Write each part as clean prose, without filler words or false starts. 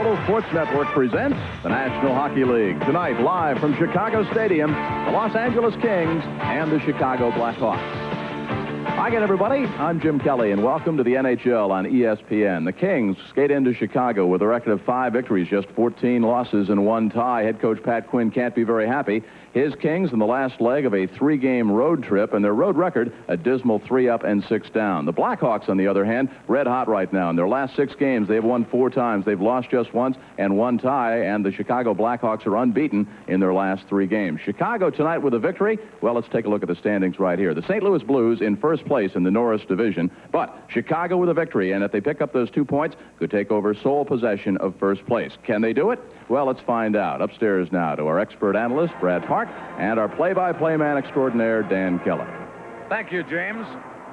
Total Sports Network presents the National Hockey League. Tonight, live from Chicago Stadium, the Los Angeles Kings and the Chicago Blackhawks. Hi again, everybody. I'm Jim Kelly, and welcome to the NHL on ESPN. The Kings skate into Chicago with a record of 5 victories, just 14 losses and 1 tie. Head coach Pat Quinn can't be very happy. His Kings in the last leg of a 3-game road trip, and their road record, a dismal 3 up and 6 down. The Blackhawks, on the other hand, red hot right now. In their last 6 games, they've won 4 times. They've lost just once and 1 tie, and the Chicago Blackhawks are unbeaten in their last 3 games. Chicago tonight with a victory. Well, let's take a look at the standings right here. The St. Louis Blues in first place in the Norris division, but Chicago with a victory, and if they pick up those 2 points, could take over sole possession of first place. Can they do it? Well, let's find out. Upstairs now to our expert analyst, Brad Park, and our play-by-play man extraordinaire, Dan Keller. Thank you, James.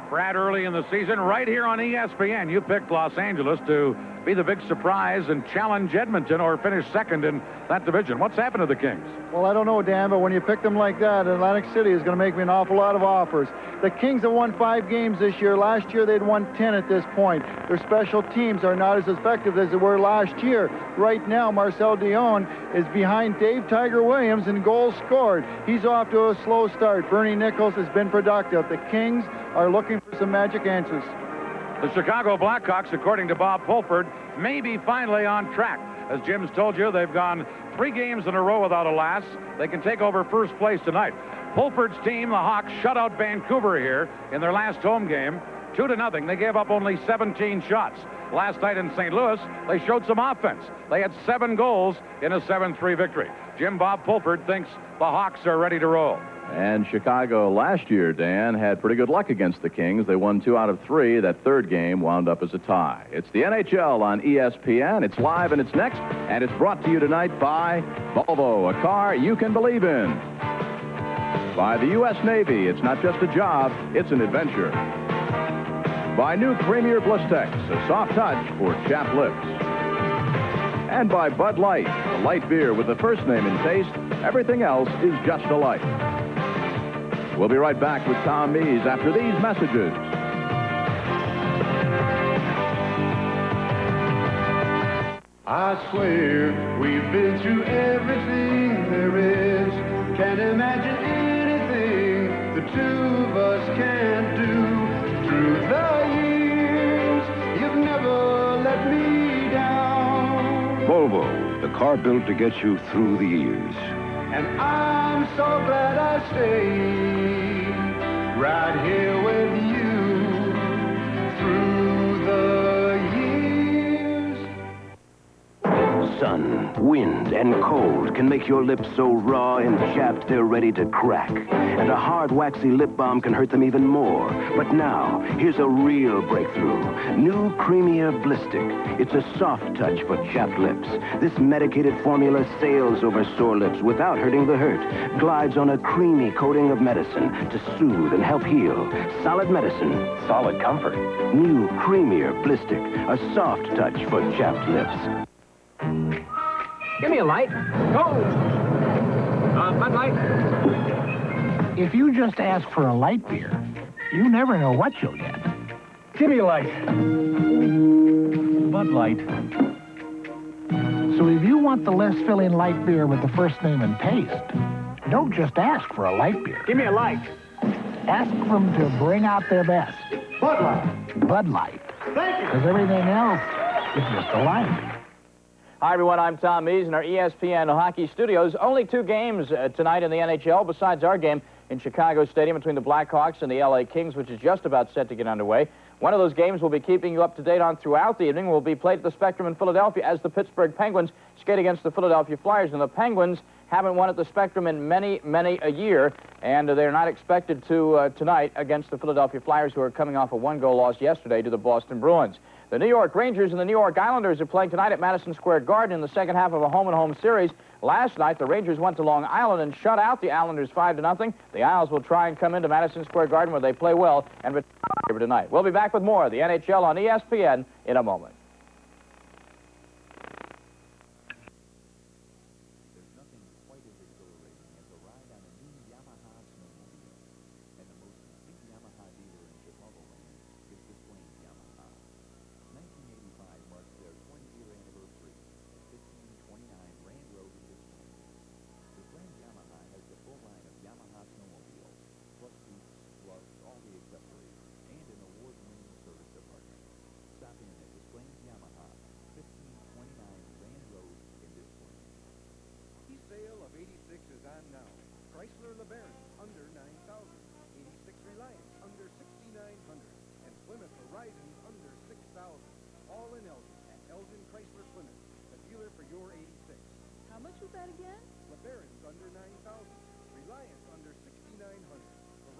Brad, early in the season, right here on ESPN, you picked Los Angeles to be the big surprise and challenge Edmonton or finish second in that division. What's happened to the Kings? Well, I don't know, Dan, but when you pick them like that, Atlantic City is going to make me an awful lot of offers. The Kings have won 5 games this year. Last year, they'd won 10 at this point. Their special teams are not as effective as they were last year. Right now, Marcel Dion is behind Dave Tiger Williams in goals scored. He's off to a slow start. Bernie Nichols has been productive. The Kings are looking for some magic answers. The Chicago Blackhawks, according to Bob Pulford, may be finally on track. As Jim's told you, they've gone 3 games in a row without a loss. They can take over first place tonight. Pulford's team, the Hawks, shut out Vancouver here in their last home game, 2-0. They gave up only 17 shots. Last night in St. Louis, they showed some offense. They had 7 goals in a 7-3 victory. Jim Bob Pulford thinks the Hawks are ready to roll. And Chicago last year, Dan, had pretty good luck against the Kings. They won 2 out of 3. That 3rd game wound up as a tie. It's the NHL on ESPN. It's live and it's next, and it's brought to you tonight by Volvo, a car you can believe in. By the U.S. Navy, it's not just a job, it's an adventure. By new Premier Blistex, a soft touch for chapped lips. And by Bud Light, a light beer with the first name in taste. Everything else is just a light. We'll be right back with Tom Mees after these messages. I swear we've been through everything there is. Can't imagine anything the 2 of us can't do. Through the years, you've never let me down. Volvo, the car built to get you through the years. And I'm so glad I stayed right here with you through the years. Sun, wind, and cold can make your lips so raw and chapped they're ready to crack. And a hard, waxy lip balm can hurt them even more. But now, here's a real breakthrough. New Creamier Blistic. It's a soft touch for chapped lips. This medicated formula sails over sore lips without hurting the hurt. Glides on a creamy coating of medicine to soothe and help heal. Solid medicine. Solid comfort. New Creamier Blistic. A soft touch for chapped lips. Give me a light. Go! Bud Light. If you just ask for a light beer, you never know what you'll get. Give me a light. Bud Light. So if you want the less filling light beer with the first name and taste, don't just ask for a light beer. Give me a light. Ask them to bring out their best. Bud Light. Bud Light. Thank you. Because everything else is just a light. Hi, everyone. I'm Tom Mees in our ESPN Hockey Studios. Only 2 games tonight in the NHL besides our game in Chicago Stadium between the Blackhawks and the LA Kings, which is just about set to get underway. One of those games we'll be keeping you up to date on throughout the evening will be played at the Spectrum in Philadelphia as the Pittsburgh Penguins skate against the Philadelphia Flyers. And the Penguins haven't won at the Spectrum in many a year, and they're not expected to tonight against the Philadelphia Flyers, who are coming off a 1-goal loss yesterday to the Boston Bruins. The New York Rangers and the New York Islanders are playing tonight at Madison Square Garden in the second half of a home-and-home series. Last night, the Rangers went to Long Island and shut out the Islanders 5-0. The Isles will try and come into Madison Square Garden where they play well and return tonight. We'll be back with more of the NHL on ESPN in a moment.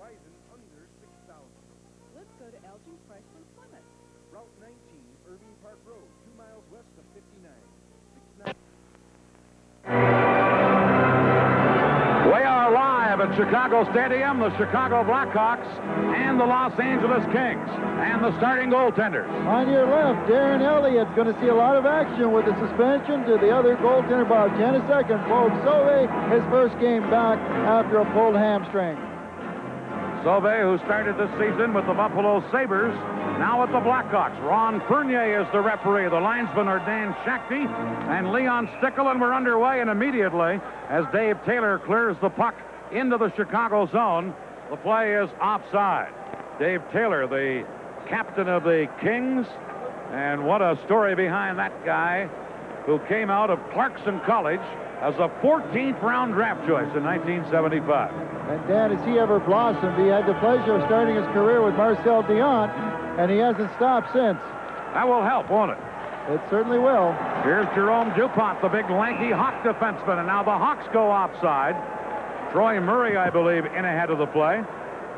Verizon under 6,000. Let's go to Elgin Fresh in Plymouth. Route 19, Irving Park Road, 2 miles west of 59. 69. We are live at Chicago Stadium, the Chicago Blackhawks and the Los Angeles Kings, and the starting goaltenders. On your left, Darren Elliott's going to see a lot of action with the suspension to the other goaltender, Bob Janicek, and Eliot Sauve, his first game back after a pulled hamstring. Sauve, who started this season with the Buffalo Sabres, now at the Blackhawks. Ron Fournier is the referee. The linesmen are Dan Shakti and Leon Stickel, and we're underway. And immediately, as Dave Taylor clears the puck into the Chicago zone, the play is offside. Dave Taylor, the captain of the Kings, and what a story behind that guy, who came out of Clarkson College as a 14th round draft choice in 1975. And Dan, has he ever blossomed? He had the pleasure of starting his career with Marcel Dion, and he hasn't stopped since. That will help, won't it? It certainly will. Here's Jerome Dupont, the big lanky Hawk defenseman, and now the Hawks go offside. Troy Murray, I believe, in ahead of the play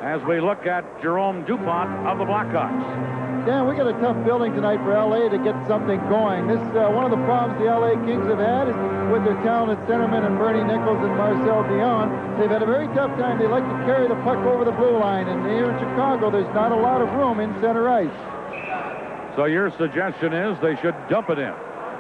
as we look at Jerome Dupont of the Blackhawks. Dan, we got a tough building tonight for L.A. to get something going. This one of the problems the L.A. Kings have had is with their talented centermen and Bernie Nichols and Marcel Dion. They've had a very tough time. They like to carry the puck over the blue line, and here in Chicago, there's not a lot of room in center ice. So your suggestion is they should dump it in?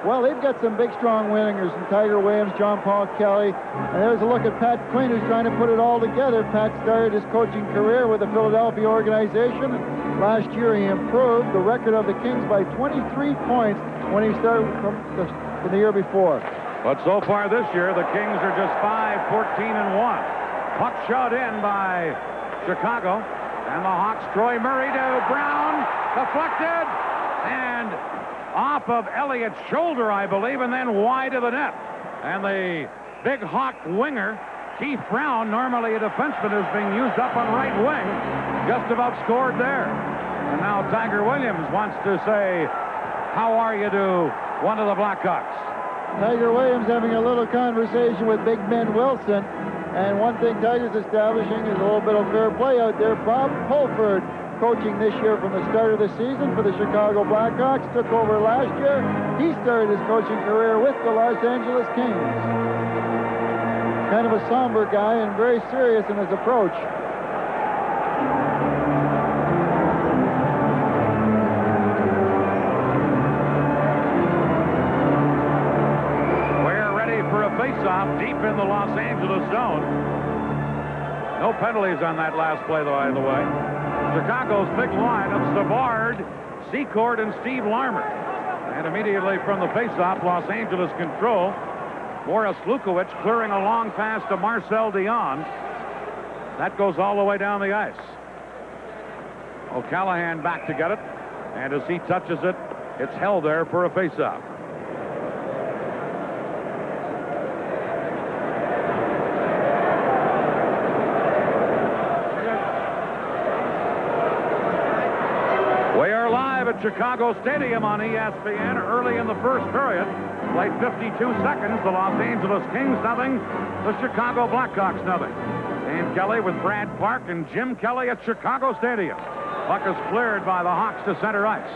Well, they've got some big, strong wingers in Tiger Williams, John Paul Kelly. And there's a look at Pat Quinn, who's trying to put it all together. Pat started his coaching career with the Philadelphia organization. Last year, he improved the record of the Kings by 23 points when he started from the year before. But so far this year, the Kings are just 5-14-1. Puck shot in by Chicago. And the Hawks, Troy Murray to Brown, deflected, and off of Elliott's shoulder, I believe, and then wide of the net. And the big Hawk winger, Keith Brown, normally a defenseman, is being used up on right wing, just about scored there. And now Tiger Williams wants to say, how are you to one of the Blackhawks? Tiger Williams having a little conversation with Big Ben Wilson. And one thing Tiger's establishing is a little bit of fair play out there. Bob Pulford, coaching this year from the start of the season for the Chicago Blackhawks, took over last year. He started his coaching career with the Los Angeles Kings. Kind of a somber guy and very serious in his approach. We're ready for a face-off deep in the Los Angeles zone. No penalties on that last play, by the way. Chicago's big line of Savard, Secord, and Steve Larmer. And immediately from the faceoff, Los Angeles control. Boris Lukowicz clearing a long pass to Marcel Dion. That goes all the way down the ice. O'Callahan back to get it. And as he touches it, it's held there for a faceoff. At Chicago Stadium on ESPN early in the first period. Played 52 seconds. The Los Angeles Kings nothing. The Chicago Blackhawks nothing. Dan Kelly with Brad Clark and Jim Kelly at Chicago Stadium. Puck is cleared by the Hawks to center ice.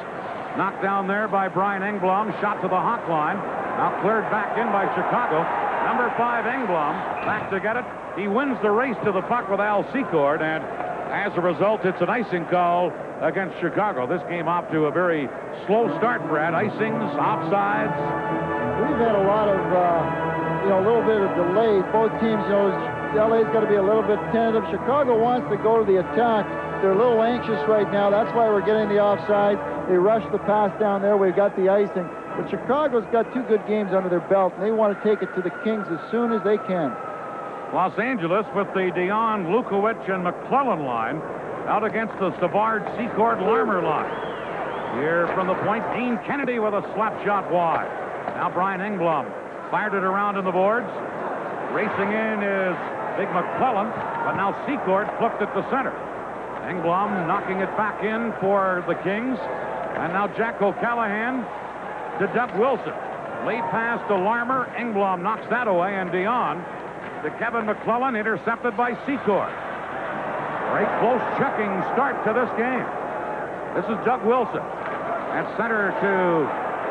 Knocked down there by Brian Engblom. Shot to the Hawk line. Now cleared back in by Chicago. Number 5 Engblom back to get it. He wins the race to the puck with Al Secord, and as a result, it's an icing call against Chicago. This game off to a very slow start, Brad. Icings, offsides. We've had a lot of, a little bit of delays. Both teams, LA's got to be a little bit tentative. Chicago wants to go to the attack. They're a little anxious right now. That's why we're getting the offside. They rushed the pass down there. We've got the icing. But Chicago's got 2 good games under their belt, and they want to take it to the Kings as soon as they can. Los Angeles with the Dion, Lukowicz, and McClellan line out against the Savard, Secord, Larmer line. Here from the point, Dean Kennedy with a slap shot wide. Now Brian Engblom fired it around in the boards. Racing in is Big McClellan, but now Secord flipped it to center. Engblom knocking it back in for the Kings. And now Jack O'Callahan to Doug Wilson. Late pass to Larmer. Engblom knocks that away, and Dion to Kevin McClellan, intercepted by Secord. Very close checking start to this game. This is Doug Wilson. At center to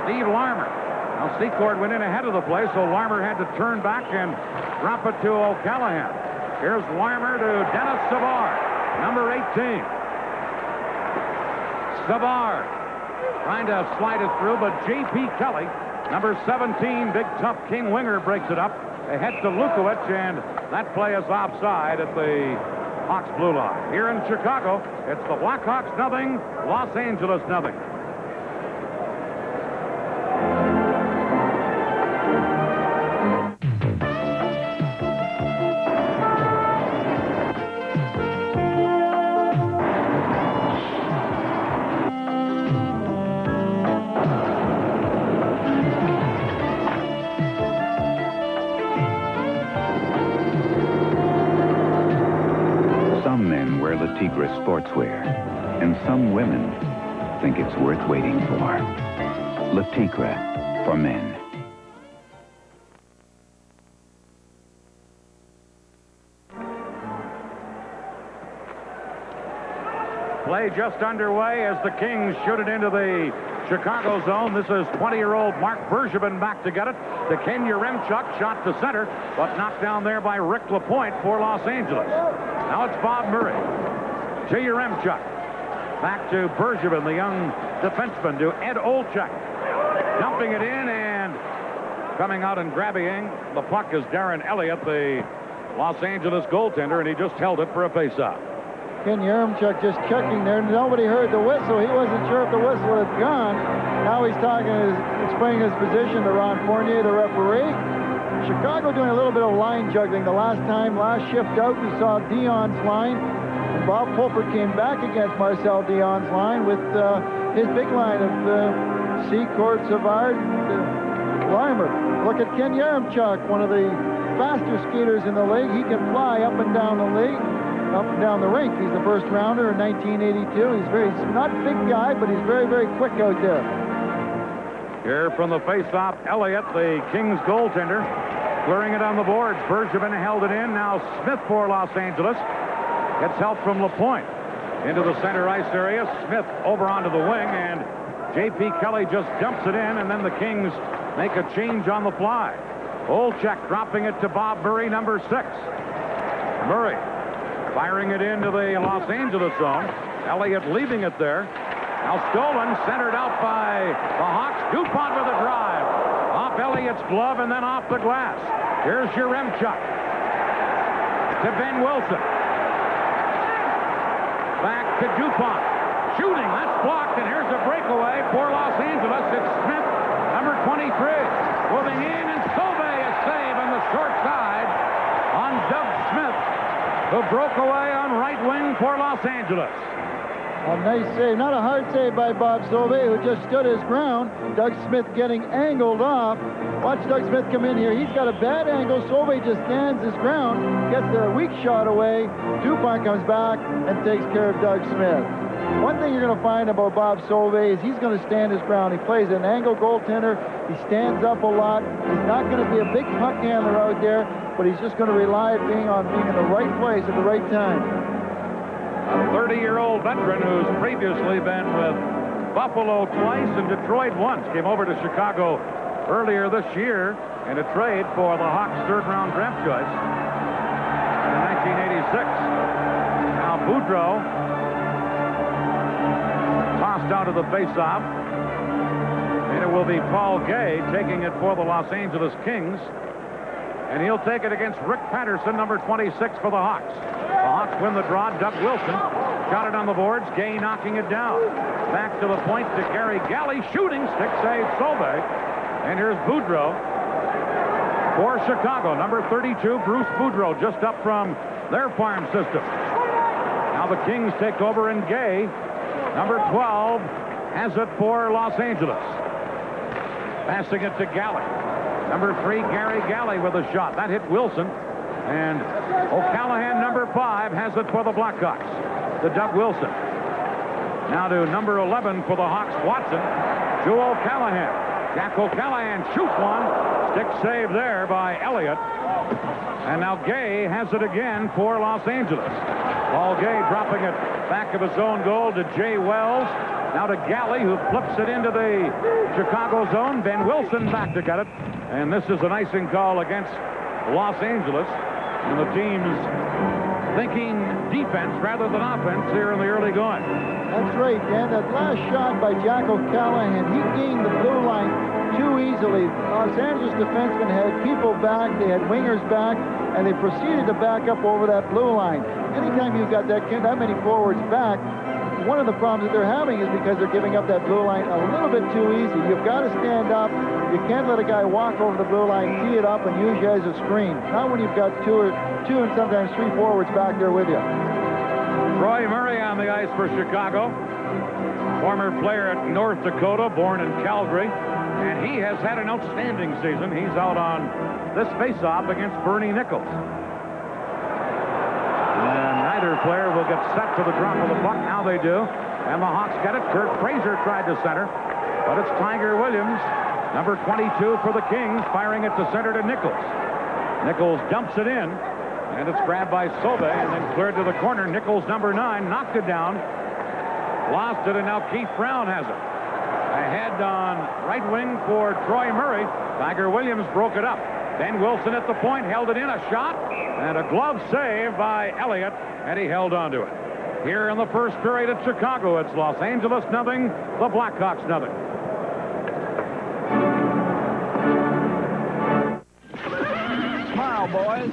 Steve Larmer. Now Secord went in ahead of the play, so Larmer had to turn back and drop it to O'Callahan. Here's Larmer to Dennis Savard, number 18. Savard trying to slide it through, but J.P. Kelly, number 17, big tough King winger, breaks it up ahead to Lukowicz, and that play is offside at the Hawks blue line. Here in Chicago, it's the Blackhawks nothing, Los Angeles nothing. Some men wear Le Tigre sportswear, and some women think it's worth waiting for. Le Tigre for men. Play just underway as the Kings shoot it into the Chicago zone. This is 20-year-old Mark Bergevin back to get it. To Ken Yaremchuk, shot to center, but knocked down there by Rick LaPointe for Los Angeles. Now it's Bob Murray to Yaremchuk. Back to Bergevin, the young defenseman, to Ed Olczyk. Dumping it in and coming out and grabbing the puck is Darren Elliott, the Los Angeles goaltender, and he just held it for a faceoff. Ken Yaremchuk just checking there. Nobody heard the whistle. He wasn't sure if the whistle had gone. Now he's explaining his position to Ron Fournier, the referee. Chicago doing a little bit of line juggling. The last shift out, we saw Dion's line. And Bob Pulford came back against Marcel Dion's line with his big line of Secord, Savard, and Larmer. Look at Ken Yaremchuk, one of the faster skaters in the league. He can fly up and down the league. Up and down the rink. He's the first rounder in 1982. He's not a big guy, but he's very, very quick out there. Here from the faceoff, Elliott, the Kings goaltender, clearing it on the boards. Bergevin held it in. Now Smith for Los Angeles. Gets help from LaPointe. Into the center ice area. Smith over onto the wing, and J.P. Kelly just dumps it in, and then the Kings make a change on the fly. Olczyk dropping it to Bob Murray, number 6. Murray firing it into the Los Angeles zone. Elliott leaving it there. Now stolen, centered out by the Hawks. DuPont with a drive. Off Elliott's glove and then off the glass. Here's Yaremchuk. To Ben Wilson. Back to DuPont. Shooting, that's blocked, and here's a breakaway for Los Angeles. It's Smith, number 23. Moving in, and Sauve a save on the short side on Doug Smith, who broke away on right wing for Los Angeles. A nice save. Not a hard save by Bob Sauve, who just stood his ground. Doug Smith getting angled off. Watch Doug Smith come in here. He's got a bad angle. Sauve just stands his ground, gets the weak shot away. DuPont comes back and takes care of Doug Smith. One thing you're going to find about Bob Sauve is he's going to stand his ground. He plays an angle goaltender. He stands up a lot. He's not going to be a big puck handler out there, but he's just going to rely on being in the right place at the right time. A 30-year-old veteran who's previously been with Buffalo twice and Detroit once. Came over to Chicago earlier this year in a trade for the Hawks' third-round draft choice in 1986. Now Boudreau tossed out of the faceoff, and it will be Paul Gay taking it for the Los Angeles Kings. And he'll take it against Rick Patterson, number 26 for the Hawks. The Hawks win the draw. Doug Wilson shot it on the boards. Gay knocking it down. Back to the point to Gary Galley. Shooting, stick save, Sauve. And here's Boudreau for Chicago. Number 32, Bruce Boudreau, just up from their farm system. Now the Kings take over, and Gay, number 12, has it for Los Angeles. Passing it to Galley. Number 3, Gary Galley with a shot. That hit Wilson. And O'Callahan, number 5, has it for the Blackhawks. To Doug Wilson. Now to number 11 for the Hawks, Watson. To O'Callahan. Jack O'Callahan shoots one. Stick save there by Eliot. And now Gay has it again for Los Angeles. Paul Gay dropping it back of his own goal to Jay Wells. Now to Galley, who flips it into the Chicago zone. Ben Wilson back to get it. And this is an icing call against Los Angeles. And the team's thinking defense rather than offense here in the early going. That's right, Dan. That last shot by Jack O'Callahan, he gained the blue line too easily. Los Angeles defensemen had people back, they had wingers back, and they proceeded to back up over that blue line. Anytime you've got that many forwards back, one of the problems that they're having is because they're giving up that blue line a little bit too easy. You've got to stand up. You can't let a guy walk over the blue line, tee it up, and use you as a screen. Not when you've got two and sometimes three forwards back there with you. Troy Murray on the ice for Chicago. Former player at North Dakota, born in Calgary. And he has had an outstanding season. He's out on this face-off against Bernie Nichols. And neither player will get set for the drop of the puck. Now they do. And the Hawks get it. Kurt Fraser tried to center. But it's Tiger Williams, number 22 for the Kings, firing it to center to Nichols. Nichols dumps it in. And it's grabbed by Sauve and then cleared to the corner. Nichols, number 9, knocked it down. Lost it, and now Keith Brown has it. Ahead on right wing for Troy Murray. Tiger Williams broke it up. Ben Wilson at the point, held it in, a shot, and a glove save by Eliot, and he held on to it. Here in the first period at Chicago, it's Los Angeles nothing, the Blackhawks nothing. Smile, boys.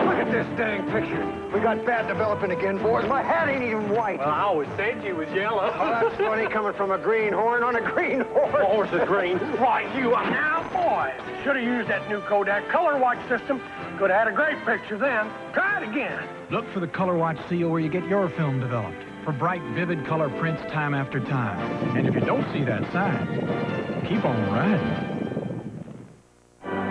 Look at this dang picture. We got bad development again, boys. My hat ain't even white. Well, I always said you was yellow. Oh, that's funny coming from a greenhorn on a green horse. The horse is green. Why, you are now, boys. Should have used that new Kodak Color Watch system. Could have had a great picture then. Try it again. Look for the Color Watch seal where you get your film developed. For bright, vivid color prints time after time. And if you don't see that sign, keep on riding.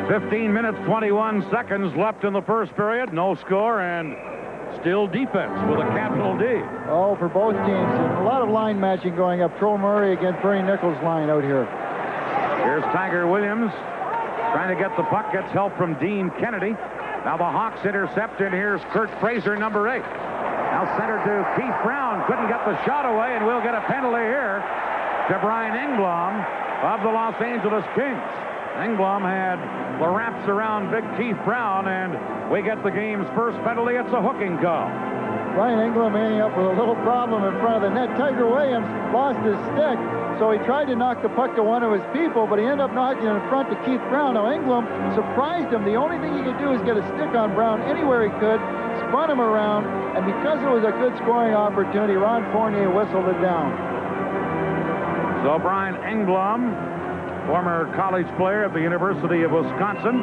15 minutes, 21 seconds left in the first period. No score and still defense with a capital D. Oh, for both teams. And a lot of line matching going up. Troy Murray against Bernie Nichols' line out here. Here's Tiger Williams trying to get the puck. Gets help from Dean Kennedy. Now the Hawks intercept, and here's Kurt Fraser, number 8. Now centered to Keith Brown. Couldn't get the shot away, and we'll get a penalty here to Brian Engblom of the Los Angeles Kings. Engblom had the wraps around big Keith Brown, and we get the game's first penalty. It's a hooking call. Brian Engblom ending up with a little problem in front of the net. Tiger Williams lost his stick, so he tried to knock the puck to one of his people, but he ended up knocking it in front to Keith Brown. Now Engblom surprised him. The only thing he could do is get a stick on Brown anywhere he could, spun him around, and because it was a good scoring opportunity, Ron Fournier whistled it down. So Brian Engblom, former college player at the University of Wisconsin,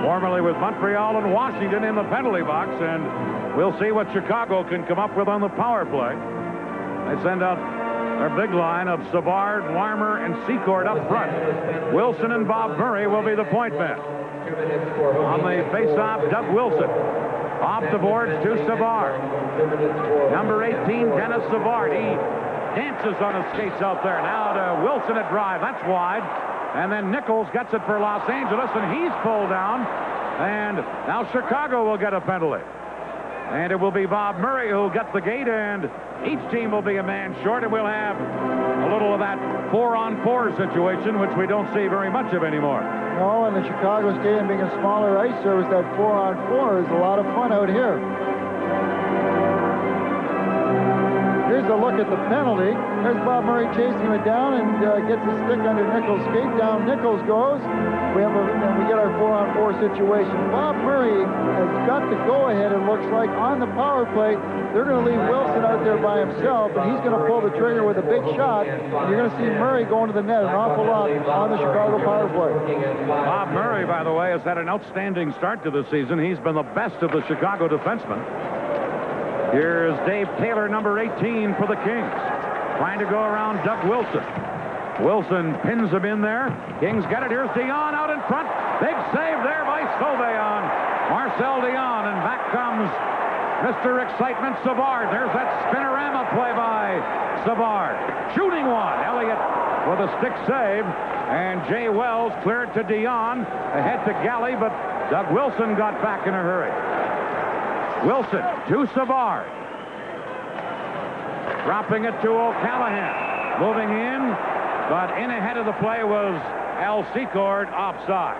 formerly with Montreal and Washington in the penalty box, and we'll see what Chicago can come up with on the power play. They send out their big line of Savard, Larmer, and Secord up front. Wilson and Bob Murray will be the point men. On the face-off, Doug Wilson. Off the boards to Savard. Number 18, Dennis Savard. He dances on his skates out there. Now to Wilson at drive. That's wide. And then Nichols gets it for Los Angeles, and he's pulled down. And now Chicago will get a penalty. And it will be Bob Murray who'll get the gate, and each team will be a man short, and we'll have a little of that 4-on-4 situation, which we don't see very much of anymore. No, and the Chicago Stadium being a smaller ice surface, that 4-on-4 is a lot of fun out here. Here's a look at the penalty. There's Bob Murray chasing it down and gets a stick under Nichols' skate. Down Nichols goes. We get our 4-on-4 situation. Bob Murray has got the go-ahead, it looks like, on the power play. They're going to leave Wilson out there by himself, and he's going to pull the trigger with a big shot. And you're going to see Murray going to the net an awful lot on the Chicago power play. Bob Murray, by the way, has had an outstanding start to the season. He's been the best of the Chicago defensemen. Here's Dave Taylor, number 18 for the Kings, trying to go around Doug Wilson. Wilson pins him in there. Kings get it. Here's Dion out in front. Big save there by Sauve on Marcel Dion, and back comes Mr. Excitement Savard. There's that spinorama play by Savard. Shooting one. Eliot with a stick save. And Jay Wells cleared to Dion. Ahead to Galley, but Doug Wilson got back in a hurry. Wilson to Savard. Dropping it to O'Callahan. Moving in, but in ahead of the play was Al Secord offside.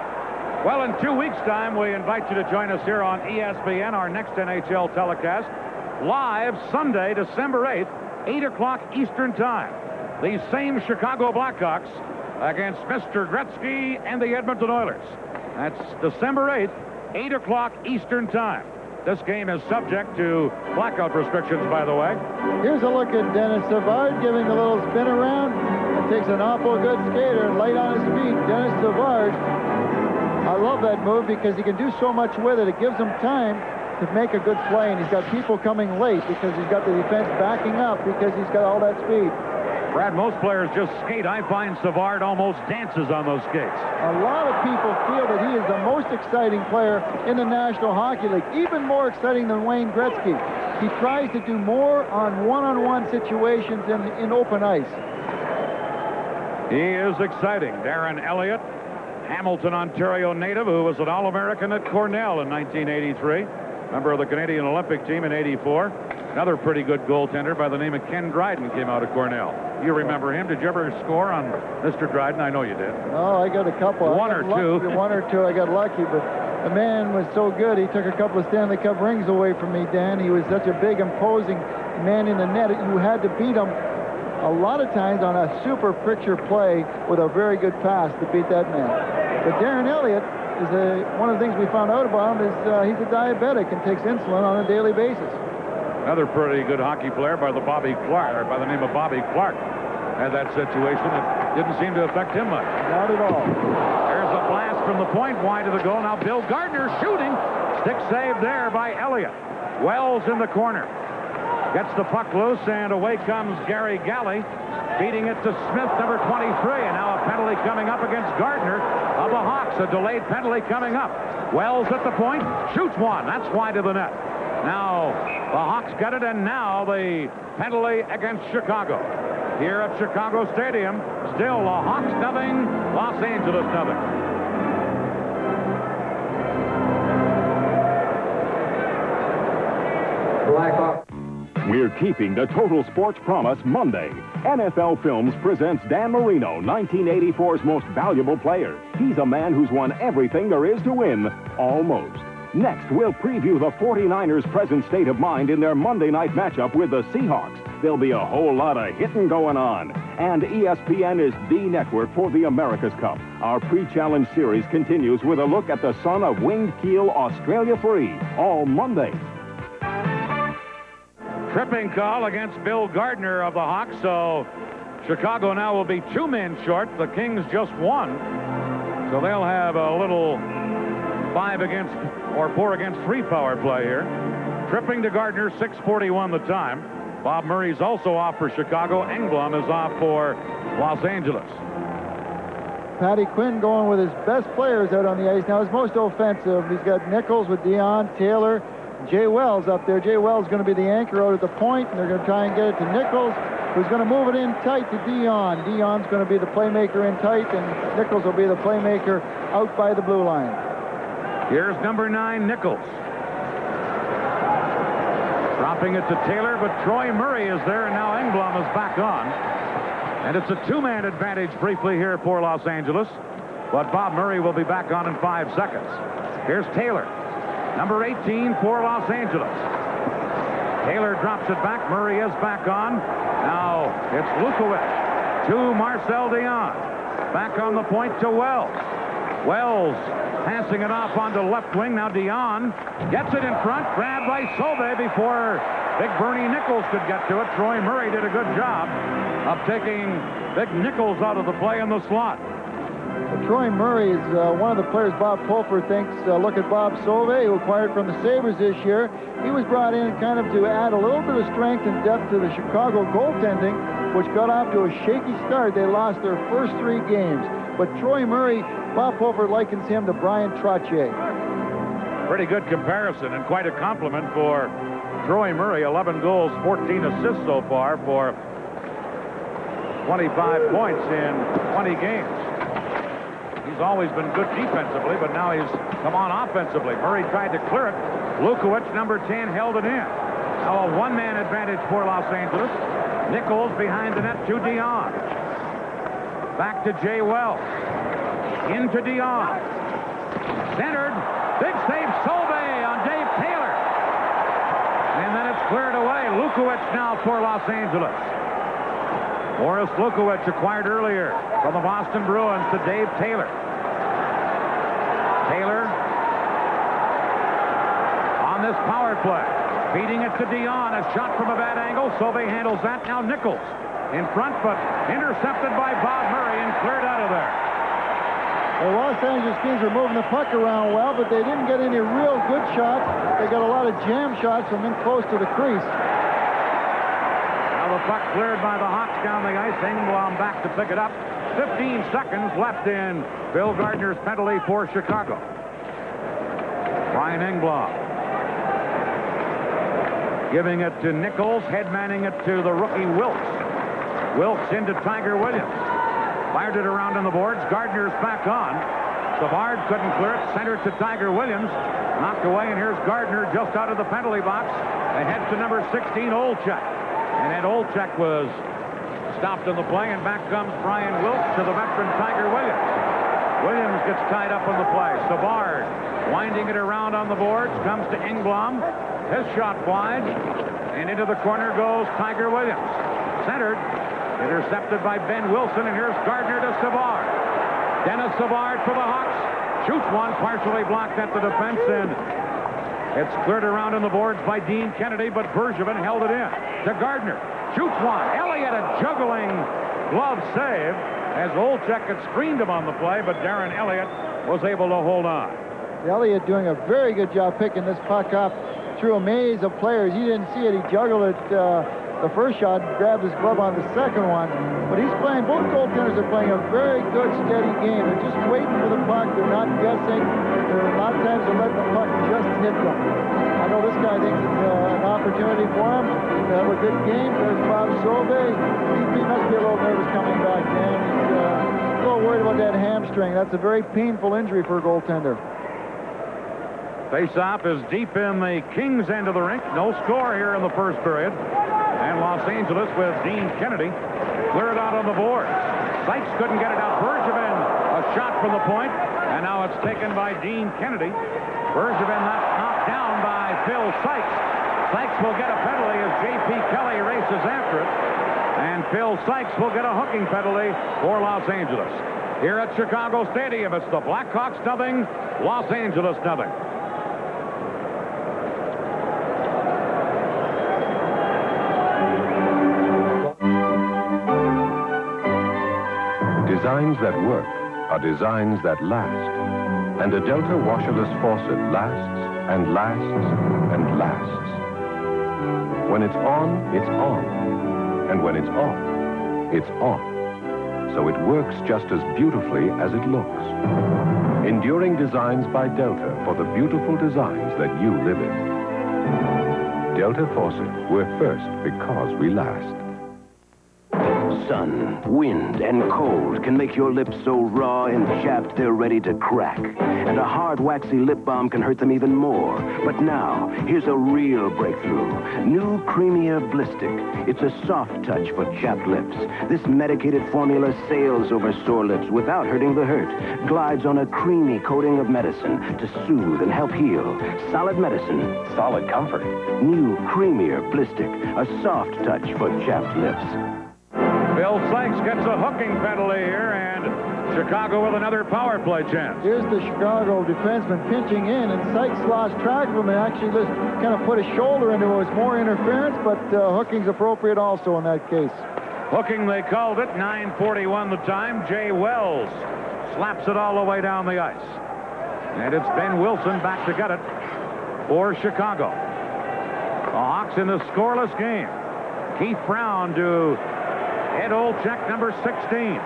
Well, in 2 weeks' time, we invite you to join us here on ESPN, our next NHL telecast, live Sunday, December 8th, 8 o'clock Eastern Time. These same Chicago Blackhawks against Mr. Gretzky and the Edmonton Oilers. That's December 8th, 8 o'clock Eastern Time. This game is subject to blackout restrictions, by the way. Here's a look at Dennis Savard giving a little spin around. It takes an awful good skater and light on his feet. Dennis Savard. I love that move because he can do so much with it. It gives him time to make a good play, and he's got people coming late because he's got the defense backing up because he's got all that speed. Brad, most players just skate. I find Savard almost dances on those skates. A lot of people feel that he is the most exciting player in the National Hockey League, even more exciting than Wayne Gretzky. He tries to do more on one-on-one situations in open ice. He is exciting. Darren Eliot, Hamilton, Ontario native, who was an All-American at Cornell in 1983. Member of the Canadian Olympic team in '84. Another pretty good goaltender by the name of Ken Dryden came out of Cornell. You remember him? Did you ever score on Mr. Dryden? I know you did. Oh, I got a couple. One or two. One or two. I got lucky, but the man was so good. He took a couple of Stanley Cup rings away from me, Dan. He was such a big, imposing man in the net. You had to beat him a lot of times on a super picture play with a very good pass to beat that man. But Darren Eliot is one of the things we found out about him is he's a diabetic and takes insulin on a daily basis. Another pretty good hockey player by the name of Bobby Clark had that situation that didn't seem to affect him much. Not at all. There's a blast from the point, wide of the goal. Now Bill Gardner shooting. Stick saved there by Eliot. Wells in the corner. Gets the puck loose, and away comes Gary Galley, beating it to Smith, number 23. And now a penalty coming up against Gardner of the Hawks. A delayed penalty coming up. Wells at the point, shoots one. That's wide of the net. Now the Hawks get it, and now the penalty against Chicago. Here at Chicago Stadium, still the Hawks nothing, Los Angeles nothing. Blackhawks. We're keeping the Total Sports Promise Monday. NFL Films presents Dan Marino, 1984's most valuable player. He's a man who's won everything there is to win, almost. Next, we'll preview the 49ers' present state of mind in their Monday night matchup with the Seahawks. There'll be a whole lot of hitting going on. And ESPN is the network for the America's Cup. Our pre-challenge series continues with a look at the son of winged keel Australia Free, all Monday. Tripping call against Bill Gardner of the Hawks, so Chicago now will be 2 men short. The Kings just 1. So they'll have a little 4 against 3 power play here. Tripping to Gardner, 6:41 the time. Bob Murray's also off for Chicago. Engblom is off for Los Angeles. Patty Quinn going with his best players out on the ice. Now his most offensive. He's got Nichols with Dion, Taylor, Jay Wells up there. Jay Wells is going to be the anchor out at the point, and they're going to try and get it to Nichols, who's going to move it in tight to Dion. Dion's going to be the playmaker in tight, and Nichols will be the playmaker out by the blue line. Here's number 9, Nichols. Dropping it to Taylor, but Troy Murray is there, and now Engblom is back on. And it's a 2-man advantage briefly here for Los Angeles, but Bob Murray will be back on in 5 seconds. Here's Taylor, number 18 for Los Angeles. Taylor drops it back. Murray is back on. Now it's Lukowicz to Marcel Dion. Back on the point to Wells. Wells passing it off onto left wing. Now Dion gets it in front. Grabbed by Sauve before Big Bernie Nichols could get to it. Troy Murray did a good job of taking Big Nichols out of the play in the slot. Troy Murray is one of the players Bob Pulford thinks. Look at Bob Sauve, who acquired from the Sabres this year. He was brought in kind of to add a little bit of strength and depth to the Chicago goaltending, which got off to a shaky start. They lost their first 3 games. But Troy Murray, Bob Pulford likens him to Brian Trottier. Pretty good comparison and quite a compliment for Troy Murray, 11 goals, 14 assists so far for 25 points in 20 games. He's always been good defensively, but now he's come on offensively. Murray tried to clear it. Lukowicz, number 10, held it in. Now a one-man advantage for Los Angeles. Nichols behind the net to Dion. Back to Jay Wells. Into Dion. Centered. Big save, Sauve on Dave Taylor. And then it's cleared away. Lukowicz now for Los Angeles. Boris Lukowicz acquired earlier from the Boston Bruins to Dave Taylor. Taylor on this power play. Feeding it to Dion. A shot from a bad angle. Sauve handles that. Now Nichols in front, but intercepted by Bob Murray and cleared out of there. The Los Angeles Kings are moving the puck around well, but they didn't get any real good shots. They got a lot of jam shots from in close to the crease. Now the puck cleared by the Hawks down the ice. Engblom back to pick it up. 15 seconds left in Bill Gardner's penalty for Chicago. Brian Engblom giving it to Nichols, headmanning it to the rookie Wilkes. Wilkes into Tiger Williams. Fired it around on the boards. Gardner's back on. Savard couldn't clear it. Centered to Tiger Williams. Knocked away, and here's Gardner just out of the penalty box. Ahead to number 16, Olczyk. And then Olczyk was stopped in the play, and back comes Brian Wilkes to the veteran Tiger Williams. Williams gets tied up on the play. Savard winding it around on the boards. Comes to Engblom. His shot wide. And into the corner goes Tiger Williams. Centered. Intercepted by Ben Wilson, and here's Gardner to Savard. Dennis Savard for the Hawks. Shoots one, partially blocked at the defense, and it's cleared around on the boards by Dean Kennedy, but Bergevin held it in. To Gardner. Shoots one. Eliot, a juggling glove save, as Olczyk had screened him on the play, but Darren Eliot was able to hold on. Eliot doing a very good job picking this puck up through a maze of players. He didn't see it. He juggled it the first shot, grabbed his glove on the second one. But he's playing, both goaltenders are playing a very good, steady game. They're just waiting for the puck. They're not guessing. A lot of times they're letting the puck just hit them. I know this guy thinks it's an opportunity for him to have a good game. There's Bob Sauve. He must be a little nervous coming back, Dan. He's a little worried about that hamstring. That's a very painful injury for a goaltender. Face-off is deep in the Kings' end of the rink. No score here in the first period. And Los Angeles with Dean Kennedy cleared out on the board. Sykes couldn't get it out. Bergevin, a shot from the point, and now it's taken by Dean Kennedy. Bergevin knocked down by Phil Sykes. Sykes will get a penalty as J.P. Kelly races after it, and Phil Sykes will get a hooking penalty for Los Angeles. Here at Chicago Stadium, it's the Blackhawks nothing, Los Angeles nothing. Designs that work are designs that last. And a Delta washerless faucet lasts and lasts and lasts. When it's on, it's on. And when it's off, it's off. So it works just as beautifully as it looks. Enduring designs by Delta for the beautiful designs that you live in. Delta Faucet, we're first because we last. Sun, wind, and cold can make your lips so raw and chapped they're ready to crack. And a hard, waxy lip balm can hurt them even more. But now, here's a real breakthrough. New Creamier Blistic. It's a soft touch for chapped lips. This medicated formula sails over sore lips without hurting the hurt. Glides on a creamy coating of medicine to soothe and help heal. Solid medicine. Solid comfort. New Creamier Blistic. A soft touch for chapped lips. Phil Sykes gets a hooking penalty here, and Chicago with another power play chance. Here's the Chicago defenseman pinching in, and Sykes lost track of him and actually just kind of put his shoulder into it. It was more interference, but hooking's appropriate also in that case. Hooking, they called it. 9:41 the time. Jay Wells slaps it all the way down the ice. And it's Ben Wilson back to get it for Chicago. The Hawks in a scoreless game. Keith Brown to Ed Olczyk, number 16.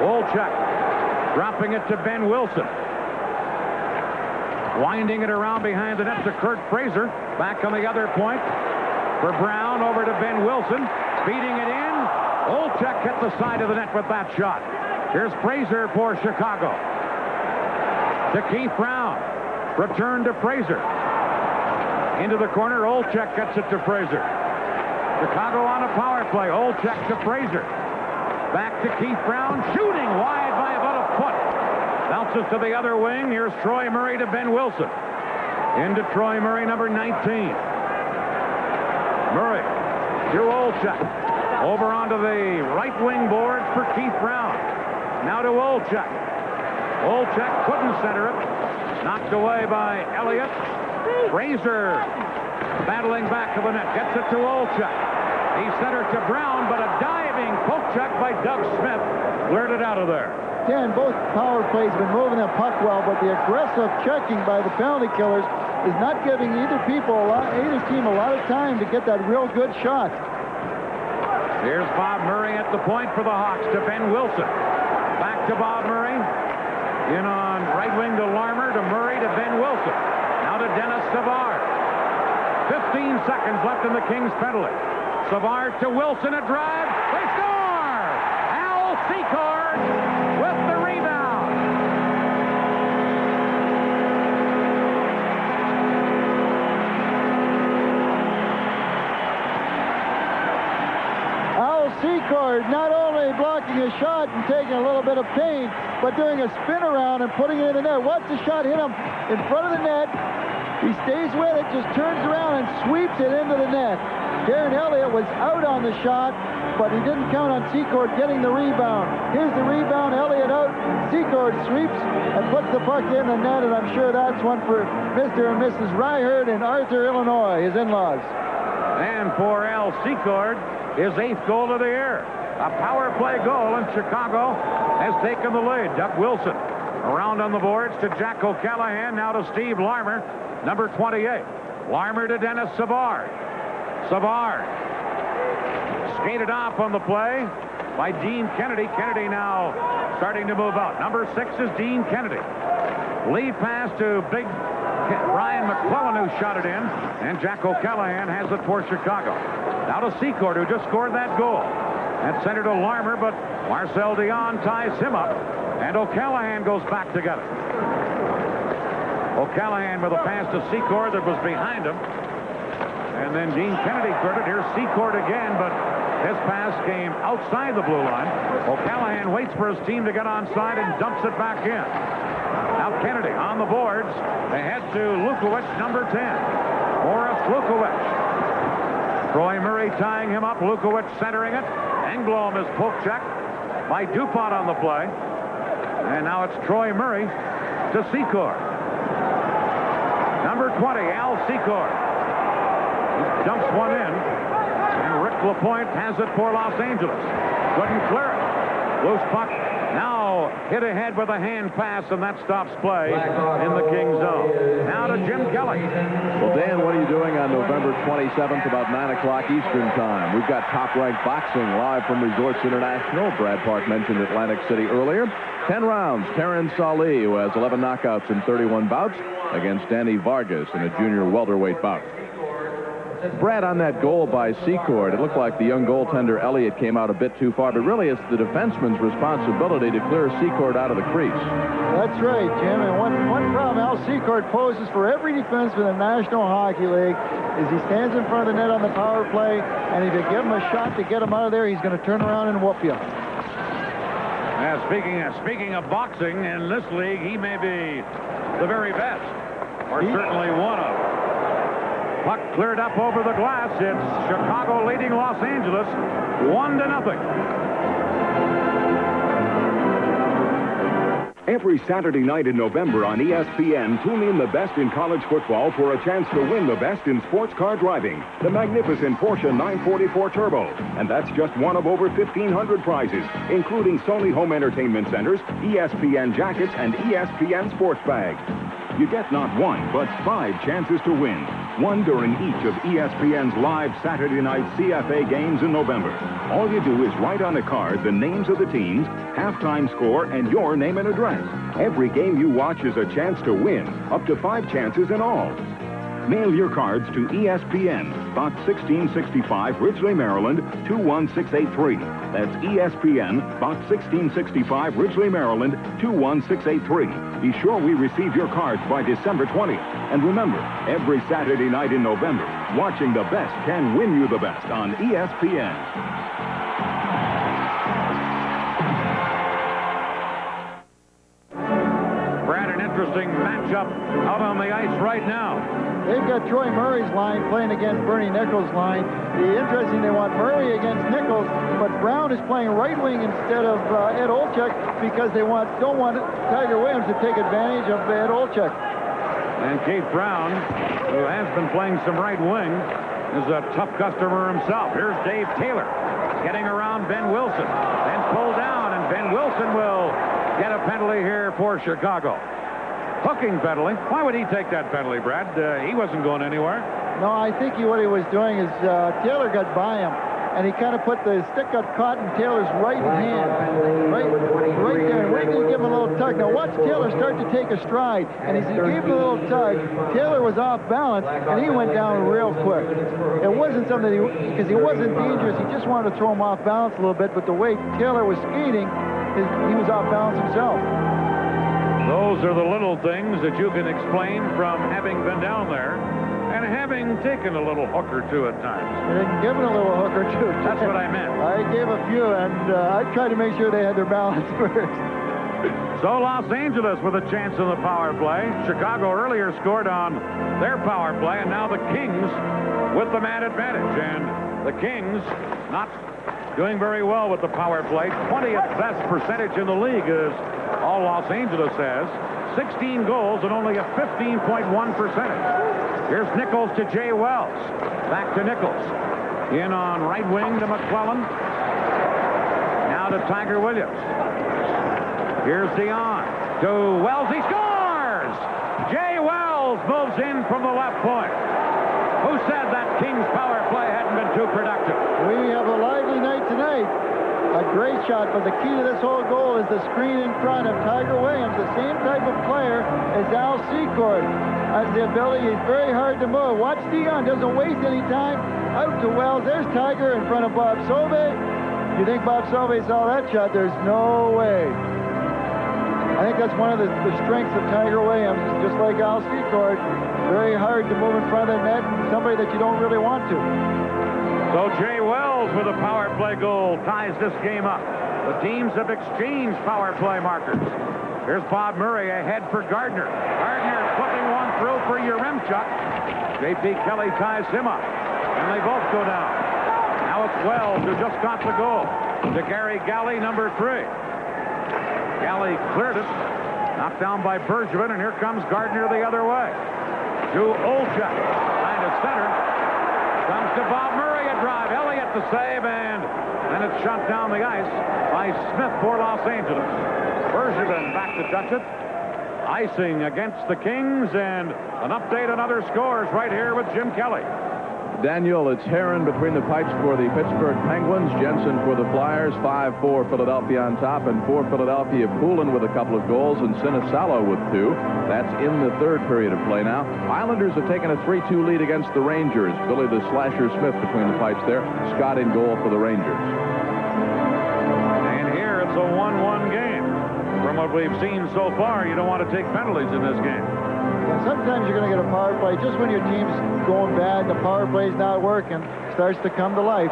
Olczyk dropping it to Ben Wilson. Winding it around behind the net to Kurt Fraser. Back on the other point for Brown, over to Ben Wilson. Feeding it in. Olczyk hit the side of the net with that shot. Here's Fraser for Chicago. To Keith Brown. Return to Fraser. Into the corner. Olczyk gets it to Fraser. Chicago on a power play. Olczyk to Fraser. Back to Keith Brown. Shooting wide by about a foot. Bounces to the other wing. Here's Troy Murray to Ben Wilson. Into Troy Murray, number 19. Murray to Olczyk. Over onto the right wing boards for Keith Brown. Now to Olczyk. Olczyk couldn't center it. Knocked away by Eliot. Fraser battling back to the net. Gets it to Olczyk. He centered to Brown, but a diving poke check by Doug Smith cleared it out of there. Dan, both power plays have been moving the puck well, but the aggressive checking by the penalty killers is not giving either team a lot of time to get that real good shot. Here's Bob Murray at the point for the Hawks to Ben Wilson. Back to Bob Murray. In on right wing to Larmer, to Murray, to Ben Wilson. Now to Dennis Savard. 15 seconds left in the Kings penalty. Savard to Wilson, a drive. They score! Al Secord with the rebound. Al Secord not only blocking a shot and taking a little bit of pain, but doing a spin around and putting it in the net. Once the shot hit him in front of the net, he stays with it, just turns around and sweeps it into the net. Darren Eliot was out on the shot, but he didn't count on Secord getting the rebound. Here's the rebound, Eliot out, Secord sweeps and puts the puck in the net, and I'm sure that's one for Mr. and Mrs. Ryherd in Arthur, Illinois, his in-laws. And for Al Secord, his 8th goal of the year. A power play goal, and Chicago has taken the lead. Doug Wilson around on the boards to Jack O'Callahan, now to Steve Larmer, number 28. Larmer to Dennis Savard. Savard skated off on the play by Dean Kennedy. Kennedy now starting to move out. Number 6 is Dean Kennedy. Lead pass to big Ryan McClellan, who shot it in, and Jack O'Callahan has it for Chicago. Now to Secord, who just scored that goal. That's centered to Larmer, but Marcel Dion ties him up, and O'Callahan goes back to get it. O'Callahan with a pass to Secord that was behind him. And then Dean Kennedy cleared it. Here's Secord again, but his pass came outside the blue line. O'Callahan waits for his team to get onside and dumps it back in. Now Kennedy on the boards. They head to Lukowicz, number 10. Boris Lukowicz. Troy Murray tying him up. Lukowicz centering it. Engblom is poke check by DuPont on the play. And now it's Troy Murray to Secord. Number 20, Al Secord. He dumps one in, and Rick LaPointe has it for Los Angeles. Couldn't clear it. Loose puck now hit ahead with a hand pass, and that stops play in the Kings zone. Now to Jim Kelly. Well, Dan, what are you doing on November 27th, about 9 o'clock Eastern Time? We've got top-ranked boxing live from Resorts International. Brad Park mentioned Atlantic City earlier. 10 rounds. Terrence Ali, who has 11 knockouts in 31 bouts, against Danny Vargas in a junior welterweight bout. Brad, on that goal by Secord, it looked like the young goaltender Eliot came out a bit too far, but really it's the defenseman's responsibility to clear Secord out of the crease. That's right, Jim. And one problem Al Secord poses for every defenseman in the National Hockey League is he stands in front of the net on the power play, and if you give him a shot to get him out of there, he's going to turn around and whoop you. Speaking of boxing, in this league, he may be the very best, or certainly one of them. Puck cleared up over the glass. It's Chicago leading Los Angeles 1-0. Every Saturday night in November on ESPN, tune in the best in college football for a chance to win the best in sports car driving, the magnificent Porsche 944 Turbo. And that's just one of over 1,500 prizes, including Sony home entertainment centers, ESPN jackets, and ESPN sports bags. You get not one, but 5 chances to win. One during each of ESPN's live Saturday night CFA games in November. All you do is write on a card the names of the teams, halftime score, and your name and address. Every game you watch is a chance to win, up to 5 chances in all. Mail your cards to ESPN, Box 1665, Ridgely, Maryland, 21683. That's ESPN, Box 1665, Ridgely, Maryland, 21683. Be sure we receive your cards by December 20th. And remember, every Saturday night in November, watching the best can win you the best on ESPN. Brad, an interesting matchup out on the ice right now. They've got Troy Murray's line playing against Bernie Nichols' line. Interesting, they want Murray against Nichols, but Brown is playing right wing instead of Ed Olczyk because they don't want Tiger Williams to take advantage of Ed Olczyk. And Keith Brown, who has been playing some right wing, is a tough customer himself. Here's Dave Taylor getting around Ben Wilson. Then pulled down, and Ben Wilson will get a penalty here for Chicago. Hooking penalty. Why would he take that penalty, Brad? He wasn't going anywhere. No, I think what he was doing is Taylor got by him, and he kind of put the stick got caught in Taylor's right hand. Right there. Wait till you give him a little tug. Now watch Taylor start to take a stride, and as he gave him a little tug, Taylor was off balance, and he went down real quick. It wasn't something because he wasn't dangerous. He just wanted to throw him off balance a little bit, but the way Taylor was skating, he was off balance himself. Those are the little things that you can explain from having been down there and having taken a little hook or two at times. I didn't give it a little hook or two. That's what I meant. I gave a few, and I tried to make sure they had their balance first. So Los Angeles with a chance in the power play. Chicago earlier scored on their power play, and now the Kings with the man advantage. And the Kings not doing very well with the power play. 20th best percentage in the league is all Los Angeles has. 16 goals and only a 15.1 percentage. Here's Nichols to Jay Wells. Back to Nichols. In on right wing to McClellan. Now to Tiger Williams. Here's Dion to Wells. He scores! Jay Wells moves in from the left point. Who said that Kings power play hadn't been too productive? We have a lively night tonight. A great shot, but the key to this whole goal is the screen in front of Tiger Williams, the same type of player as Al Secord. Has the ability, he's very hard to move. Watch Dion, doesn't waste any time. Out to Wells, there's Tiger in front of Bob Sauve. You think Bob Sauve saw that shot? There's no way. I think that's one of the strengths of Tiger Williams, just like Al Secord. Very hard to move in front of the net, and somebody that you don't really want to. So Jay Wells with a power play goal ties this game up. The teams have exchanged power play markers. Here's Bob Murray ahead for Gardner. Gardner flipping one through for Yaremchuk. J.P. Kelly ties him up, and they both go down. Now it's Wells who just got the goal to Gary Galley, number 3. Galley cleared it, knocked down by Bergevin, and here comes Gardner the other way. To Olczyk, behind the center. Comes to Bob Murray, a drive. Eliot the save, and then it's shot down the ice by Smith for Los Angeles. Bergevin back to touch it. Icing against the Kings, and an update on other scores right here with Jim Kelly. Daniel, it's Heron between the pipes for the Pittsburgh Penguins. Jensen for the Flyers. 5-4 Philadelphia on top, and for Philadelphia, Poulin with a couple of goals, and Sinisalo with 2. That's in the third period of play now. Islanders have taken a 3-2 lead against the Rangers. Billy the Slasher Smith between the pipes there. Scott in goal for the Rangers. And here it's a 1-1 game. From what we've seen so far, you don't want to take penalties in this game. Sometimes you're going to get a power play just when your team's going bad, the power play's not working, starts to come to life.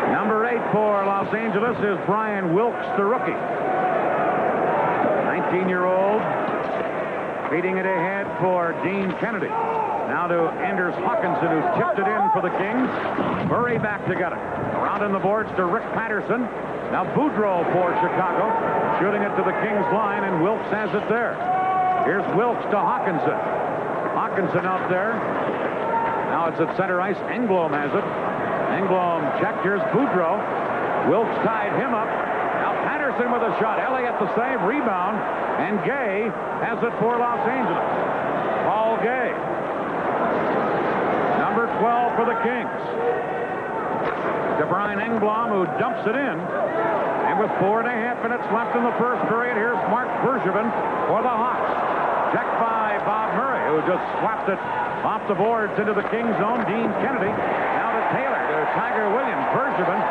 Number 8 for Los Angeles is Brian Wilkes, the rookie. 19-year-old, feeding it ahead for Dean Kennedy. Now to Anders Hawkinson, who's tipped it in for the Kings. Murray back to get it. Around in the boards to Rick Patterson. Now Boudreau for Chicago, shooting it to the Kings line, and Wilkes has it there. Here's Wilkes to Hawkinson. Hawkinson out there. Now it's at center ice. Engblom has it. Engblom checked. Here's Boudreau. Wilkes tied him up. Now Patterson with a shot. Eliot the save. Rebound. And Gay has it for Los Angeles. Paul Gay. Number 12 for the Kings. To Brian Engblom, who dumps it in. And with 4.5 minutes left in the first period, here's Mark Bergevin for the Hawks. Checked by Bob Murray, who just slapped it off the boards into the King zone. Dean Kennedy. Now to Taylor, to Tiger Williams. Bergevin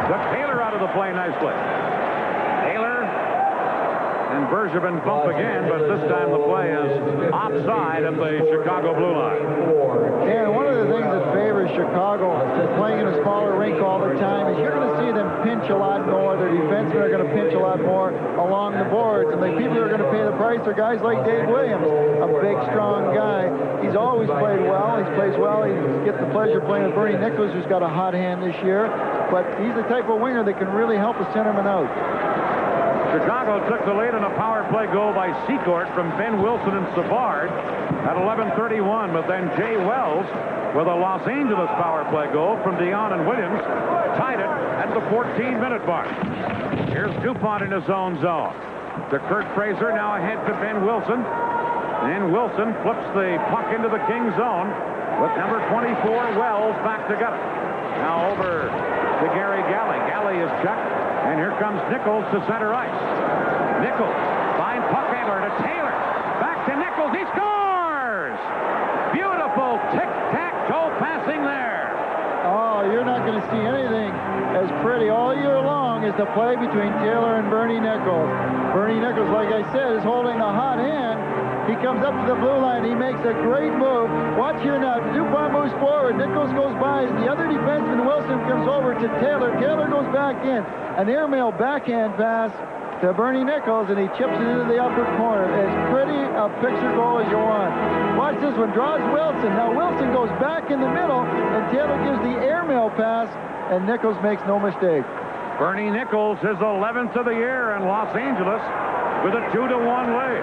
took Taylor out of the play nicely. Taylor and Bergevin bump again, but this time the play is offside at the Chicago blue line. And one of the things that favors Chicago playing in a smaller rink all the time is you're going to see them pinch a lot more. Their defensemen are going to pinch a lot more along the boards. And the people who are going to pay the price are guys like Dave Williams, a big, strong guy. He's always played well. He plays well. He gets the pleasure of playing with Bernie Nichols, who's got a hot hand this year. But he's the type of winger that can really help a centerman out. Chicago took the lead in a power play goal by Secord from Ben Wilson and Savard at 11:31, but then Jay Wells with a Los Angeles power play goal from Dion and Williams tied it at the 14-minute mark. Here's DuPont in his own zone. To Kurt Fraser, now ahead to Ben Wilson. And Wilson flips the puck into the King zone with number 24, Wells, back to get it. Now over to Gary Galley. Galley is checked, and here comes Nichols to center ice. Nichols, fine puck handler to Taylor. Back to Nichols, he scores! Beautiful tic-tac-toe passing there. Oh, you're not going to see anything as pretty all year long as the play between Taylor and Bernie Nichols. Bernie Nichols, like I said, is holding a hot hand. He comes up to the blue line. He makes a great move. Watch here now. DuPont moves forward. Nichols goes by. The other defenseman, Wilson, comes over to Taylor. Taylor goes back in. An airmail backhand pass to Bernie Nichols, and he chips it into the upper corner. As pretty a picture goal as you want. Watch this one. Draws Wilson. Now Wilson goes back in the middle, and Taylor gives the airmail pass, and Nichols makes no mistake. Bernie Nichols, his 11th of the year in Los Angeles with a 2-1 lead.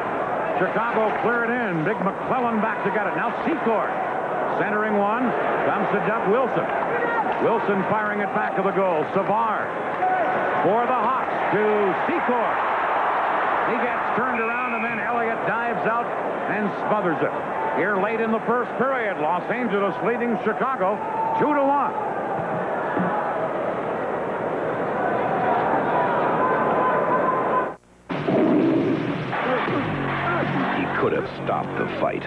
Chicago clear it in. Big McClellan back to get it. Now Secord centering one. Comes to Doug Wilson. Wilson firing it back to the goal. Savard for the Hawks to Secord. He gets turned around, and then Eliot dives out and smothers it. Here late in the first period, Los Angeles leading Chicago 2-1. Could have stopped the fight.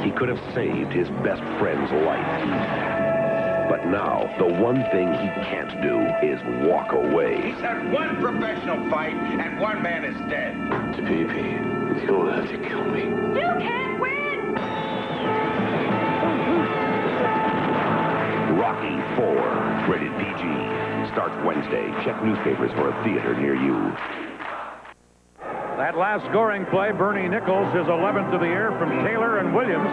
He could have saved his best friend's life. But now, the one thing he can't do is walk away. He's had one professional fight, and one man is dead. Baby, you'll have to kill me. You can't win! Rocky IV, rated PG. Starts Wednesday. Check newspapers for a theater near you. That last scoring play, Bernie Nichols, his 11th of the year from Taylor and Williams.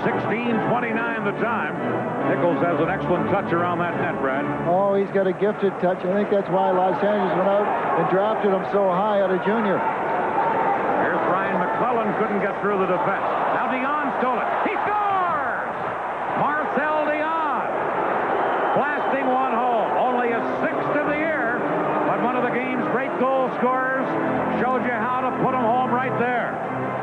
16:29 the time. Nichols has an excellent touch around that net, Brad. Oh, he's got a gifted touch. I think that's why Los Angeles went out and drafted him so high out of junior. Here's Brian McClellan, couldn't get through the defense. Now Dion stole it. He scores! Marcel Dion blasting one home. Only a 6th of the year, but one of the game's great goal scorers. Showed you how to put them home right there.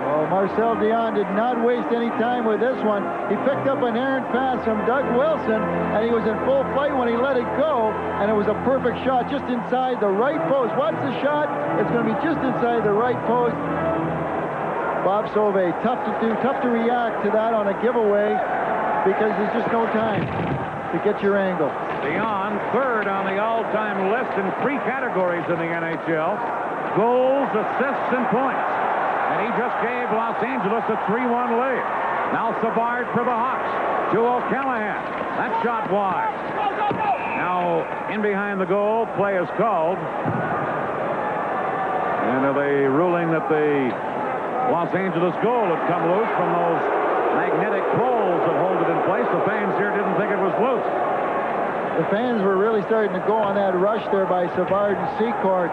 Oh, Marcel Dion did not waste any time with this one. He picked up an errant pass from Doug Wilson, and he was in full flight when he let it go, and it was a perfect shot just inside the right post. Watch the shot. It's going to be just inside the right post. Bob Sauve, tough to do, tough to react to that on a giveaway because there's just no time to get your angle. Dion, third on the all-time list in 3 categories in the NHL. Goals, assists, and points. And he just gave Los Angeles a 3-1 lead. Now Savard for the Hawks to O'Callahan. That shot wide. Now in behind the goal, play is called. And the ruling that the Los Angeles goal had come loose from those magnetic poles that hold it in place. The fans here didn't think it was loose. The fans were really starting to go on that rush there by Savard and Secord.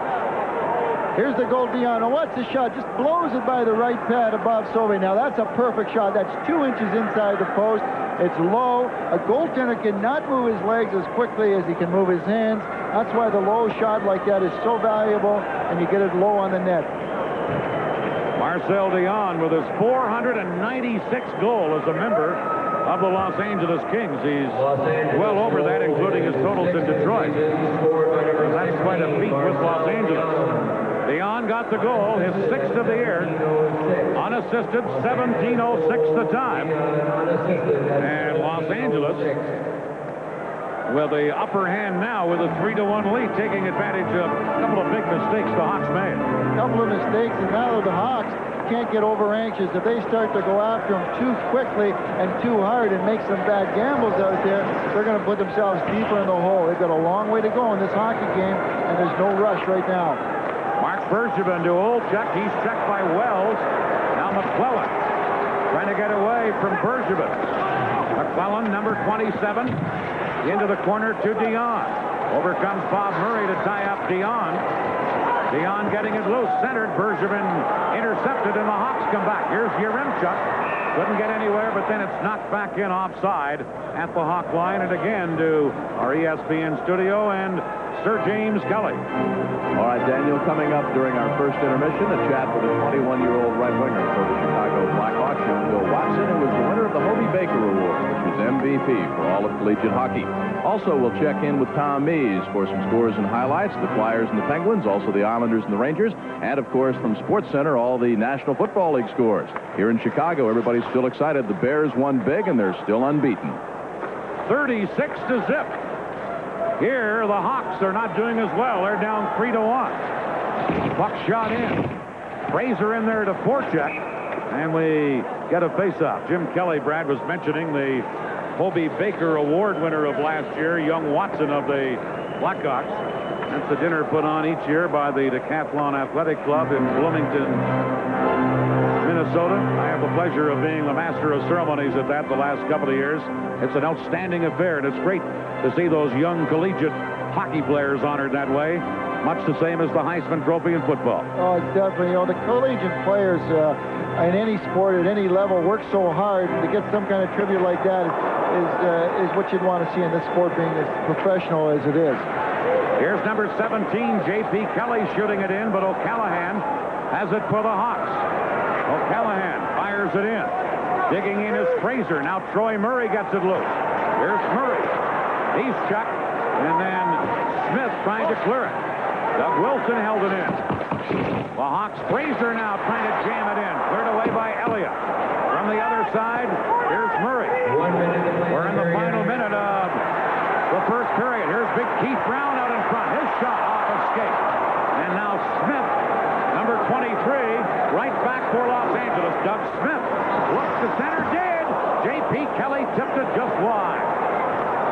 Here's the goal, Dion. Now watch the shot. Just blows it by the right pad above Sauve. Now that's a perfect shot. That's 2 inches inside the post. It's low. A goaltender cannot move his legs as quickly as he can move his hands. That's why the low shot like that is so valuable, and you get it low on the net. Marcel Dion with his 496th goal as a member of the Los Angeles Kings. He's well over that, including his totals in Detroit. That's quite a feat with Los Angeles. Dion got the goal, his 6th of the year. Unassisted, 17:06 the time. And Los Angeles with the upper hand now with a 3-1 lead, taking advantage of a couple of big mistakes the Hawks made. A couple of mistakes, and now the Hawks can't get over anxious. If they start to go after them too quickly and too hard and make some bad gambles out there, they're going to put themselves deeper in the hole. They've got a long way to go in this hockey game, and there's no rush right now. Mark Bergevin to Olchuk. He's checked by Wells. Now McClellan trying to get away from Bergevin. McClellan, number 27, into the corner to Dion. Over comes Bob Murray to tie up Dion. Dion getting it loose, centered. Bergevin intercepted, and the Hawks come back. Here's Yaremchuk. Couldn't get anywhere, but then it's knocked back in offside at the Hawk line. And again to our ESPN studio and Sir James Kelly. All right, Daniel, coming up during our first intermission, a chat with a 21-year-old right winger for the Chicago Blackhawks, Bill Watson, who was the winner of the Hobie Baker Award, which was MVP for all of collegiate hockey. Also, we'll check in with Tom Mees for some scores and highlights, the Flyers and the Penguins, also the Islanders and the Rangers, and, of course, from SportsCenter, all the National Football League scores. Here in Chicago, everybody's still excited. The Bears won big, and they're still unbeaten. 36-0. Here, the Hawks are not doing as well. They're down 3-1. Buck shot in. Fraser in there to forecheck, and we get a face-off. Jim Kelly, Brad, was mentioning the Hobie Baker Award winner of last year, young Watson of the Blackhawks. That's a dinner put on each year by the Decathlon Athletic Club in Bloomington, Minnesota. I have the pleasure of being the master of ceremonies at that the last couple of years. It's an outstanding affair, and it's great to see those young collegiate hockey players honored that way, much the same as the Heisman Trophy in football. Oh, it's definitely. You know, the collegiate players in any sport at any level work so hard to get some kind of tribute like that is what you'd want to see in this sport, being as professional as it is. Here's number 17, J.P. Kelly shooting it in, but O'Callahan has it for the Hawks. O'Callahan fires it in. Digging in is Fraser. Now Troy Murray gets it loose. Here's Murray. He's checked, and then Smith trying to clear it. Doug Wilson held it in. The Hawks, Fraser now trying to jam it in. Cleared away by Eliot. From the other side, here's Murray. We're in the final minute of the first period. Here's big Keith Brown out in front. His shot off of skate. And now Smith, number 23, right back for Los Angeles. Doug Smith looks to center, did. J.P. Kelly tipped it just wide.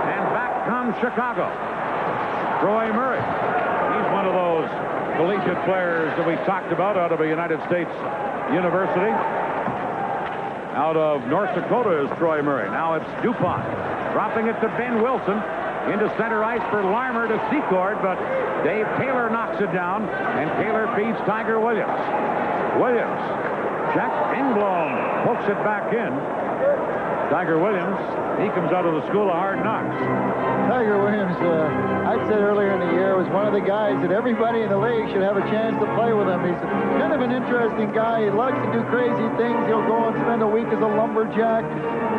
And back comes Chicago. Troy Murray. He's one of those collegiate players that we talked about out of a United States university. Out of North Dakota is Troy Murray. Now it's DuPont. Dropping it to Ben Wilson. Into center ice for Larmer to Secord, but Dave Taylor knocks it down, and Taylor feeds Tiger Williams. Williams, check, Engblom pokes it back in. Tiger Williams, he comes out of the school of hard knocks. Tiger Williams, I said earlier in the year, was one of the guys that everybody in the league should have a chance to play with him. He's kind of an interesting guy. He likes to do crazy things. He'll go and spend a week as a lumberjack.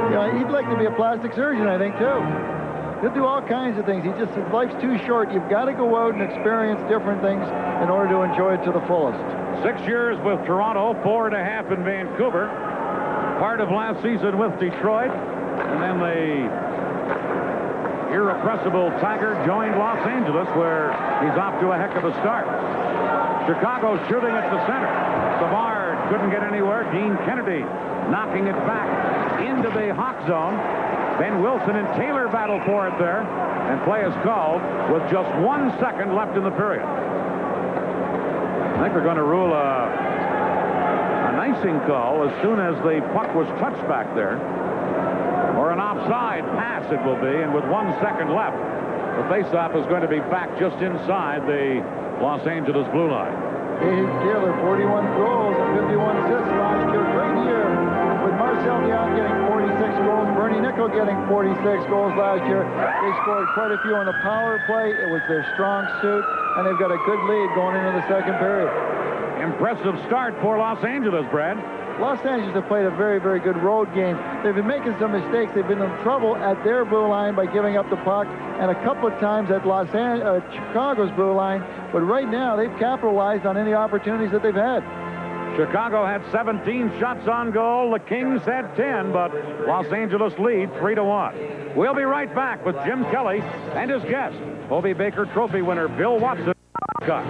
You know, he'd like to be a plastic surgeon, I think, too. He'll do all kinds of things. His life's too short. You've got to go out and experience different things in order to enjoy it to the fullest. 6 years with Toronto, 4.5 in Vancouver. Part of last season with Detroit. And then the irrepressible Tiger joined Los Angeles, where he's off to a heck of a start. Chicago shooting at the center. Savard couldn't get anywhere. Dean Kennedy knocking it back into the Hawk zone. Ben Wilson and Taylor battle for it there, and play is called with just 1 second left in the period. I think they're going to rule an icing call as soon as the puck was touched back there, or an offside pass it will be, and with 1 second left, the faceoff is going to be back just inside the Los Angeles blue line. Dave Taylor, 41 goals and 51 assists last year. Great year with Marcel Dion getting 46 goals. Bernie Nickel getting 46 goals last year. They scored quite a few on the power play. It was their strong suit, and they've got a good lead going into the second period. impressive start for Los Angeles, Brad. Los Angeles have played a very, very good road game. They've been making some mistakes. They've been in trouble at their blue line by giving up the puck, and a couple of times at Chicago's blue line. But right now, they've capitalized on any opportunities that they've had. Chicago had 17 shots on goal. The Kings had 10, but Los Angeles lead 3-1. We'll be right back with Jim Kelly and his guest, Hobey Baker Trophy winner Bill Watson. Cut.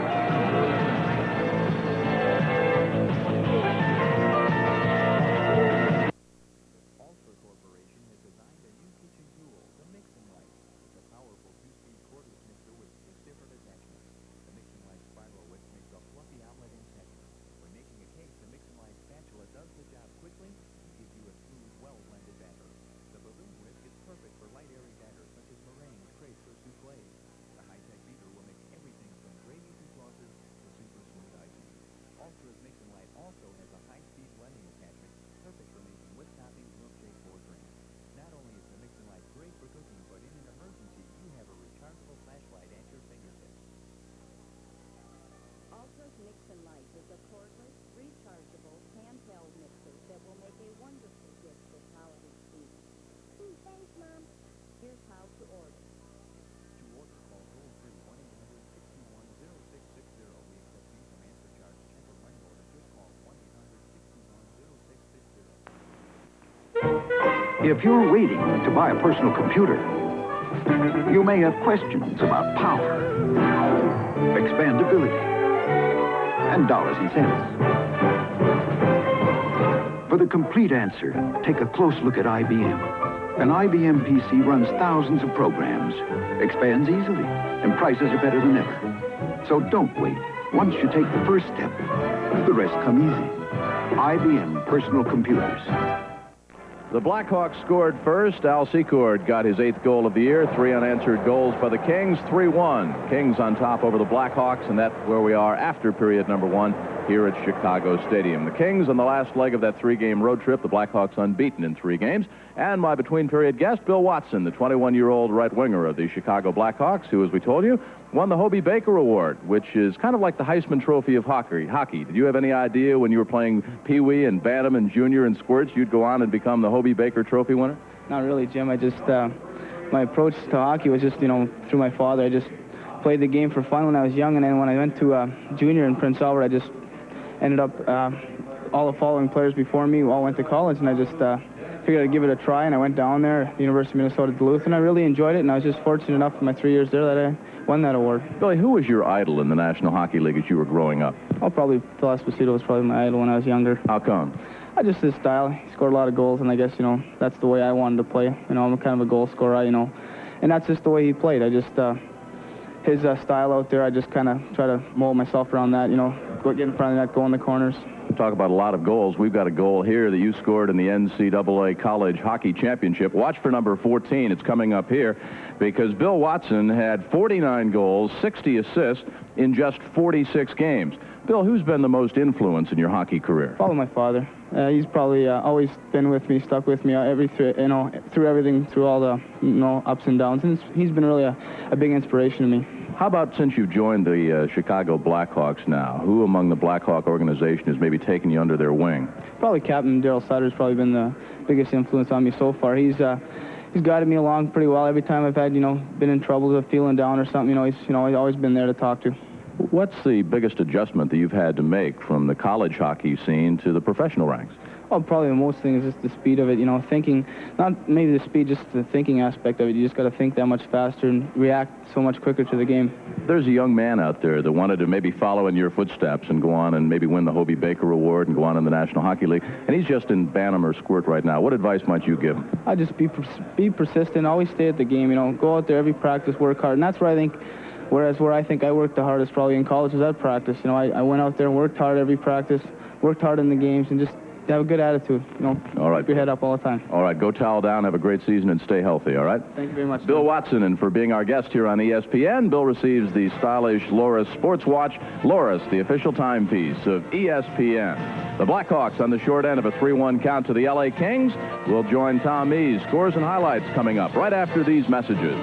If you're waiting to buy a personal computer, you may have questions about power, expandability, and dollars and cents. For the complete answer, take a close look at IBM. An IBM PC runs thousands of programs, expands easily, and prices are better than ever. So don't wait. Once you take the first step, the rest come easy. IBM Personal Computers. The Blackhawks scored first. Al Secord got his 8th goal of the year. 3 unanswered goals by the Kings. 3-1. Kings on top over the Blackhawks, and that's where we are after period number 1 here at Chicago Stadium. The Kings on the last leg of that 3-game road trip. The Blackhawks unbeaten in 3 games. And my between-period guest, Bill Watson, the 21-year-old right winger of the Chicago Blackhawks, who, as we told you, won the Hobey Baker Award, which is kind of like the Heisman Trophy of hockey. Did you have any idea when you were playing Pee Wee and Bantam and Junior and Squirts you'd go on and become the Hobey Baker Trophy winner? Not really, Jim. I just, my approach to hockey was just, through my father. I just played the game for fun when I was young, and then when I went to Junior in Prince Albert, I just ended up, all the following players before me all went to college, and I just figured I'd give it a try, and I went down there, the University of Minnesota Duluth, and I really enjoyed it, and I was just fortunate enough in my 3 years there that I won that award. Billy, who was your idol in the National Hockey League as you were growing up? Oh, probably Phil Esposito was probably my idol when I was younger. How come? Just his style. He scored a lot of goals, and I guess, that's the way I wanted to play. I'm kind of a goal scorer, and that's just the way he played. I just, his style out there, I just kind of try to mold myself around that, go get in front of that, go in the corners. Talk about a lot of goals. We've got a goal here that you scored in the NCAA College Hockey Championship. Watch for number 14. It's coming up here because Bill Watson had 49 goals, 60 assists in just 46 games. Bill, who's been the most influence in your hockey career? Probably my father. He's probably always been with me, stuck with me through everything, through all the ups and downs. And he's been really a big inspiration to me. How about since you've joined the Chicago Blackhawks now, who among the Blackhawk organization has maybe taken you under their wing? Probably Captain Darryl Suter's probably been the biggest influence on me so far. He's guided me along pretty well every time I've had, been in trouble, feeling down or something. He's always been there to talk to. What's the biggest adjustment that you've had to make from the college hockey scene to the professional ranks? Well, probably the most thing is just the speed of it, thinking, not maybe the speed, just the thinking aspect of it. You just got to think that much faster and react so much quicker to the game. There's a young man out there that wanted to maybe follow in your footsteps and go on and maybe win the Hobey Baker Award and go on in the National Hockey League, and he's just in Bantam or Squirt right now. What advice might you give him? I'd just be persistent, always stay at the game, go out there every practice, work hard, and that's where I think, where I think I worked the hardest probably in college was at practice. I went out there and worked hard every practice, worked hard in the games, and just have a good attitude. All right. Keep your head up all the time. All right, go towel down, have a great season, and stay healthy, all right? Thank you very much. Bill Watson, and for being our guest here on ESPN, Bill receives the stylish Loris Sports Watch. Loris, the official timepiece of ESPN. The Blackhawks on the short end of a 3-1 count to the LA Kings. We'll join Tom Mees. Scores and highlights coming up right after these messages.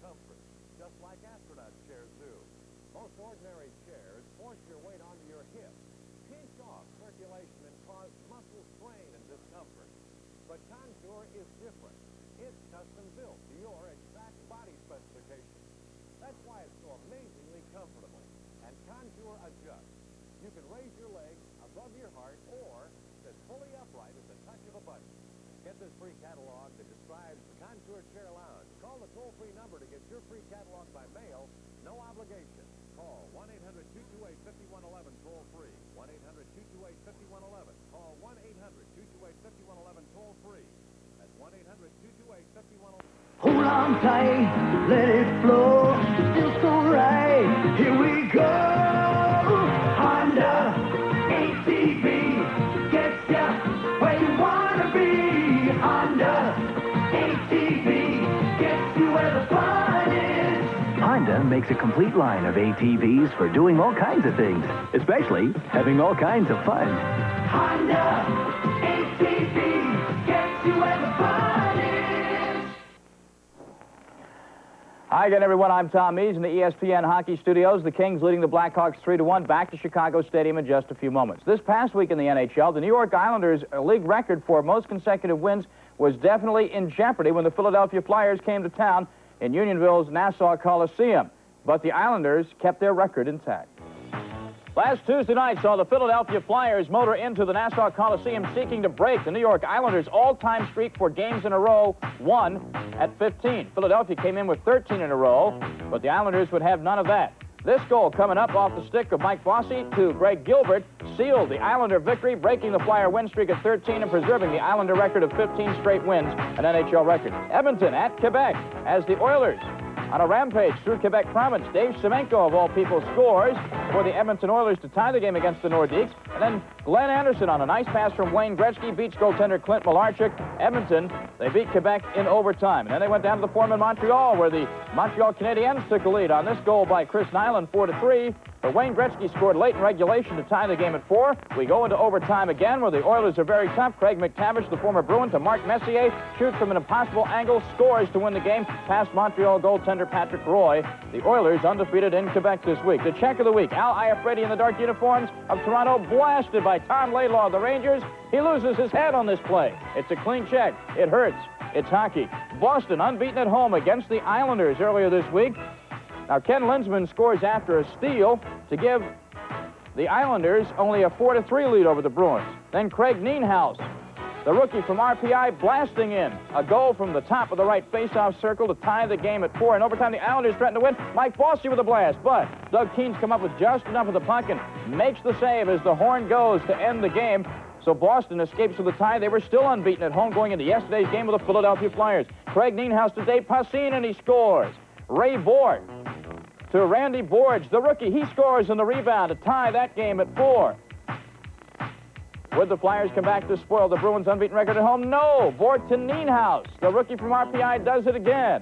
comfort, just like astronaut chairs do. Most ordinary chairs force your weight onto your hips, pinch off circulation, and cause muscle strain and discomfort. But Contour is different. It's custom built to your exact body specifications. That's why it's so amazingly comfortable. And Contour adjusts. You can raise your legs above your heart or sit fully upright at the touch of a button. Get this free catalog that describes the Contour Chair Lounge. Call the toll-free number to get your free catalog by mail. No obligation. Call 1-800-228-5111 toll-free. 1-800-228-5111. Call 1-800-228-5111 toll-free. That's 1-800-228-5111. Hold on tight, let it flow. Feels so right. Here we go. Honda ATV gets ya where you wanna be. Honda ATV gets you where the fun is. Honda makes a complete line of ATVs for doing all kinds of things, especially having all kinds of fun. Honda ATV gets you where the fun is. Hi again, everyone. I'm Tom Mees in the ESPN Hockey Studios. The Kings leading the Blackhawks 3-1 back to Chicago Stadium in just a few moments. This past week in the NHL, the New York Islanders' league record for most consecutive wins was definitely in jeopardy when the Philadelphia Flyers came to town in Unionville's Nassau Coliseum. But the Islanders kept their record intact. Last Tuesday night saw the Philadelphia Flyers motor into the Nassau Coliseum seeking to break the New York Islanders' all-time streak for games in a row, 1 at 15. Philadelphia came in with 13 in a row, but the Islanders would have none of that. This goal coming up off the stick of Mike Bossy to Greg Gilbert sealed the Islander victory, breaking the Flyer win streak at 13 and preserving the Islander record of 15 straight wins, an NHL record. Edmonton at Quebec as the Oilers on a rampage through Quebec province. Dave Semenko, of all people, scores for the Edmonton Oilers to tie the game against the Nordiques. And then Glenn Anderson on a nice pass from Wayne Gretzky beats goaltender Clint Malarchuk. Edmonton, they beat Quebec in overtime. And then they went down to the Forum in Montreal, where the Montreal Canadiens took a lead on this goal by Chris Nyland, 4-3. But Wayne Gretzky scored late in regulation to tie the game at 4. We go into overtime again, where the Oilers are very tough. Craig McTavish, the former Bruin, to Mark Messier, shoots from an impossible angle, scores to win the game past Montreal goaltender Patrick Roy. The Oilers undefeated in Quebec this week. The check of the week, Al Iafredi in the dark uniforms of Toronto, blasted by Tom Laidlaw of the Rangers. He loses his head on this play. It's a clean check. It hurts. It's hockey. Boston unbeaten at home against the Islanders earlier this week. Now, Ken Linsman scores after a steal to give the Islanders only a 4-3 lead over the Bruins. Then Craig Nienhuis, the rookie from RPI, blasting in a goal from the top of the right faceoff circle to tie the game at 4. In overtime, the Islanders threaten to win. Mike Bossy with a blast, but Doug Keane's come up with just enough of the puck and makes the save as the horn goes to end the game. So Boston escapes with a tie. They were still unbeaten at home going into yesterday's game with the Philadelphia Flyers. Craig Nienhuis to Dave Passin, and he scores. Ray Board to Randy Borge, the rookie. He scores on the rebound to tie that game at 4. Would the Flyers come back to spoil the Bruins' unbeaten record at home? No. Board to Nienhuis, the rookie from RPI, does it again.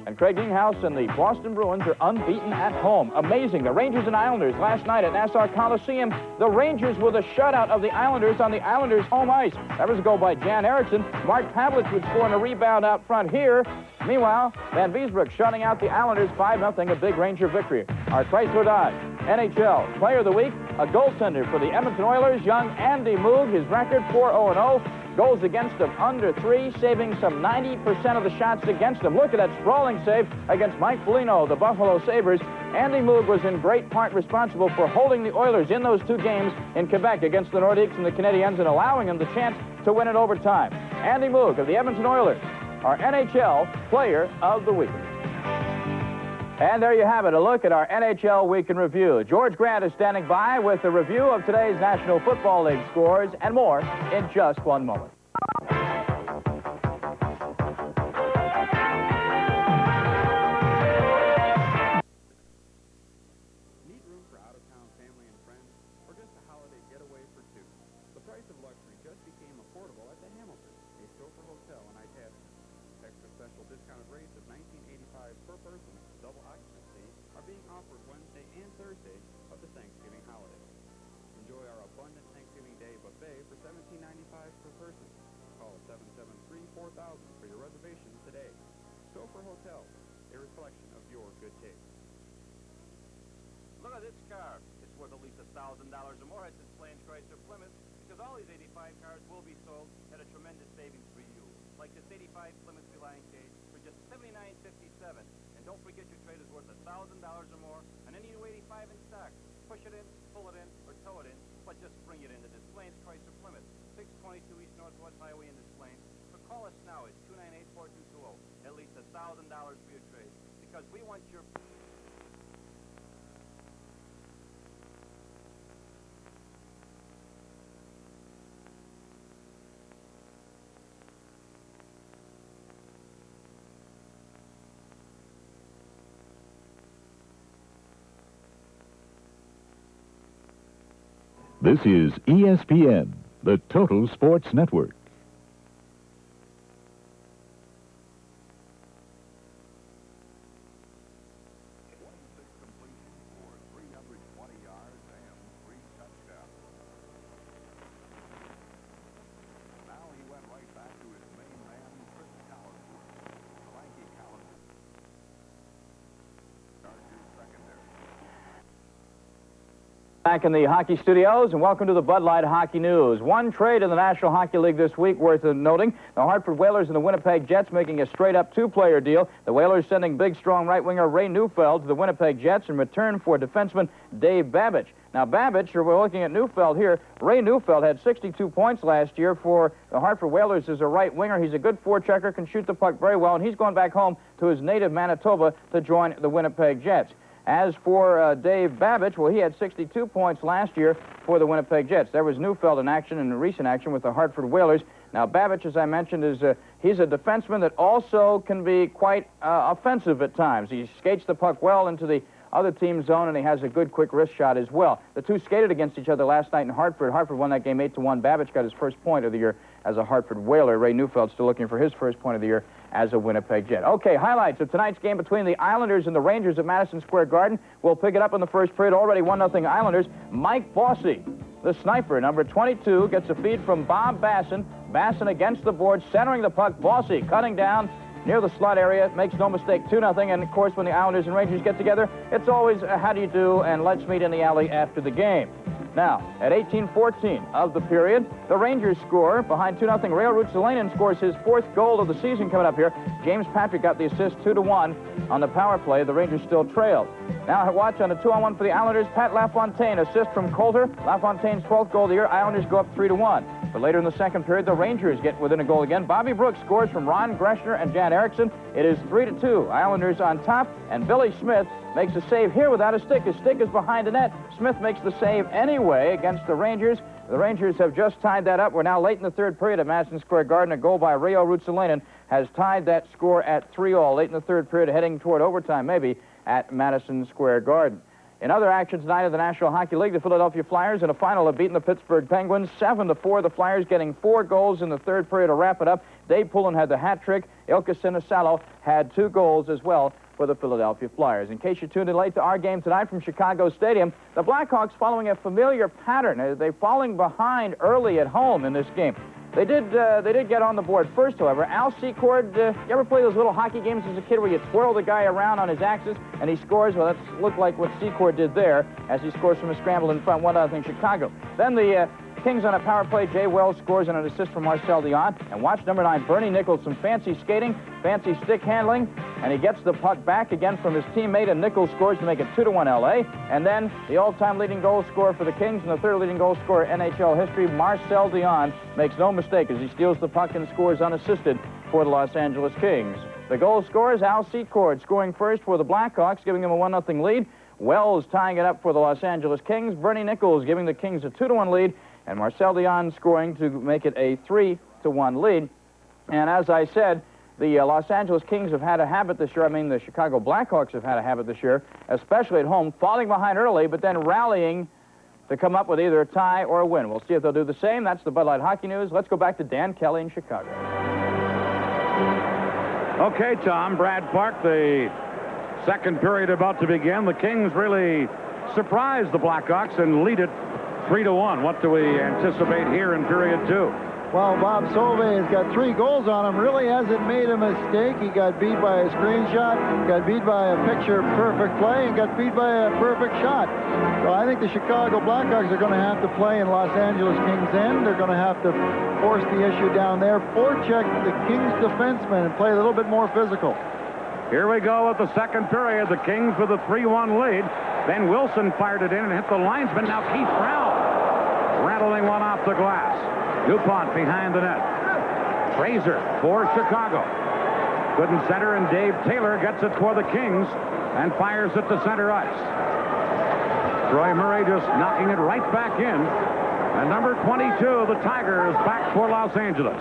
And Craig Nienhuis and the Boston Bruins are unbeaten at home. Amazing. The Rangers and Islanders last night at Nassau Coliseum. The Rangers with a shutout of the Islanders on the Islanders' home ice. That was a goal by Jan Eriksson. Mark Pavlich would score on a rebound out front here. Meanwhile, Van Wiesbroek shutting out the Islanders 5-0, a big Ranger victory. Our Chrysler Dodge NHL Player of the Week, a goaltender for the Edmonton Oilers, young Andy Moog. His record 4-0-0. Goals against him under 3, saving some 90% of the shots against him. Look at that sprawling save against Mike Foligno, the Buffalo Sabres. Andy Moog was in great part responsible for holding the Oilers in those 2 games in Quebec against the Nordiques and the Canadiens and allowing them the chance to win in overtime. Andy Moog of the Edmonton Oilers, our NHL Player of the Week. And there you have it, a look at our NHL Week in Review. George Grant is standing by with a review of today's National Football League scores and more in just 1 moment. Need room for out-of-town family and friends, or just a holiday getaway for 2? The price of luxury just became affordable at the Hamilton, a Stouffer Hotel in Itasca. Extra special discounted rates of $19.85 per person, double occupancy, are being offered Wednesday and Thursday of the Thanksgiving holiday. Enjoy our abundant Thanksgiving Day buffet for $17.95 per person. Call 773-4000 for your reservation today. Stouffer Hotel, a a reflection of your good taste. Look at this car. It's worth at least $1,000 or more at this Plains Chrysler Plymouth, because all these 85 cars will be sold at a tremendous savings for you. Like this 85 Plymouth Feline Cage for just $79.57. And don't forget your trade is worth $1,000 or more on any new 85 in stock. Push it in, pull it in, or tow it in, but just bring it into this Plains Chrysler Plymouth, 622 East Northwest Highway in this Plains. But call us now at 298-4220. At least $1,000 for your trade, because we want your... This is ESPN, the Total Sports Network. Back in the hockey studios, and welcome to the Bud Light Hockey News. One trade in the National Hockey League this week worth noting. The Hartford Whalers and the Winnipeg Jets making a straight-up two-player deal. The Whalers sending big, strong right-winger Ray Neufeld to the Winnipeg Jets in return for defenseman Dave Babich. Now, Babich, we're looking at Neufeld here. Ray Neufeld had 62 points last year for the Hartford Whalers as a right winger. He's a good forechecker, can shoot the puck very well, and he's going back home to his native Manitoba to join the Winnipeg Jets. As for Dave Babich, well, he had 62 points last year for the Winnipeg Jets. There was Neufeld in action, in recent action with the Hartford Whalers. Now, Babich, as I mentioned, is he's a defenseman that also can be quite offensive at times. He skates the puck well into the other team's zone, and he has a good, quick wrist shot as well. The two skated against each other last night in Hartford. Hartford won that game 8-1. Babich got his first point of the year as a Hartford Whaler. Ray Neufeld still looking for his first point of the year as a Winnipeg Jet. Okay, highlights of tonight's game between the Islanders and the Rangers at Madison Square Garden. We'll pick it up in the first period. Already 1-0 Islanders. Mike Bossy, the sniper, number 22, gets a feed from Bob Basson. Basson against the board, centering the puck. Bossy cutting down near the slot area, makes no mistake, 2-0. And, of course, when the Islanders and Rangers get together, it's always how do you do, and let's meet in the alley after the game. Now, at 18:14 of the period, the Rangers score. Behind 2-0, Rail Rutsalainen scores his fourth goal of the season coming up here. James Patrick got the assist, 2-1 on the power play. The Rangers still trailed. Now, watch on the 2-on-1 for the Islanders. Pat LaFontaine, assist from Coulter. LaFontaine's 12th goal of the year. Islanders go up 3-1. But later in the second period, the Rangers get within a goal again. Bobby Brooks scores from Ron Greshner and Jan Erickson. It is 3-2. Islanders on top, and Billy Smith makes a save here without a stick. His stick is behind the net. Smith makes the save anyway against the Rangers. The Rangers have just tied that up. We're now late in the third period at Madison Square Garden. A goal by Rayo Rutsalainen has tied that score at 3-3. Late in the third period, heading toward overtime maybe at Madison Square Garden. In other action tonight of the National Hockey League, the Philadelphia Flyers in a final have beaten the Pittsburgh Penguins 7-4. The Flyers getting 4 goals in the third period to wrap it up. Dave Poulin had the hat trick. Ilka Sinisalo had 2 goals as well for the Philadelphia Flyers. In case you tuned in late to our game tonight from Chicago Stadium, the Blackhawks following a familiar pattern. They're falling behind early at home in this game. They did get on the board first, however. Al Secord, you ever play those little hockey games as a kid where you twirl the guy around on his axis and he scores? Well, that looked like what Secord did there as he scores from a scramble in front, 1-0 Chicago. Then the Kings on a power play. Jay Wells scores on an assist from Marcel Dion. And watch number 9, Bernie Nichols, some fancy skating, fancy stick handling, and he gets the puck back again from his teammate, and Nichols scores to make it 2-1 LA. And then the all-time leading goal scorer for the Kings and the third leading goal scorer in NHL history, Marcel Dion, makes no mistake as he steals the puck and scores unassisted for the Los Angeles Kings. The goal scorers, Al Secord scoring first for the Blackhawks, giving them a 1-0 lead. Wells tying it up for the Los Angeles Kings. Bernie Nichols giving the Kings a 2-1 lead. And Marcel Dion scoring to make it a 3-1 lead. And as I said, the Los Angeles Kings have had a habit this year. I mean, the Chicago Blackhawks have had a habit this year, especially at home, falling behind early, but then rallying to come up with either a tie or a win. We'll see if they'll do the same. That's the Bud Light Hockey News. Let's go back to Dan Kelly in Chicago. Okay, Tom, Brad Park, the second period about to begin. The Kings really surprised the Blackhawks and lead it 3-1. What do we anticipate here in period 2? Well, Bob Sauve has got 3 goals on him. Really hasn't made a mistake. He got beat by a screen shot, got beat by a picture-perfect play, and got beat by a perfect shot. So I think the Chicago Blackhawks are going to have to play in Los Angeles Kings' end. They're going to have to force the issue down there, forecheck the Kings defensemen, and play a little bit more physical. Here we go with the second period. The Kings with a 3-1 lead. Ben Wilson fired it in and hit the linesman. Now Keith Brown rattling one off the glass. DuPont behind the net. Fraser for Chicago. Couldn't center, and Dave Taylor gets it for the Kings and fires it to center ice. Troy Murray just knocking it right back in. And number 22, the Tiger, is back for Los Angeles.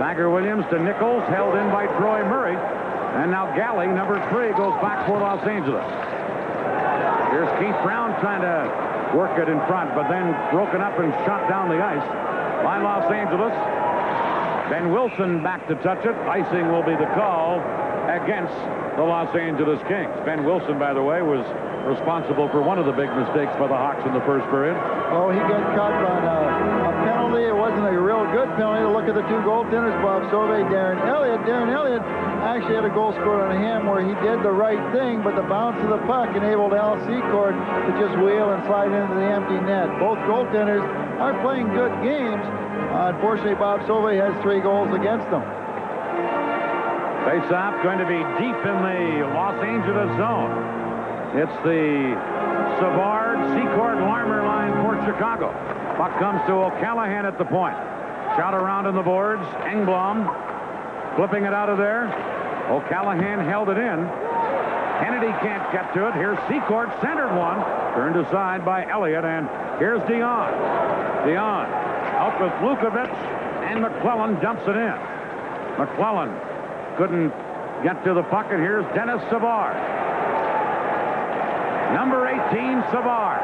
Tiger Williams to Nichols, held in by Troy Murray. And now Galley, number 3, goes back for Los Angeles. Here's Keith Brown trying to work it in front, but then broken up and shot down the ice by Los Angeles. Ben Wilson back to touch it. Icing will be the call against the Los Angeles Kings. Ben Wilson, by the way, was responsible for one of the big mistakes by the Hawks in the first period. Oh, he got caught on a penalty. It wasn't a real good penalty. Look at the 2 goaltenders, Bob Sauve, Darren Eliot. Darren Eliot actually had a goal scored on him where he did the right thing, but the bounce of the puck enabled Al Secord to just wheel and slide into the empty net. Both goaltenders are playing good games. Unfortunately, Bob Sauve has 3 goals against them. Face-off going to be deep in the Los Angeles zone. It's the Savard, Secord, Larmer line for Chicago. Puck comes to O'Callahan at the point. Shot around on the boards. Engblom flipping it out of there. O'Callahan held it in. Kennedy can't get to it. Here's Secord, centered one. Turned aside by Eliot, and here's Dion. Dion out with Lukovic, and McClellan dumps it in. McClellan couldn't get to the puck, and here's Dennis Savard. Number 18, Savard.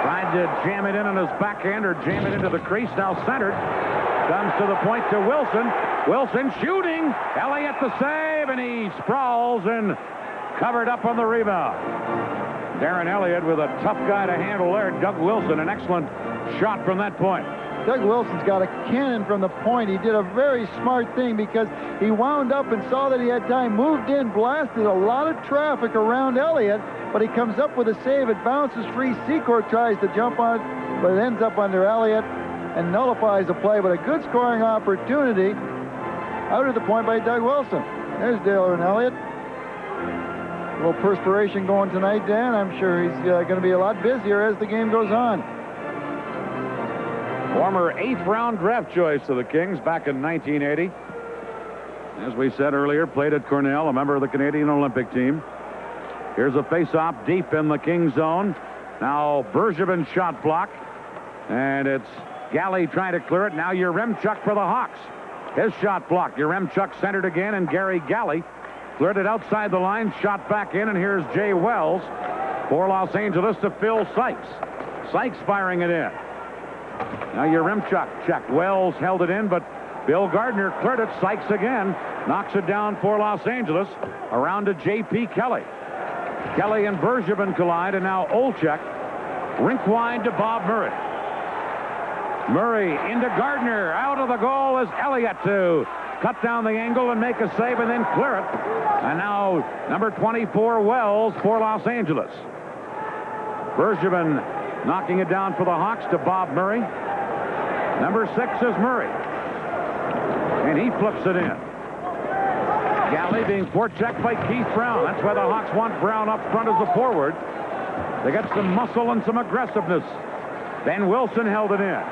Tried to jam it in on his backhand or jam it into the crease. Now centered. Comes to the point to Wilson. Wilson shooting. Eliot the save, and he sprawls and covered up on the rebound. Darren Eliot with a tough guy to handle there. Doug Wilson, an excellent shot from that point. Doug Wilson's got a cannon from the point. He did a very smart thing because he wound up and saw that he had time, moved in, blasted a lot of traffic around Eliot, but he comes up with a save. It bounces free. Secord tries to jump on it, but it ends up under Eliot and nullifies the play. But a good scoring opportunity out of the point by Doug Wilson. There's Darren Eliot. A little perspiration going tonight, Dan. I'm sure he's going to be a lot busier as the game goes on. Former 8th-round draft choice of the Kings back in 1980. As we said earlier, played at Cornell, a member of the Canadian Olympic team. Here's a face-off deep in the Kings zone. Now Bergevin shot block, and it's Galley trying to clear it. Now Yaremchuk for the Hawks. His shot blocked. Yaremchuk centered again, and Gary Galley cleared it outside the line, shot back in, and here's Jay Wells for Los Angeles to Phil Sykes. Sykes firing it in. Now Yaremchuk checked. Wells held it in, but Bill Gardner cleared it. Sykes again knocks it down for Los Angeles. Around to J.P. Kelly. Kelly and Bergevin collide, and now Olczyk rink wide to Bob Murray. Murray into Gardner. Out of the goal is Eliot to cut down the angle and make a save and then clear it. And now number 24, Wells for Los Angeles. Bergevin knocking it down for the Hawks to Bob Murray. Number 6 is Murray. And he flips it in. Galley being forechecked by Keith Brown. That's why the Hawks want Brown up front as a forward. They got some muscle and some aggressiveness. Ben Wilson held it in.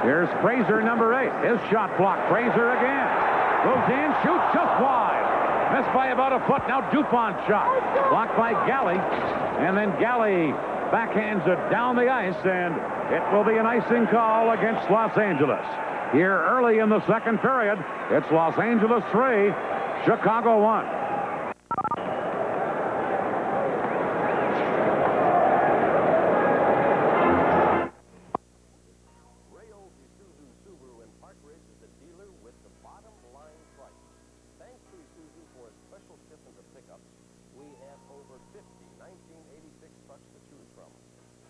Here's Fraser, number 8. His shot blocked. Fraser again. Moves in, shoots just wide. Missed by about a foot. Now DuPont shot. Blocked by Galley. And then Galley backhands it down the ice, and it will be an icing call against Los Angeles. Here early in the second period, it's Los Angeles 3, Chicago 1. We have over 50 1986 trucks to choose from.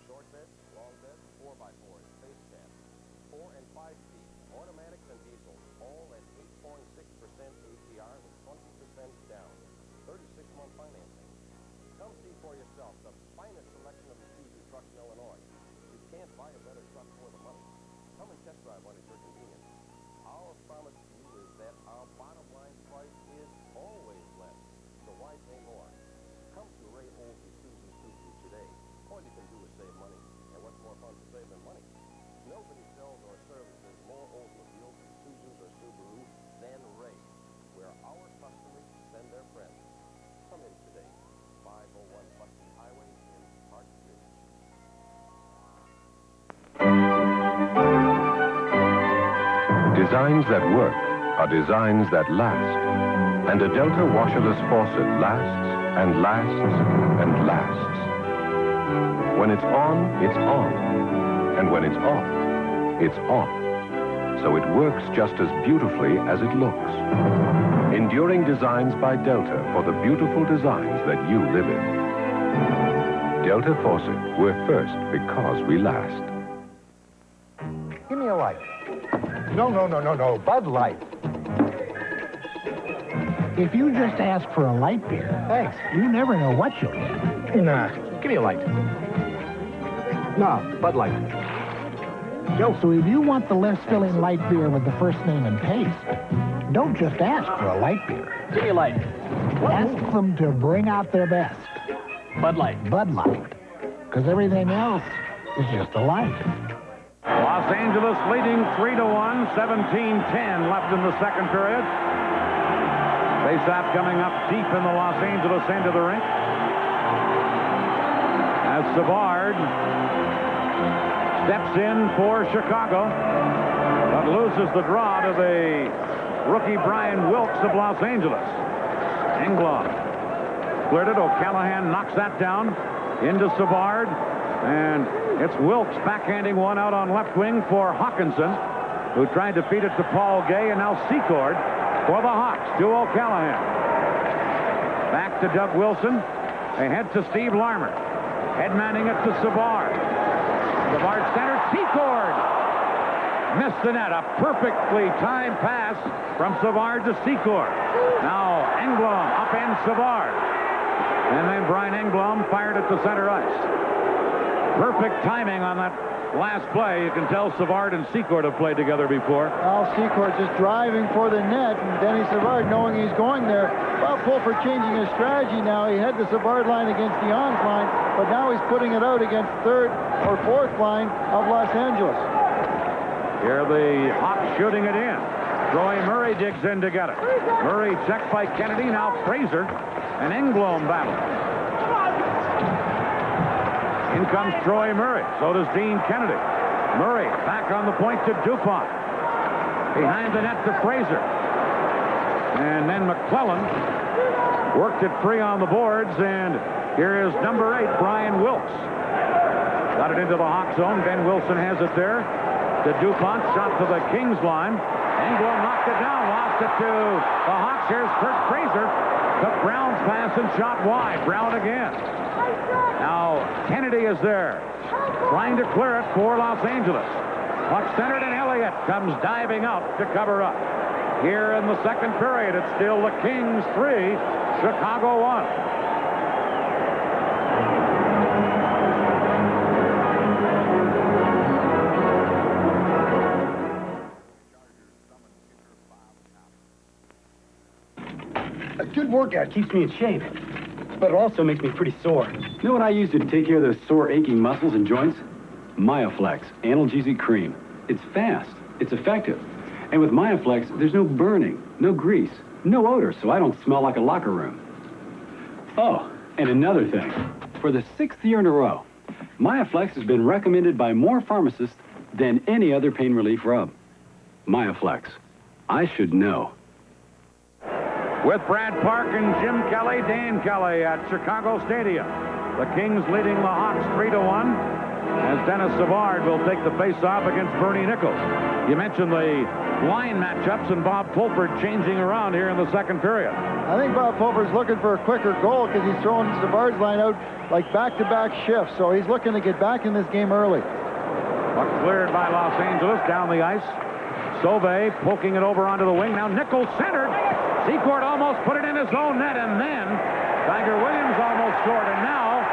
Short beds, long discount financing. Come see for yourself the finest selection of Isuzu trucks in Illinois. You can't buy a better truck for the money. Come and test drive one at your convenience. Our promise to you is that our bottom line price is always less. So why pay more? Come to Ray Olds Isuzu Subaru today. All you can do is save money. And what's more fun to save than money? Nobody sells or services more Oldsmobiles, Isuzus, or Subaru than Ray, where our customers send their friends. Come in today. 501 Buxton Highway in Hartford. Designs that work are designs that last. And a Delta washerless faucet lasts and lasts and lasts. When it's on, it's on. And when it's off, it's off. So it works just as beautifully as it looks. Enduring designs by Delta for the beautiful designs that you live in. Delta Faucet, we're first because we last. Give me a light. No. Bud Light. If you just ask for a light beer, Thanks. you never know what you'll get. Nah, give me a light. No, Bud Light. So if you want the less filling light beer with the first name and taste, don't just ask for a light beer. Give me a light. Ask them to bring out their best. Bud Light. Bud Light. Because everything else is just a light. Los Angeles leading 3-1, 17-10 left in the second period. Faceoff coming up deep in the Los Angeles end of the rink. As Savard steps in for Chicago, but loses the draw to the rookie Brian Wilkes of Los Angeles. Englund cleared it. O'Callahan knocks that down into Savard. And it's Wilkes backhanding one out on left wing for Hawkinson, who tried to feed it to Paul Gay, and now Secord for the Hawks to O'Callahan. Back to Doug Wilson. Ahead to Steve Larmer. Headmanning it to Savard. Savard center. Secord missed the net. A perfectly timed pass from Savard to Secord. Now Englund upends Savard. And then Brian Englund fired it to center ice. Perfect timing on that last play. You can tell Savard and Secord have played together before. Al Secord just driving for the net, and Denny Savard knowing he's going there. Bob Pulford changing his strategy now. He had the Savard line against the Ons line, but now he's putting it out against third or fourth line of Los Angeles. Here the Hawks shooting it in. Troy Murray digs in to get it. Murray checked by Kennedy. Now Fraser and Englund battle. In comes Troy Murray. So does Dean Kennedy. Murray back on the point to DuPont. Behind the net to Fraser. And then McClellan worked it free on the boards. And here is number 8, Brian Wilkes. Got it into the Hawk zone. Ben Wilson has it there. To DuPont. Shot to the Kings line. Englund knocked it down. Lost it to the Hawks. Here's Kurt Fraser. Took Brown's pass and shot wide. Brown again. Now, Kennedy is there, trying to clear it for Los Angeles. Puck centered, and Eliot comes diving out to cover up. Here in the second period, it's still the Kings 3, Chicago 1. A good workout keeps me in shape, but it also makes me pretty sore. You know what I use to take care of those sore, aching muscles and joints? Myoflex analgesic cream. It's fast, it's effective. And with Myoflex, there's no burning, no grease, no odor, so I don't smell like a locker room. Oh, and another thing. For the 6th year in a row, Myoflex has been recommended by more pharmacists than any other pain relief rub. Myoflex. I should know. With Brad Park and Jim Kelly, Dan Kelly at Chicago Stadium. The Kings leading the Hawks 3-1 as Dennis Savard will take the face-off against Bernie Nichols. You mentioned the line matchups and Bob Pulford changing around here in the second period. I think Bob Pulford's looking for a quicker goal because he's throwing Savard's line out like back-to-back shifts, so he's looking to get back in this game early. Puck cleared by Los Angeles down the ice. Sauve poking it over onto the wing. Now Nichols centered. Secord almost put it in his own net, and then Tiger Williams almost short, and now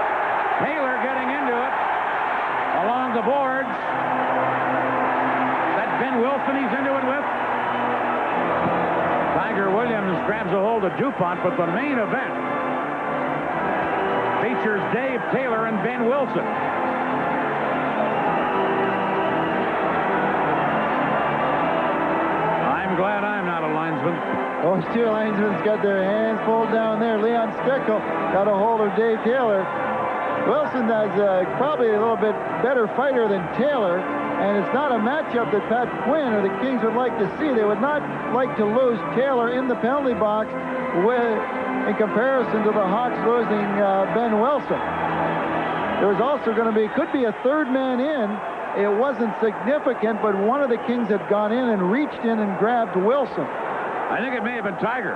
Taylor getting into it along the boards. That Ben Wilson he's into it with. Tiger Williams grabs a hold of DuPont, but the main event features Dave Taylor and Ben Wilson. I'm glad I'm not a linesman. Those two linesmen's got their hands pulled down there. Leon Steckel got a hold of Dave Taylor. Wilson is probably a little bit better fighter than Taylor, and it's not a matchup that Pat Quinn or the Kings would like to see. They would not like to lose Taylor in the penalty box in comparison to the Hawks losing Ben Wilson. There was also going to be, could be a third man in. It wasn't significant, but one of the Kings had gone in and reached in and grabbed Wilson. I think it may have been Tiger.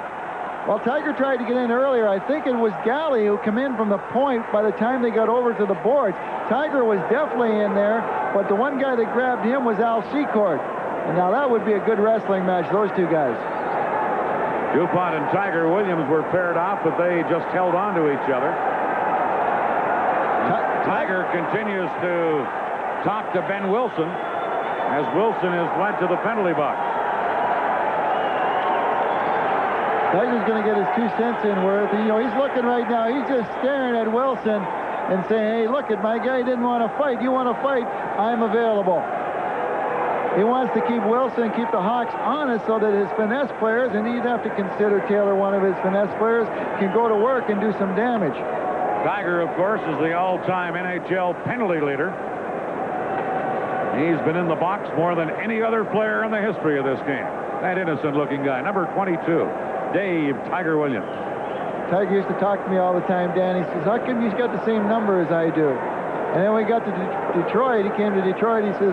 Well, Tiger tried to get in earlier. I think it was Galley who came in from the point by the time they got over to the boards. Tiger was definitely in there, but the one guy that grabbed him was Al Secord. And now that would be a good wrestling match, those two guys. DuPont and Tiger Williams were paired off, but they just held on to each other. Tiger continues to talk to Ben Wilson as Wilson is led to the penalty box. Tiger's going to get his 2 cents in worth. You know, he's looking right now. He's just staring at Wilson and saying, hey, look, my guy didn't want to fight. You want to fight? I'm available. He wants to keep Wilson, keep the Hawks honest so that his finesse players, and he'd have to consider Taylor one of his finesse players, can go to work and do some damage. Tiger, of course, is the all-time NHL penalty leader. He's been in the box more than any other player in the history of this game. That innocent-looking guy, number 22. Dave Tiger Williams. Tiger used to talk to me all the time, Dan. He says, how come you've got the same number as I do? And then when we got to Detroit, he came to Detroit, he says,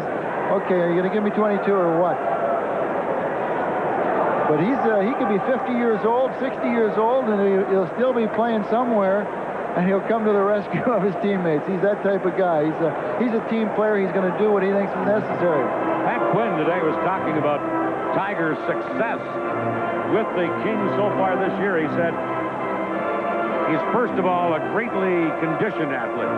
okay, are you going to give me 22 or what? But he could be 50 years old, 60 years old, and he'll still be playing somewhere, and he'll come to the rescue of his teammates. He's that type of guy. He's a team player. He's going to do what he thinks is necessary. Pat Quinn today was talking about Tiger's success with the Kings so far this year. He said he's, first of all, a greatly conditioned athlete.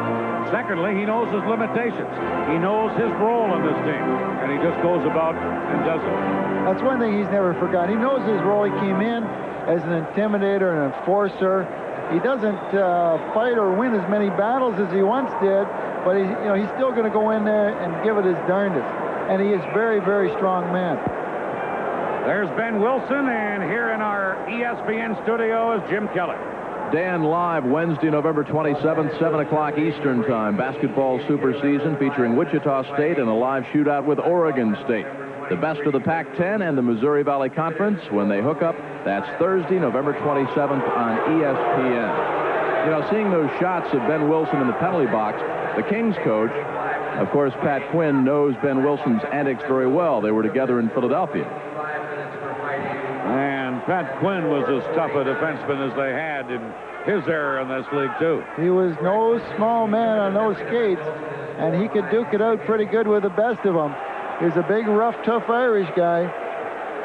Secondly, he knows his limitations. He knows his role in this team, and he just goes about and does it. That's one thing he's never forgotten. He knows his role. He came in as an intimidator, an enforcer. He doesn't fight or win as many battles as he once did, but he's still going to go in there and give it his darndest. And he is very, very strong man. There's Ben Wilson, and here in our ESPN studio is Jim Kelly. Dan, live Wednesday, November 27th, 7 o'clock Eastern Time. Basketball super season featuring Wichita State and a live shootout with Oregon State. The best of the Pac-10 and the Missouri Valley Conference when they hook up. That's Thursday, November 27th on ESPN. You know, seeing those shots of Ben Wilson in the penalty box, the Kings coach, of course, Pat Quinn, knows Ben Wilson's antics very well. They were together in Philadelphia. And Pat Quinn was as tough a defenseman as they had in his era in this league, too. He was no small man on those skates, and he could duke it out pretty good with the best of them. He's a big, rough, tough Irish guy.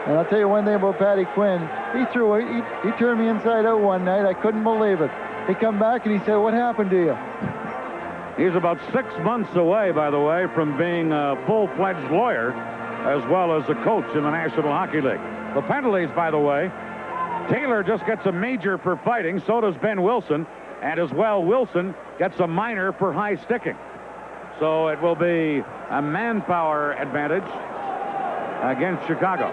And I'll tell you one thing about Patty Quinn. He turned me inside out one night. I couldn't believe it. He come back and he said, what happened to you? He's about 6 months away, by the way, from being a full-fledged lawyer as well as a coach in the National Hockey League. The penalties, by the way, Taylor just gets a major for fighting. So does Ben Wilson. And as well, Wilson gets a minor for high sticking. So it will be a manpower advantage against Chicago.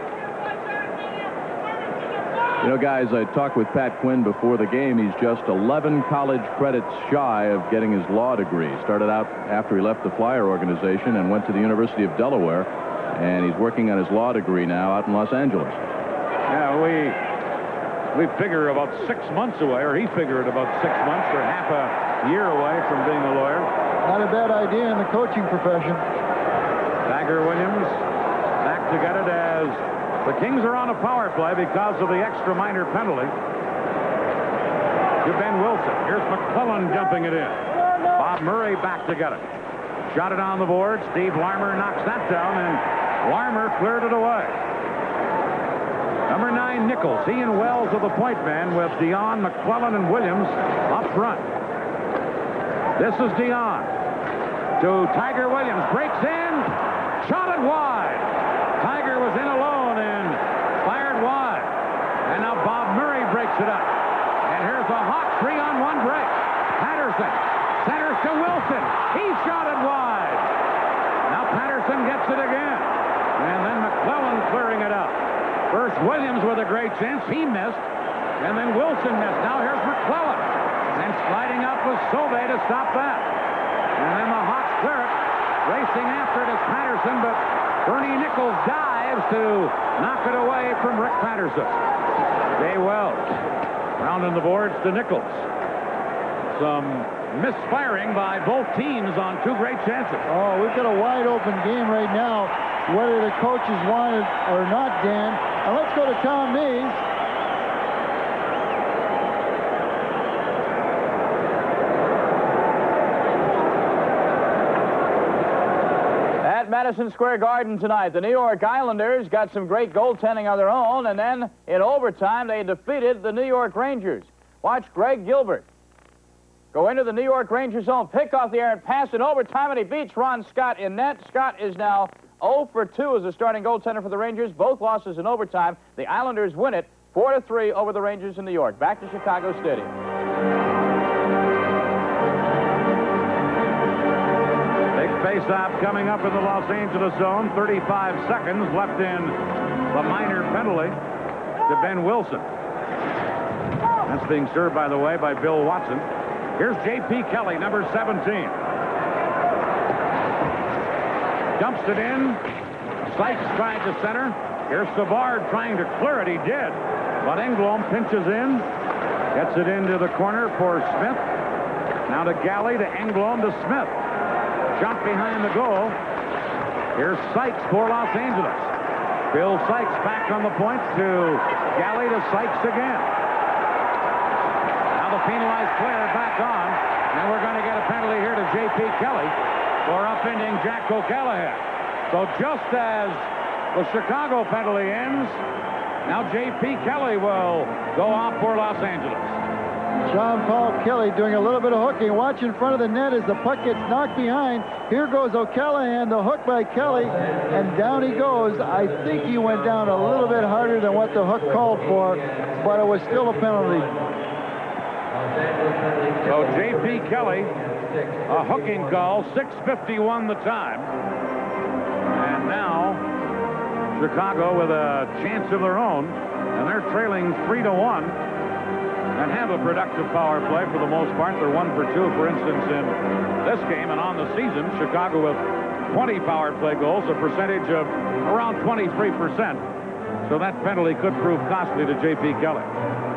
You know, guys, I talked with Pat Quinn before the game. He's just 11 college credits shy of getting his law degree. Started out after he left the Flyer organization and went to the University of Delaware. And he's working on his law degree now out in Los Angeles. Yeah, we figure about 6 months away, or he figured about 6 months or half a year away from being a lawyer. Not a bad idea in the coaching profession. Tiger Williams back to get it as the Kings are on a power play because of the extra minor penalty to Ben Wilson. Here's McClellan dumping it in. Bob Murray back to get it. Shot it on the board. Steve Larmer knocks that down, and Larmer cleared it away. Number 9, Nichols. He and Wells are the point man with Dion, McClellan, and Williams up front. This is Dion. To Tiger Williams. Breaks in. Shot it wide. Tiger was in alone and fired wide. And now Bob Murray breaks it up. And here's a Hawk 3-on-1 break. Patterson centers to Wilson. He shot it wide. Now Patterson gets it again. And then McClellan clearing it up. First Williams with a great chance. He missed. And then Wilson missed. Now here's McClellan. And sliding up was Sauve to stop that. And then the Hawks clear it. Racing after it is Patterson, but Bernie Nichols dives to knock it away from Rick Patterson. Jay Wells rounding the boards to Nichols. Some misfiring by both teams on 2 great chances. Oh, we've got a wide open game right now, whether the coaches want it or not, Dan. And let's go to Tom Mees. At Madison Square Garden tonight, the New York Islanders got some great goaltending of their own, and then in overtime they defeated the New York Rangers. Watch Greg Gilbert go into the New York Rangers zone, pick off the air and pass in overtime, and he beats Ron Scott in net. Scott is now 0 for 2 as a starting goaltender for the Rangers. Both losses in overtime. The Islanders win it 4-3 over the Rangers in New York. Back to Chicago Stadium. Big face-off coming up in the Los Angeles zone. 35 seconds left in the minor penalty to Ben Wilson. That's being served, by the way, by Bill Watson. Here's J.P. Kelly, number 17. Dumps it in. Sykes tried to center. Here's Savard trying to clear it. He did. But Engblom pinches in. Gets it into the corner for Smith. Now to Galley, to Engblom, to Smith. Jump behind the goal. Here's Sykes for Los Angeles. Bill Sykes back on the point to Galley, to Sykes again. Now the penalized player back on, and we're going to get a penalty here to J.P. Kelly for upending Jack O'Callahan. So just as the Chicago penalty ends, now J.P. Kelly will go off for Los Angeles. John Paul Kelly doing a little bit of hooking. Watch in front of the net as the puck gets knocked behind. Here goes O'Callahan, the hook by Kelly, and down he goes. I think he went down a little bit harder than what the hook called for, but it was still a penalty. So J.P. Kelly, a hooking call, 6:51 the time. And now Chicago with a chance of their own, and they're trailing 3-1. And have a productive power play for the most part. They're 1 for 2, for instance, in this game. And on the season, Chicago with 20 power play goals, a percentage of around 23%. So that penalty could prove costly to J.P. Kelly.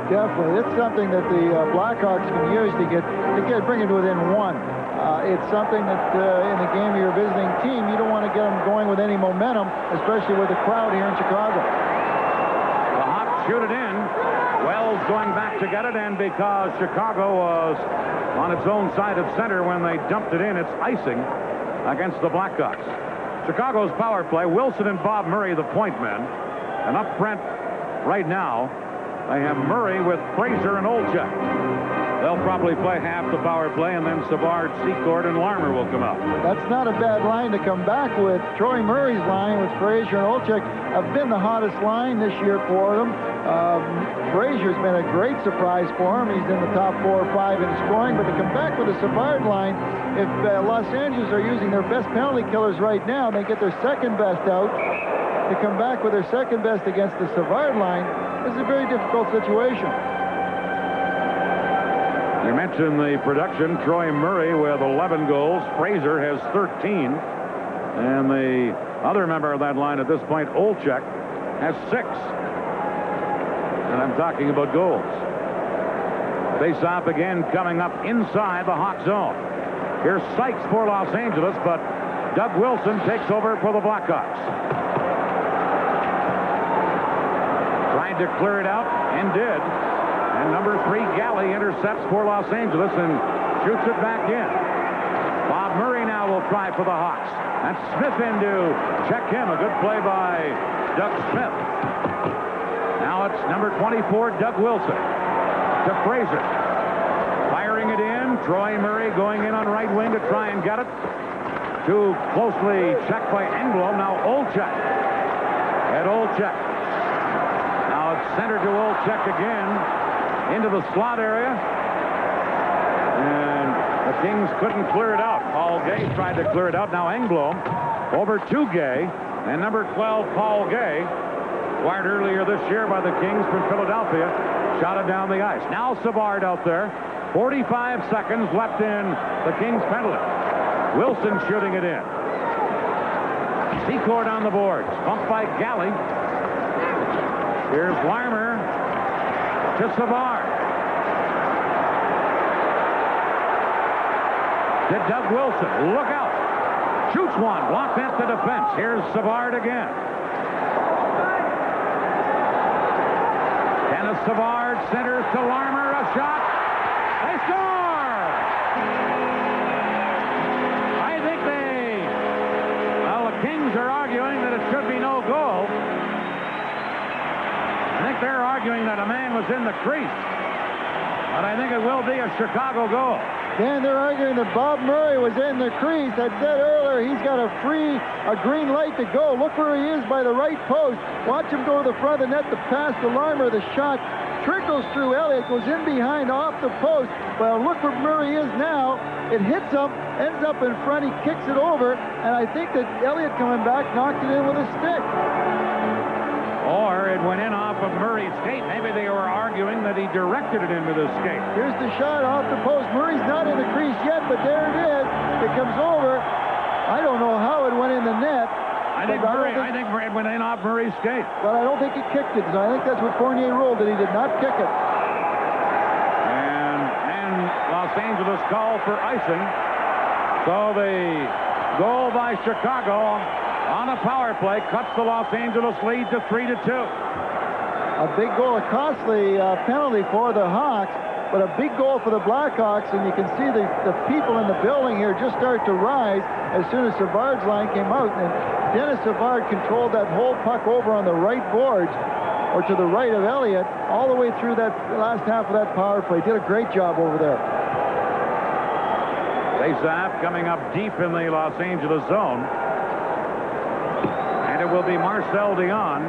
Definitely. It's something that the Blackhawks can use to bring it within 1. It's something that in the game of your visiting team, you don't want to get them going with any momentum, especially with the crowd here in Chicago. The Hawks shoot it in. Wells going back to get it, and because Chicago was on its own side of center when they dumped it in, it's icing against the Blackhawks. Chicago's power play, Wilson and Bob Murray, the point men. And up front right now, they have Murray with Fraser and Olchek. They'll probably play half the power play, and then Savard, Secord, and Larmer will come out. That's not a bad line to come back with. Troy Murray's line with Fraser and Olchek have been the hottest line this year for them. Fraser's been a great surprise for him. He's in the top 4 or 5 in scoring, but to come back with a Savard line, if Los Angeles are using their best penalty killers right now, they get their second best out. To come back with their second best against the Savard line is a very difficult situation. You mentioned the production. Troy Murray with 11 goals. Fraser has 13. And the other member of that line at this point, Olchek, has 6. And I'm talking about goals. Face-off again coming up inside the Hawk zone. Here's Sykes for Los Angeles, but Doug Wilson takes over for the Blackhawks. Tried to clear it out and did. And number 3, Galley, intercepts for Los Angeles and shoots it back in. Bob Murray now will try for the Hawks. That's Smith in to check him. A good play by Doug Smith. Now it's number 24, Doug Wilson, to Fraser. Firing it in. Troy Murray going in on right wing to try and get it. Too closely checked by Engblom. Now Olczyk. At Olczyk. Now it's centered to Olczyk again. Into the slot area. And the Kings couldn't clear it out. Paul Gay tried to clear it out. Now Engblom over to Gay. And number 12, Paul Gay, acquired earlier this year by the Kings from Philadelphia, shot it down the ice. Now Savard out there. 45 seconds left in the Kings penalty. Wilson shooting it in. Secord on the boards. Bumped by Galley. Here's Larmer to Savard. To Doug Wilson. Look out. Shoots one. Blocked at the defense. Here's Savard again. Dennis Savard centers to Larmer. A shot. They score! I think the Kings are arguing that it should be no goal. I think they're arguing that a man was in the crease. But I think it will be a Chicago goal. Dan, they're arguing that Bob Murray was in the crease. I said earlier he's got a green light to go. Look where he is by the right post. Watch him go to the front of the net to pass to Larmer. The shot trickles through Eliot, goes in behind off the post. Well, look where Murray is now. It hits him, ends up in front. He kicks it over, and I think that Eliot coming back knocked it in with a stick. Or it went in off of Murray's skate. Maybe they were arguing that he directed it into the skate. Here's the shot off the post. Murray's not in the crease yet, but there it is. It comes over. I don't know how it went in the net. I think it went in off Murray's skate. But I don't think he kicked it. So I think that's what Fournier ruled, that he did not kick it. And Los Angeles called for icing. So the goal by Chicago on a power play cuts the Los Angeles lead to 3-2. A big goal, a costly penalty for the Hawks, but a big goal for the Blackhawks, and you can see the people in the building here just start to rise as soon as Savard's line came out. And Dennis Savard controlled that whole puck over on the right boards, or to the right of Eliot, all the way through that last half of that power play. Did a great job over there. Face-off coming up deep in the Los Angeles zone. And it will be Marcel Dion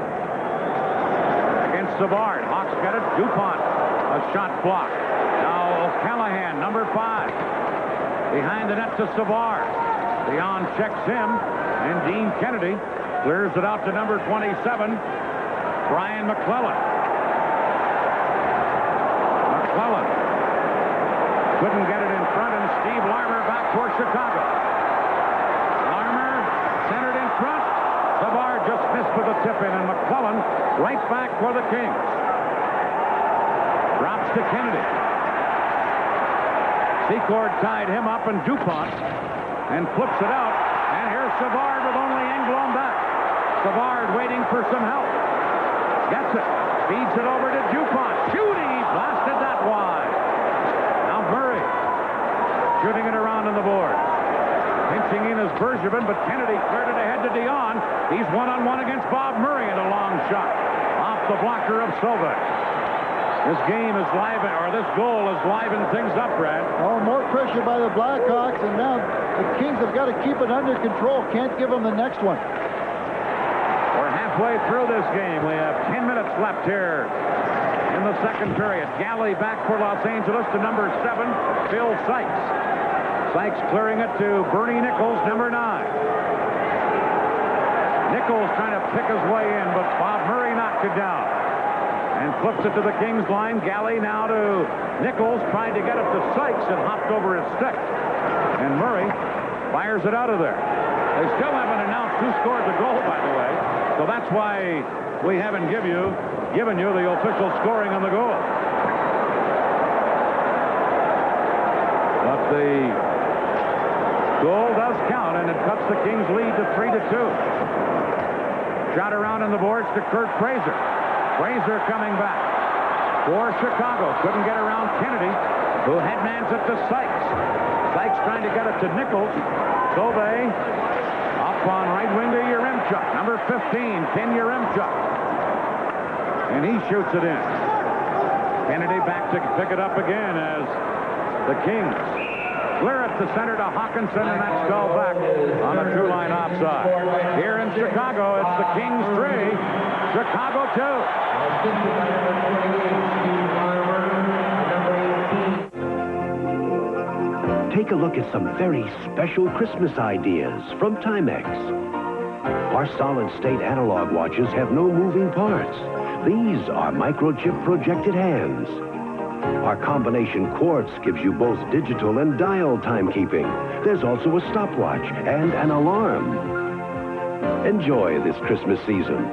against Savard. Hawks get it. DuPont, a shot block. Now O'Callahan, number 5, behind the net to Savard. Dion checks him, and Dean Kennedy clears it out to number 27, Brian McClellan. McClellan couldn't get it in front, and Steve Larmer back for Chicago. Larmer centered in front. Savard just missed with a tip-in, and McClellan right back for the Kings. Drops to Kennedy. Secord tied him up, and DuPont, and flips it out. And here's Savard with only Engblom back. Savard waiting for some help. Gets it. Feeds it over to DuPont. Shooting! He blasted that wide. Now Murray shooting it around on the board. Pinching in is Bergevin, but Kennedy cleared it ahead to Dion. He's one-on-one against Bob Murray, and a long shot off the blocker of Sauve. This game is livened, or this goal has livened things up, Brad. Oh, more pressure by the Blackhawks, and now the Kings have got to keep it under control. Can't give them the next one. We're halfway through this game. We have 10 minutes left here in the second period. Galley back for Los Angeles to number 7, Phil Sykes. Sykes clearing it to Bernie Nichols, number 9. Nichols trying to pick his way in, but Bob Murray knocked it down and flips it to the Kings line. Galley now to Nichols, tried to get it to Sykes and hopped over his stick. And Murray fires it out of there. They still haven't announced who scored the goal, by the way, so that's why we haven't given you the official scoring on the goal. But the goal does count, and it cuts the Kings' lead to 3-2. Shot around on the boards to Kurt Fraser. Fraser coming back for Chicago. Couldn't get around Kennedy, who headmans it to Sykes. Sykes trying to get it to Nichols. Sauve up on right wing to Yaremchuk. Number 15, Ken Yaremchuk. And he shoots it in. Kennedy back to pick it up again as the Kings clear it to center to Hawkinson, and that's called back on a two-line offside. Here in Chicago, it's the Kings 3, Chicago 2. Take a look at some very special Christmas ideas from Timex. Our solid-state analog watches have no moving parts. These are microchip projected hands. Our combination quartz gives you both digital and dial timekeeping. There's also a stopwatch and an alarm. Enjoy this Christmas season.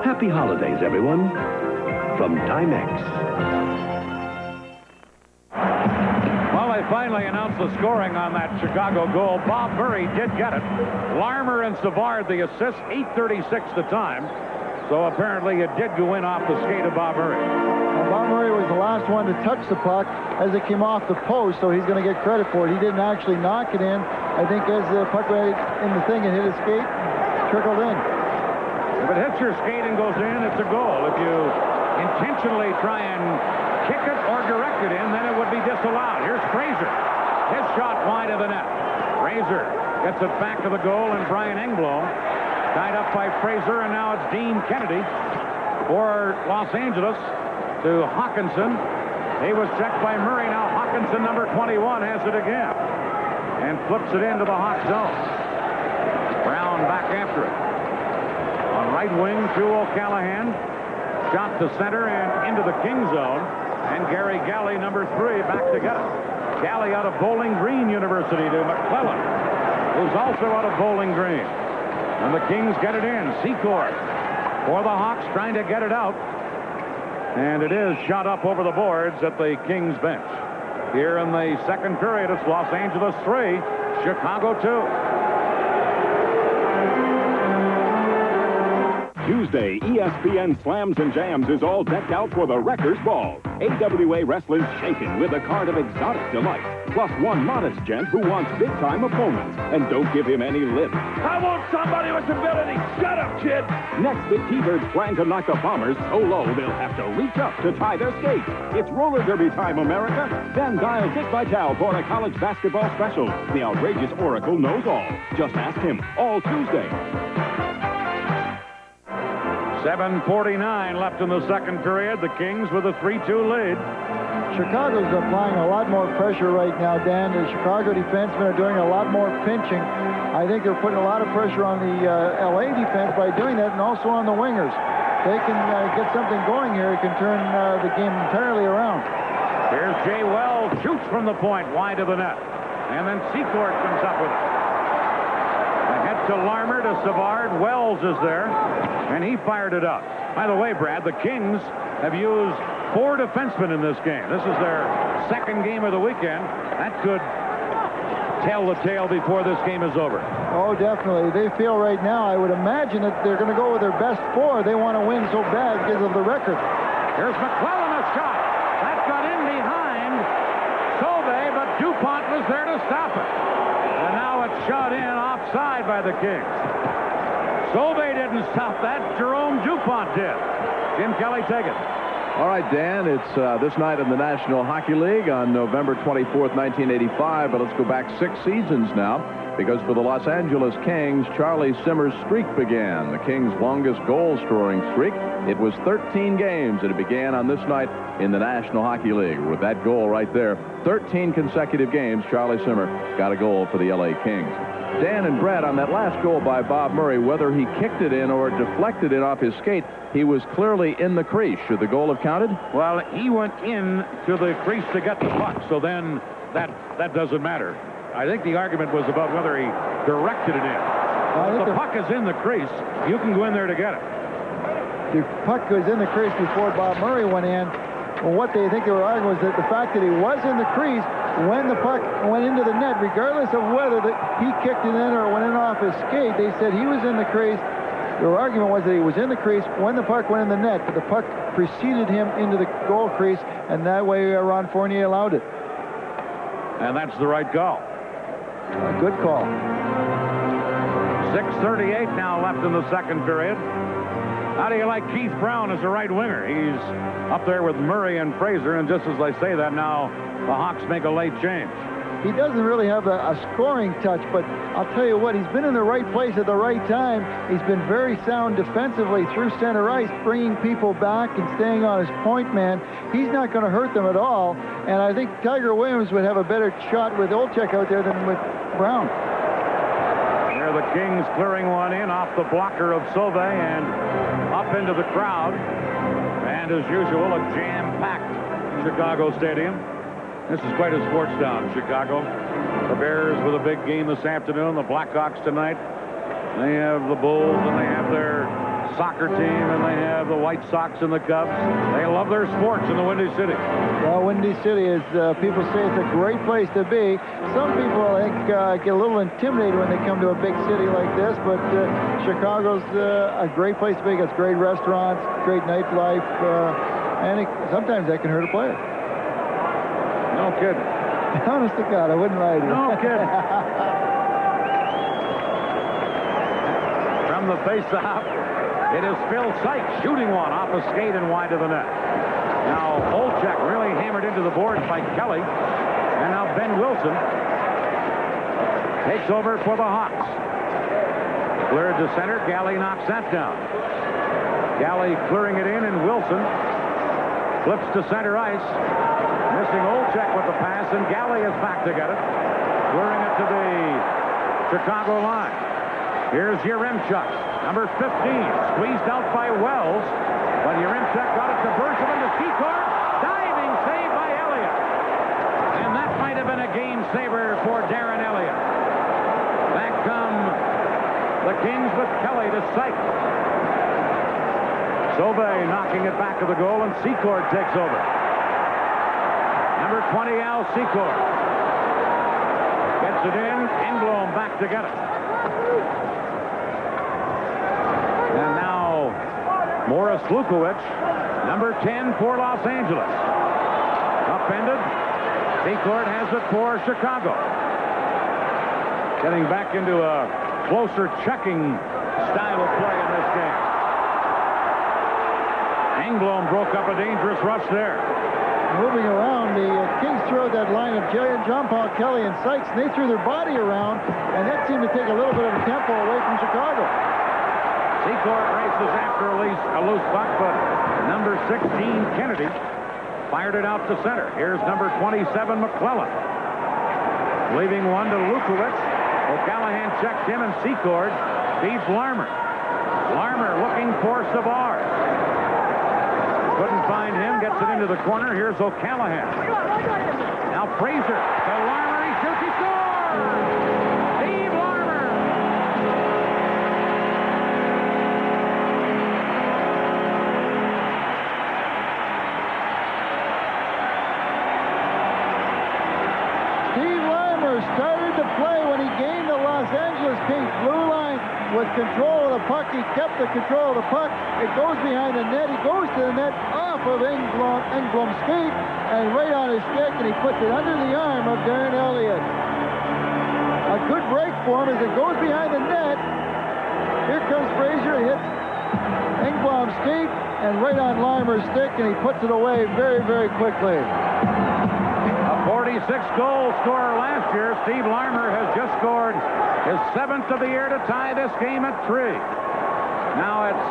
Happy holidays, everyone. From Timex. Well, they finally announced the scoring on that Chicago goal. Bob Murray did get it. Larmer and Savard the assist, 8:36 the time. So apparently it did go in off the skate of Bob Murray. Well, Bob Murray was the last one to touch the puck as it came off the post, so he's going to get credit for it. He didn't actually knock it in. I think as the puck went in the thing, it hit his skate, trickled in. If it hits your skate and goes in, it's a goal. If you intentionally try and kick it or direct it in, then it would be disallowed. Here's Fraser. His shot wide of the net. Fraser gets it back to the goal, and Brian Engblom tied up by Fraser, and now it's Dean Kennedy for Los Angeles to Hawkinson. He was checked by Murray. Now Hawkinson, number 21, has it again and flips it into the Hawk zone. Brown back after it. On right wing, to O'Callahan. Shot to center and into the King zone. And Gary Galley, number 3, back to get it. Galley out of Bowling Green University to McClellan, who's also out of Bowling Green. And the Kings get it in. Secord for the Hawks, trying to get it out. And it is shot up over the boards at the Kings bench. Here in the second period, it's Los Angeles 3, Chicago 2. Tuesday, ESPN Slams and Jams is all decked out for the Wreckers Ball. AWA Wrestling's shaken with a card of exotic delight, plus one modest gent who wants big-time opponents. And don't give him any lip. I want somebody with ability. Shut up, kid. Next, the T-Birds plan to knock the Bombers so low they'll have to reach up to tie their skates. It's roller derby time, America. Then dial Dick Vitale for a college basketball special. The outrageous Oracle knows all. Just ask him. All Tuesday. 7:49 left in the second period. The Kings with a 3-2 lead. Chicago's applying a lot more pressure right now, Dan. The Chicago defensemen are doing a lot more pinching. I think they're putting a lot of pressure on the LA defense by doing that, and also on the wingers. They can get something going here. It can turn the game entirely around. Here's Jay Wells, shoots from the point, wide of the net. And then Secord comes up with it. Ahead to Larmer, to Savard. Wells is there, and he fired it up. By the way, Brad, the Kings have used 4 defensemen in this game. This is their second game of the weekend. That could tell the tale before this game is over. Oh, definitely. They feel right now, I would imagine that they're going to go with their best 4. They want to win so bad because of the record. Here's McClellan, a shot. That got in behind Sauve, but DuPont was there to stop it. And now it's shot in offside by the Kings. Sauve didn't stop that. Jerome DuPont did. Jim Kelly, take it. All right, Dan, it's this night in the National Hockey League on November 24th, 1985, but let's go back 6 seasons now, because for the Los Angeles Kings, Charlie Simmer's streak began, the Kings' longest goal-scoring streak. It was 13 games, and it began on this night in the National Hockey League. With that goal right there, 13 consecutive games, Charlie Simmer got a goal for the LA Kings. Dan and Brad, on that last goal by Bob Murray, whether he kicked it in or deflected it off his skate, he was clearly in the crease. Should the goal have counted? Well, he went in to the crease to get the puck, so then that doesn't matter. I think the argument was about whether he directed it in. If the puck is in the crease, you can go in there to get it. The puck was in the crease before Bob Murray went in. Well, what they think they were arguing was that the fact that he was in the crease when the puck went into the net, regardless of whether he kicked it in or went in off his skate, they said he was in the crease. Their argument was that he was in the crease when the puck went in the net, but the puck preceded him into the goal crease, and that way Ron Fournier allowed it. And that's the right call. A good call. 6:38 now left in the second period. How do you like Keith Brown as a right winger? He's up there with Murray and Fraser, and just as I say that now, the Hawks make a late change. He doesn't really have a scoring touch, but I'll tell you what, he's been in the right place at the right time. He's been very sound defensively through center ice, bringing people back and staying on his point man. He's not going to hurt them at all, and I think Tiger Williams would have a better shot with Olczyk out there than with Brown. Here the Kings clearing one in off the blocker of Sauve and up into the crowd. And as usual, a jam-packed Chicago Stadium. This is quite a sports town, Chicago. The Bears with a big game this afternoon. The Blackhawks tonight. They have the Bulls, and they have their soccer team, and they have the White Sox and the Cubs. They love their sports in the Windy City. Well, Windy City is, people say it's a great place to be. Some people, I think, get a little intimidated when they come to a big city like this, but Chicago's a great place to be. It's great restaurants, great nightlife, and sometimes that can hurt a player. No kidding. Honest to God, I wouldn't lie to you. No kidding. From the face-off, it is Phil Sykes shooting one off a skate and wide to the net. Now, Olczyk really hammered into the boards by Kelly. And now Ben Wilson takes over for the Hawks. Cleared to center. Galley knocks that down. Galley clearing it in, and Wilson flips to center ice. Missing Olczyk with the pass, and Galley is back to get it. Clearing it to the Chicago line. Here's Yaremchuk, number 15, squeezed out by Wells. But Yaremchuk got it to Bergevin to Secor. Diving save by Eliot. And that might have been a game saver for Darren Eliot. Back come the Kings with Kelly to Sykes. Sauve knocking it back to the goal, and Secor takes over. Number 20, Al Secor. Gets it in. Engblom back to get it. And now, Morris Lukowicz, number 10 for Los Angeles. Upended. Secor has it for Chicago. Getting back into a closer checking style of play in this game. Engblom broke up a dangerous rush there. Moving around, the Kings threw that line of John Paul Kelly and Sykes, and they threw their body around, and that seemed to take a little bit of a tempo away from Chicago. Secor races after a loose puck, but number 16, Kennedy, fired it out to center. Here's number 27, McClellan. Leaving one to Lukowicz. O'Callahan checked him, and Secor feeds Larmer. Larmer looking for Savard. Couldn't find him, gets it into the corner. Here's O'Callahan. Now Fraser to Larmer, he shoots, he scores! Steve Larmer! Steve Larmer started to play when he gained the Los Angeles Kings blue line with control of the puck. He kept the control of the puck. It goes behind the net. He goes to the net off of Engblom's feet and right on his stick, and he puts it under the arm of Darren Eliot. A good break for him as it goes behind the net. Here comes Fraser, hits Engblom's feet and right on Larmer's stick, and he puts it away very, very quickly. A 46-goal scorer last year, Steve Larmer has just scored his 7th of the year to tie this game at 3. Now it's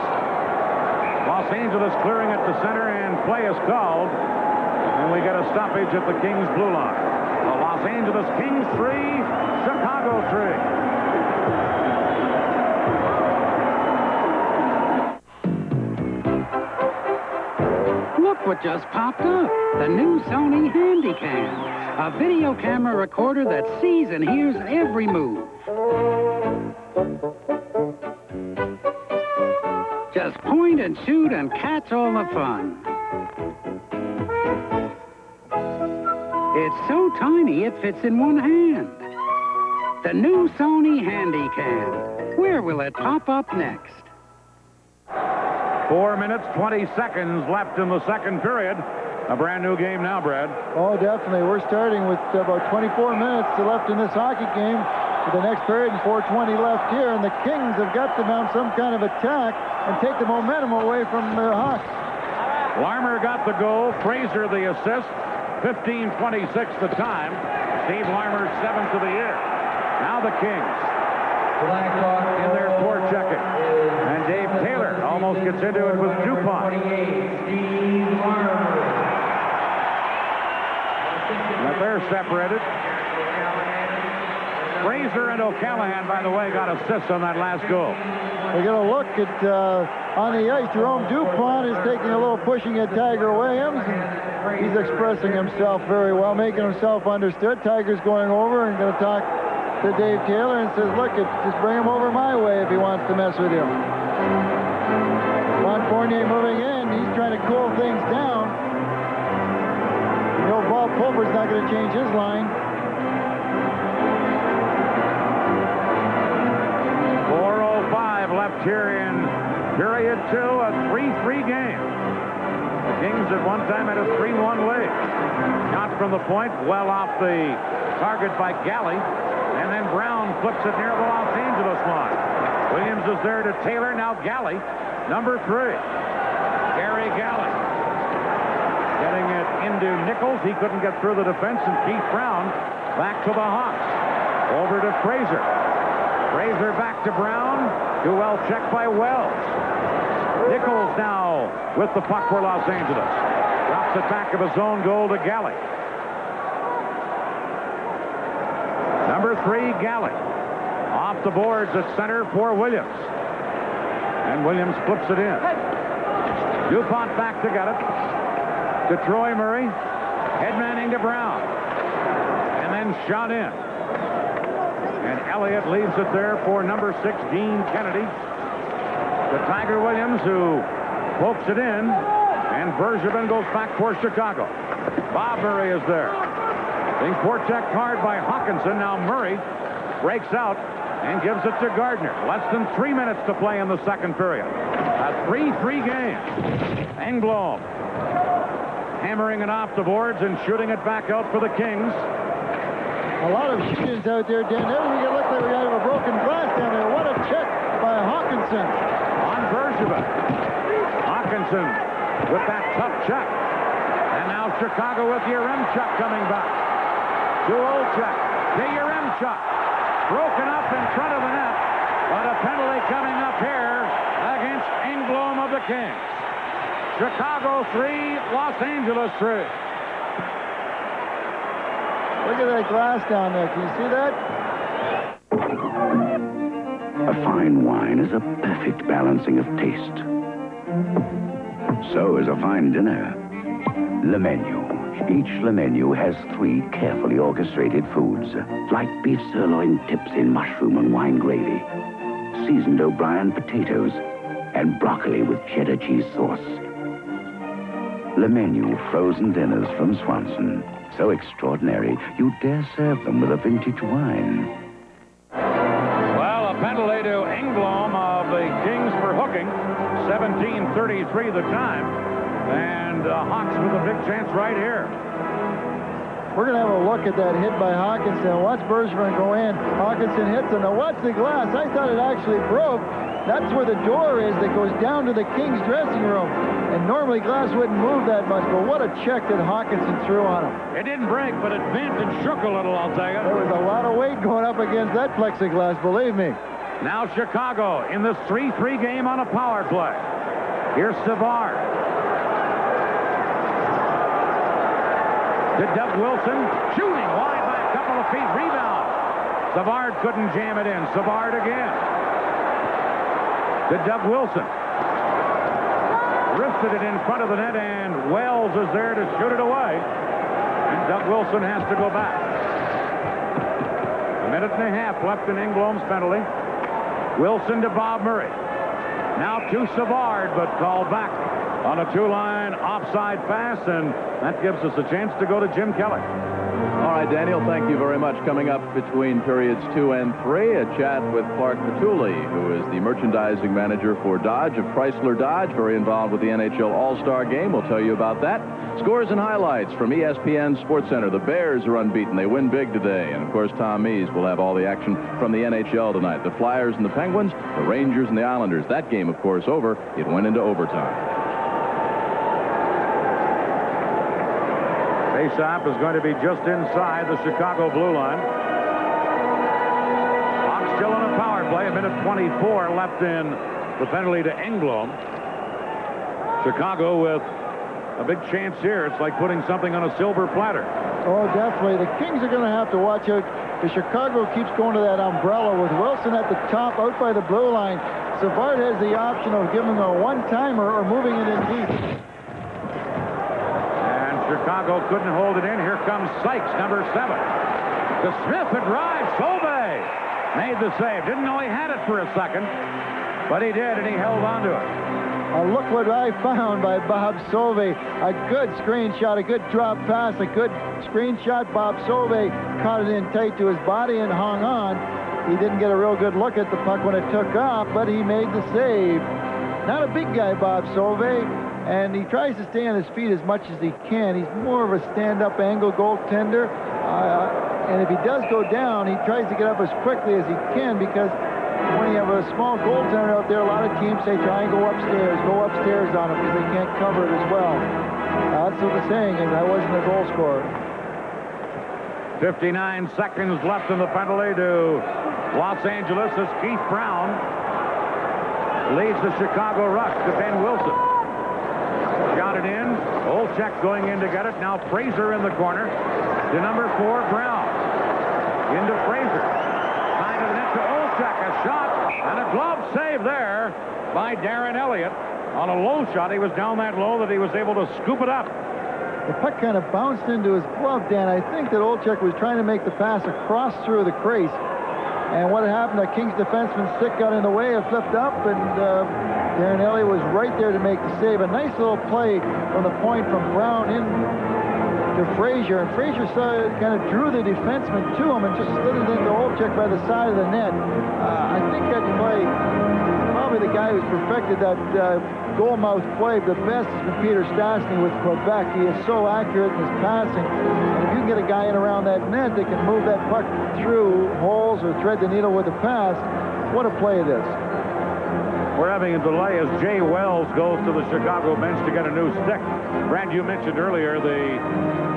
Los Angeles clearing it to center, and play is called. And we get a stoppage at the Kings blue line. The Los Angeles Kings 3, Chicago 3. Look what just popped up. The new Sony Handycam. A video camera recorder that sees and hears every move. Just point and shoot and catch all the fun. It's so tiny it fits in one hand. The new Sony Handycam. Where will it pop up next? 4 minutes, 20 seconds left in the second period. A brand new game now, Brad. Oh, definitely. We're starting with about 24 minutes left in this hockey game. for the next period and 4:20 left here, and the Kings have got to mount some kind of attack and take the momentum away from the Hawks. Larmer got the goal. Fraser the assist. 15:26 the time. Steve Larmer 7th of the year. Now the Kings in their forechecking. And Dave Taylor almost gets into it with DuPont. But they're separated. Fraser and O'Callahan, by the way, got assists on that last goal. We get a look at on the ice. Jerome DuPont is taking a little pushing at Tiger Williams, and he's expressing himself very well, making himself understood. Tiger's going over and going to talk to Dave Taylor and says, look, just bring him over my way if he wants to mess with you. Ron Fournier moving in. He's trying to cool things down. The old Bob Pulford's not going to change his line. 4:05 left here in period 2, a 3-3 game. The Kings at one time had a 3-1 lead. Shot from the point, well off the target by Galley. And then Brown flips it near the Los Angeles line. Williams is there to Taylor. Now Galley, number 3. Gary Galley. Getting it into Nichols. He couldn't get through the defense. And Keith Brown back to the Hawks. Over to Fraser. Fraser back to Brown. Too well checked by Wells. Nichols now with the puck for Los Angeles. Drops it back of his own goal to Galley. Number 3, Galley. Off the boards at center for Williams. And Williams flips it in. DuPont back to get it. To Troy Murray. Headmanning to Brown. And then shot in. And Eliot leaves it there for number 6, Dean Kennedy. To Tiger Williams, who pokes it in. And Bergevin goes back for Chicago. Bob Murray is there. Being forechecked hard by Hawkinson. Now Murray breaks out and gives it to Gardner. Less than 3 minutes to play in the second period. A 3-3 game. Engblom hammering it off the boards and shooting it back out for the Kings. A lot of shooters out there, Dan. It looks like we got a broken glass down there. What a check by Hawkinson. On Bergevin. Hawkinson with that tough check. And now Chicago with Yaremchuk coming back. To Olchek. To Yaremchuk. Broken up in front of the net. But a penalty coming up here against Engblom of the Kings. Chicago 3, Los Angeles 3. Look at that glass down there. Can you see that? A fine wine is a perfect balancing of taste. So is a fine dinner. Le Menu. Each Le Menu has 3 carefully orchestrated foods, like beef sirloin tips in mushroom and wine gravy, seasoned O'Brien potatoes, and broccoli with cheddar cheese sauce. Le Menu frozen dinners from Swanson. So extraordinary, you dare serve them with a vintage wine. Well, a penalty to Engblom of the Kings for hooking. 17:33 the time. And Hawks with a big chance right here. We're going to have a look at that hit by Hawkinson. Watch Bergevin go in. Hawkinson hits him. Now watch the glass. I thought it actually broke. That's where the door is that goes down to the Kings dressing room. And normally glass wouldn't move that much, but what a check that Hawkinson threw on him. It didn't break, but it bent and shook a little, I'll tell you. There was a lot of weight going up against that plexiglass, believe me. Now Chicago in this 3-3 game on a power play. Here's Savard. To Doug Wilson, shooting wide by a couple of feet, rebound. Savard couldn't jam it in. Savard again. To Doug Wilson. Wristed it in front of the net, and Wells is there to shoot it away. And Doug Wilson has to go back. A minute and a half left in Engblom's penalty. Wilson to Bob Murray. Now to Savard, but called back on a 2-line offside pass, and that gives us a chance to go to Jim Kelly. All right, Daniel, thank you very much. Coming up between periods 2 and 3, a chat with Clark Petulli, who is the merchandising manager for Dodge of Chrysler Dodge, very involved with the NHL All-Star Game. We'll tell you about that. Scores and highlights from ESPN SportsCenter. The Bears are unbeaten. They win big today. And, of course, Tom Mees will have all the action from the NHL tonight. The Flyers and the Penguins, the Rangers and the Islanders. That game, of course, over. It went into overtime. Faceoff is going to be just inside the Chicago blue line. Hawks still on a power play. 1:24 left in the penalty to Engblom. Chicago with a big chance here. It's like putting something on a silver platter. Oh, definitely. The Kings are going to have to watch out. The Chicago keeps going to that umbrella with Wilson at the top out by the blue line. Savard has the option of giving a one-timer or moving it in deep. Chicago couldn't hold it in. Here comes Sykes, number 7. To Smith, a drive. Sauve made the save. Didn't know he had it for a second, but he did, and he held on to it. Look what I found by Bob Sauve. A good screenshot, a good drop pass, a good screenshot. Bob Sauve caught it in tight to his body and hung on. He didn't get a real good look at the puck when it took off, but he made the save. Not a big guy, Bob Sauve. And he tries to stay on his feet as much as he can. He's more of a stand-up angle goaltender. And if he does go down, he tries to get up as quickly as he can, because when you have a small goaltender out there, a lot of teams say, try and go upstairs on him, because they can't cover it as well. That's what the saying is. I wasn't a goal scorer. 59 seconds left in the penalty to Los Angeles as Keith Brown leads the Chicago Rush to Ben Wilson. Got it in. Olchek going in to get it. Now Fraser in the corner to number 4, Brown. Into Fraser. Side of the net to Olchek. A shot and a glove save there by Darren Eliot. On a low shot, he was down that low that he was able to scoop it up. The puck kind of bounced into his glove, Dan. I think that Olchek was trying to make the pass across through the crease. And what happened, the Kings defenseman's stick got in the way, it flipped up, and Darren Eliot was right there to make the save. A nice little play from the point from Brown in to Fraser, and Fraser kind of drew the defenseman to him and just slid it into Olchek by the side of the net. I think that play, probably the guy who's perfected that goal mouth play the best has been Peter Stastny with Quebec. He is so accurate in his passing. And if you can get a guy in around that net that can move that puck through holes or thread the needle with a pass, what a play it is. We're having a delay as Jay Wells goes to the Chicago bench to get a new stick. Brad, you mentioned earlier the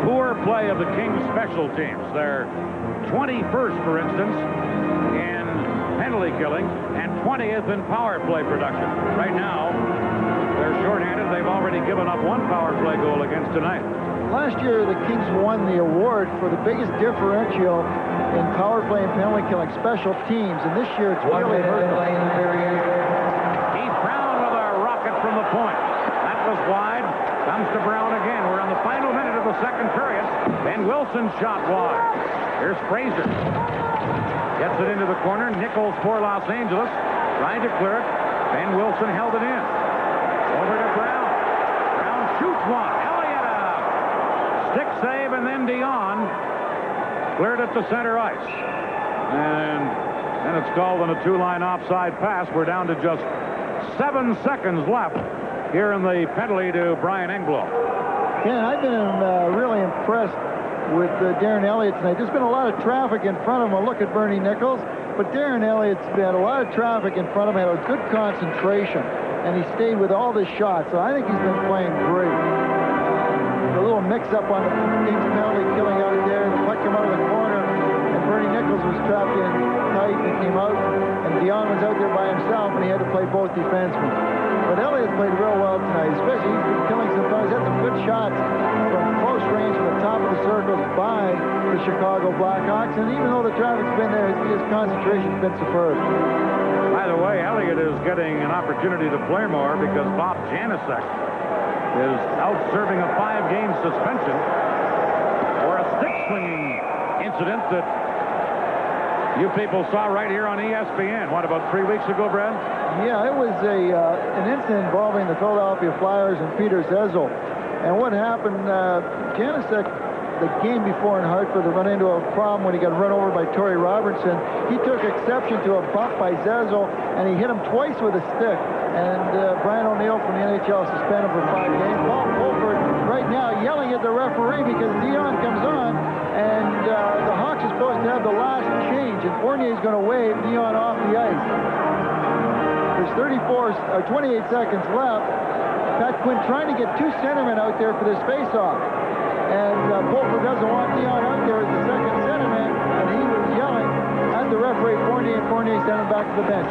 poor play of the Kings special teams. They're 21st, for instance, in penalty killing and 20th in power play production. Right now, they're shorthanded. They've already given up 1 power play goal against tonight. Last year, the Kings won the award for the biggest differential in power play and penalty killing special teams, and this year it's really hurt them. Keith Brown with a rocket from the point. That was wide. Comes to Brown again. We're on the final minute of the second period. Ben Wilson shot wide. Here's Fraser. Gets it into the corner. Nichols for Los Angeles. Trying to clear it. Ben Wilson held it in. Over to Brown. Brown shoots one. Eliot stick save, and then Dion cleared it to center ice. And then it's called on a 2-line offside pass. We're down to just 7 seconds left here in the penalty to Brian Engblom. Ken, I've been really impressed with Darren Eliot tonight. There's been a lot of traffic in front of him. Look at Bernie Nichols. But Darren Elliott's had a lot of traffic in front of him, had a good concentration, and he stayed with all the shots. So I think he's been playing great. A little mix-up on the Kings penalty killing out there. The puck came out of the corner, and Bernie Nichols was trapped in tight and came out, and Dion was out there by himself, and he had to play both defensemen. But Elliott's played real well tonight, especially he's been killing some times. He's had some good shots from close range from the top of the circles by the Chicago Blackhawks, and even though the traffic's been there, his concentration's been superb. By the way, Eliot is getting an opportunity to play more because Bob Janicek is out serving a 5-game suspension for a stick-swinging incident that you people saw right here on ESPN. What, about 3 weeks ago, Brad? Yeah, it was an incident involving the Philadelphia Flyers and Peter Zezel. And what happened, Janicek the game before in Hartford to run into a problem when he got run over by Torrey Robertson. He took exception to a bump by Zezel, and he hit him twice with a stick. And Brian O'Neill from the NHL suspended him for 5 games. Bob Fulford right now yelling at the referee because Dion comes on, and the Hawks are supposed to have the last change, and Fournier's going to wave Dion off the ice. There's 28 seconds left. Pat Quinn trying to get 2 centermen out there for this face-off. And Fulford doesn't want Dion out there as the second centerman, and he was yelling at the referee Fournier, and Fournier sent him back to the bench.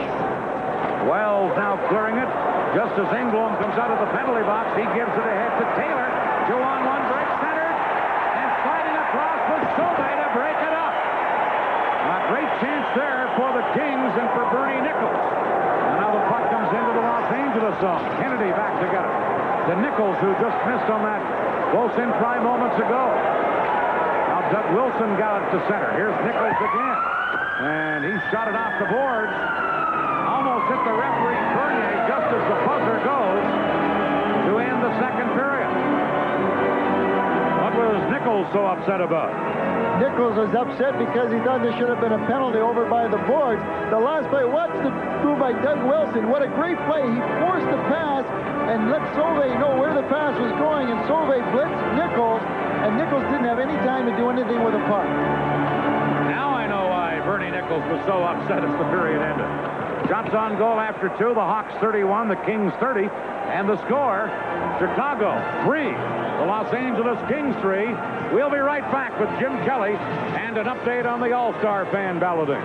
Wells now clearing it. Just as Engblom comes out of the penalty box, he gives it ahead to Taylor. 2-on-1 break centered, and sliding across with Sauve to break it up. A great chance there for the Kings and for Bernie Nichols. And now the puck comes into the Los Angeles zone. Kennedy back to get it. To Nichols, who just missed on that close-in try moments ago. Now Doug Wilson got it to center. Here's Nichols again. And he shot it off the boards. Almost hit the referee Bernier just as the buzzer goes to end the second period. What was Nichols so upset about? Nichols was upset because he thought there should have been a penalty over by the boards. The last play, watch the move by Doug Wilson. What a great play. He forced the pass and let Sauve know where the pass was going, and Sauve blitzed Nichols, and Nichols didn't have any time to do anything with the puck. Now I know why Bernie Nichols was so upset as the period ended. Shots on goal after 2. The Hawks 31, the Kings 30. And the score, Chicago 3, the Los Angeles Kings 3. We'll be right back with Jim Kelly and an update on the All-Star fan balloting.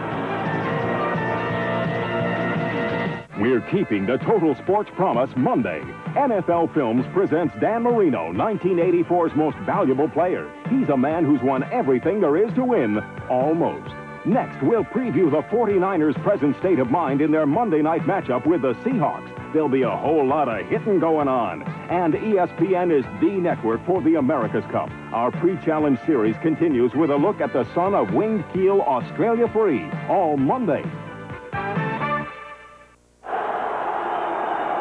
We're keeping the total sports promise Monday. NFL Films presents Dan Marino, 1984's most valuable player. He's a man who's won everything there is to win, almost. Next, we'll preview the 49ers' present state of mind in their Monday night matchup with the Seahawks. There'll be a whole lot of hitting going on. And ESPN is the network for the America's Cup. Our pre-challenge series continues with a look at the son of winged keel Australia Free, all Monday.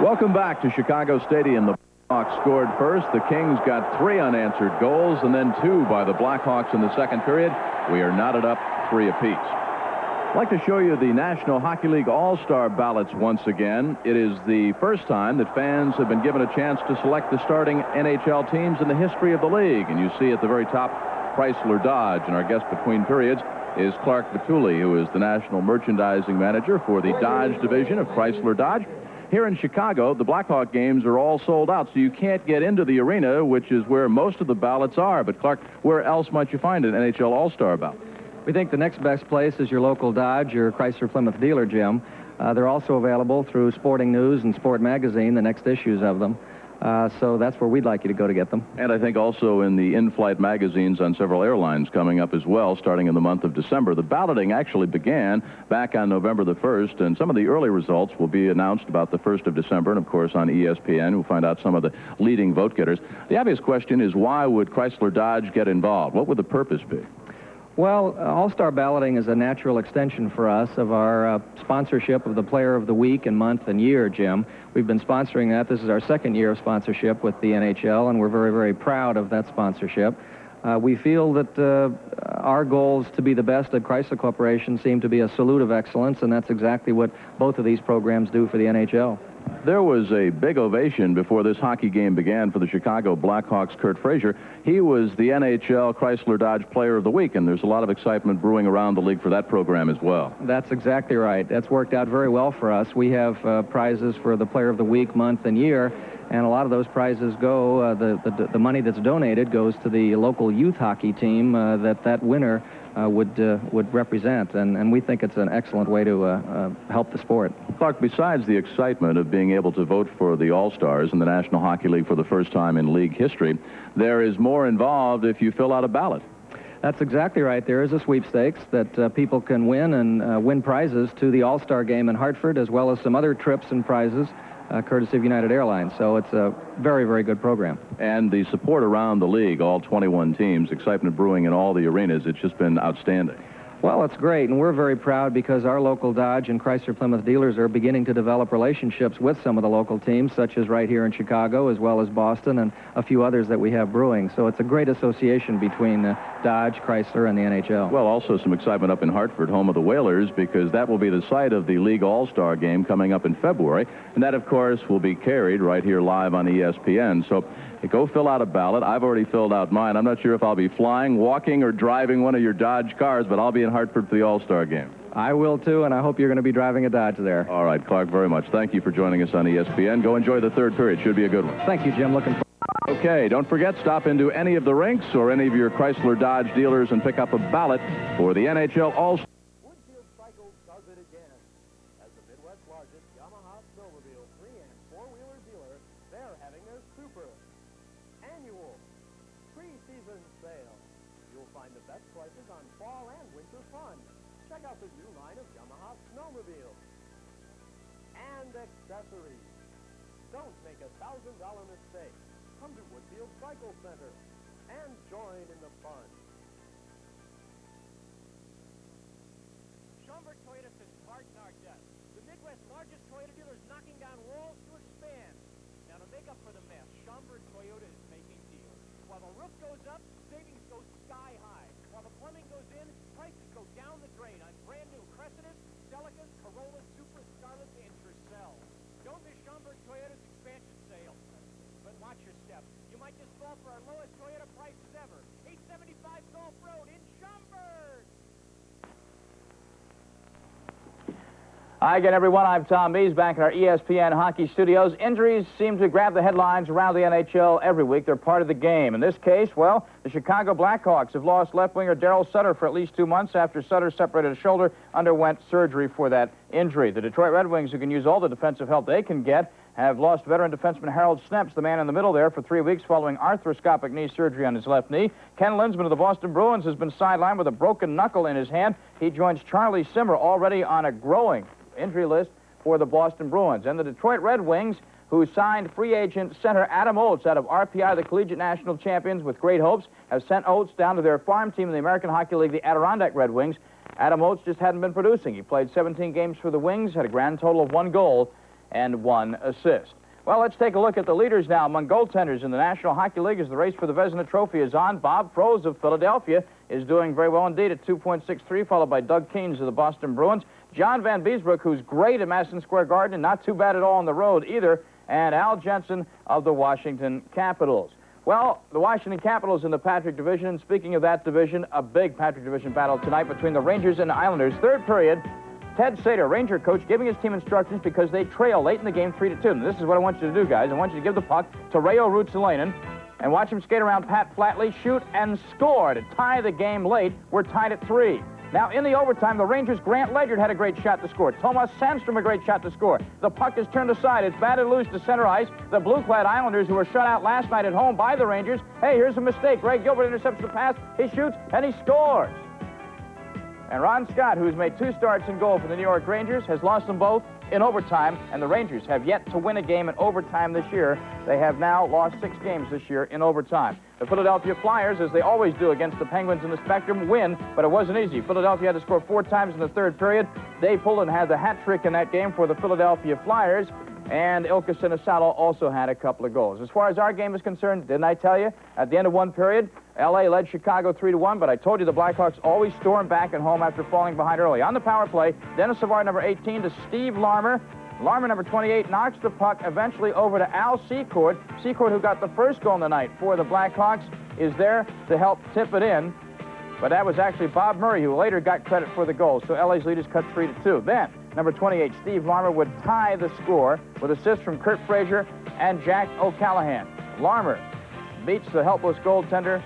Welcome back to Chicago Stadium. The Blackhawks scored first. The Kings got 3 unanswered goals and then 2 by the Blackhawks in the second period. We are knotted up 3 apiece. I'd like to show you the National Hockey League All-Star ballots once again. It is the first time that fans have been given a chance to select the starting NHL teams in the history of the league. And you see at the very top, Chrysler Dodge. And our guest between periods is Clark Batuli, who is the National Merchandising Manager for the Dodge division of Chrysler Dodge. Here in Chicago, the Blackhawk games are all sold out, so you can't get into the arena, which is where most of the ballots are. But, Clark, where else might you find an NHL All-Star ballot? We think the next best place is your local Dodge or Chrysler Plymouth dealer, Jim. They're also available through Sporting News and Sport Magazine, the next issues of them. So that's where we'd like you to go to get them. And I think also in the in-flight magazines on several airlines coming up as well, starting in the month of December. The balloting actually began back on November the 1st, and some of the early results will be announced about the 1st of December, and of course on ESPN, we'll find out some of the leading vote getters. The obvious question is, why would Chrysler Dodge get involved? What would the purpose be? Well, All-Star balloting is a natural extension for us of our sponsorship of the Player of the Week and Month and Year, Jim. We've been sponsoring that. This is our second year of sponsorship with the NHL, and we're very, very proud of that sponsorship. We feel that our goals to be the best at Chrysler Corporation seem to be a salute of excellence, and that's exactly what both of these programs do for the NHL. There was a big ovation before this hockey game began for the Chicago Blackhawks' Kurt Frazier. He was the NHL Chrysler Dodge Player of the Week, and there's a lot of excitement brewing around the league for that program as well. That's exactly right. That's worked out very well for us. We have prizes for the Player of the Week, Month, and Year, and a lot of those prizes go, the money that's donated goes to the local youth hockey team that winner would represent, and we think it's an excellent way to help the sport. Clark, besides the excitement of being able to vote for the All-Stars in the National Hockey League for the first time in league history, there is more involved if you fill out a ballot. That's exactly right. There is a sweepstakes that people can win and win prizes to the All-Star game in Hartford, as well as some other trips and prizes courtesy of United Airlines. So it's a very, very good program. And the support around the league, all 21 teams, excitement brewing in all the arenas, it's just been outstanding. Well, it's great, and we're very proud because our local Dodge and Chrysler Plymouth dealers are beginning to develop relationships with some of the local teams, such as right here in Chicago, as well as Boston, and a few others that we have brewing. So it's a great association between Dodge, Chrysler, and the NHL. Well, also some excitement up in Hartford, home of the Whalers, because that will be the site of the League All-Star game coming up in February. And that, of course, will be carried right here live on ESPN. So go fill out a ballot. I've already filled out mine. I'm not sure if I'll be flying, walking, or driving one of your Dodge cars, but I'll be in Hartford for the All-Star game. I will, too, and I hope you're going to be driving a Dodge there. All right, Clark, very much. Thank you for joining us on ESPN. Go enjoy the third period. Should be a good one. Thank you, Jim. Looking forward. Okay, don't forget, stop into any of the rinks or any of your Chrysler Dodge dealers and pick up a ballot for the NHL All-Star. Woodfield Cycle does it again. As the Midwest's largest Yamaha snowmobile 3- and 4-wheeler dealer, they're having their super annual pre-season sale. You'll find the best prices on fall and winter fun. Check out the new line of Yamaha snowmobiles and accessories. Don't make a $1,000 mistake. Come to Woodfield Cycle Center and join in the fun. Schaumburg Toyota says pardon our death. The Midwest's largest Toyota dealer is knocking down walls to expand. Now, to make up for the mess, Schaumburg Toyota is making deals. While the roof goes up, savings go sky high. While the plumbing goes in, prices go down the drain on brand new Cressidas, Celicas, Corollas, Supra, Scarlets, and Tercels. Don't miss Schaumburg Toyota's expansion sale. But watch your step. You might just fall for our lowest Toyota prices ever. 875 Gulf Road in Schaumburg. Hi again, everyone. I'm Tom Mees back in our ESPN hockey studios. Injuries seem to grab the headlines around the NHL every week. They're part of the game. In this case, well, the Chicago Blackhawks have lost left winger Darryl Sutter for at least 2 months after Sutter separated a shoulder, underwent surgery for that injury. The Detroit Red Wings, who can use all the defensive help they can get, have lost veteran defenseman Harold Snepps, the man in the middle there, for 3 weeks following arthroscopic knee surgery on his left knee. Ken Linsman of the Boston Bruins has been sidelined with a broken knuckle in his hand. He joins Charlie Simmer, already on a growing injury list for the Boston Bruins. And the Detroit Red Wings, who signed free agent center Adam Oates out of RPI, the Collegiate National Champions, with great hopes, have sent Oates down to their farm team in the American Hockey League, the Adirondack Red Wings. Adam Oates just hadn't been producing. He played 17 games for the Wings, had a grand total of 1 goal and 1 assist. Well, let's take a look at the leaders now among goaltenders in the National Hockey League as the race for the Vezina Trophy is on. Bob Froese of Philadelphia is doing very well indeed at 2.63, followed by Doug Keynes of the Boston Bruins. John Van Beesbrook, who's great at Madison Square Garden and not too bad at all on the road either, and Al Jensen of the Washington Capitals. Well, the Washington Capitals in the Patrick Division, and speaking of that division, a big Patrick Division battle tonight between the Rangers and the Islanders. Third period, Ted Sater, Ranger coach, giving his team instructions because they trail late in the game 3-2. And this is what I want you to do, guys. I want you to give the puck to Reijo Ruotsalainen and watch him skate around Pat Flatley, shoot, and score to tie the game late. We're tied at 3. Now, in the overtime, the Rangers' Grant Ledyard had a great shot to score. Tomas Sandstrom a great shot to score. The puck is turned aside. It's batted loose to center ice. The blue-clad Islanders, who were shut out last night at home by the Rangers, hey, here's a mistake. Greg Gilbert intercepts the pass. He shoots, and he scores. And Ron Scott, who's made 2 starts in goal for the New York Rangers, has lost them both in overtime, and the Rangers have yet to win a game in overtime this year. They have now lost 6 games this year in overtime. The Philadelphia Flyers, as they always do against the Penguins in the Spectrum, win, but it wasn't easy. Philadelphia had to score 4 times in the third period. Dave Pullen had the hat trick in that game for the Philadelphia Flyers, and Ilka Sinisalo also had a couple of goals. As far as our game is concerned, didn't I tell you? At the end of one period, L.A. led Chicago 3-1, but I told you the Blackhawks always storm back at home after falling behind early. On the power play, Dennis Savard, number 18, to Steve Larmer. Larmer, number 28, knocks the puck eventually over to Al Secord. Secord, who got the first goal in the night for the Blackhawks, is there to help tip it in. But that was actually Bob Murray, who later got credit for the goal. So L.A.'s lead is cut 3-2. Then, number 28, Steve Larmer, would tie the score with assists from Kurt Frazier and Jack O'Callahan. Larmer beats the helpless goaltender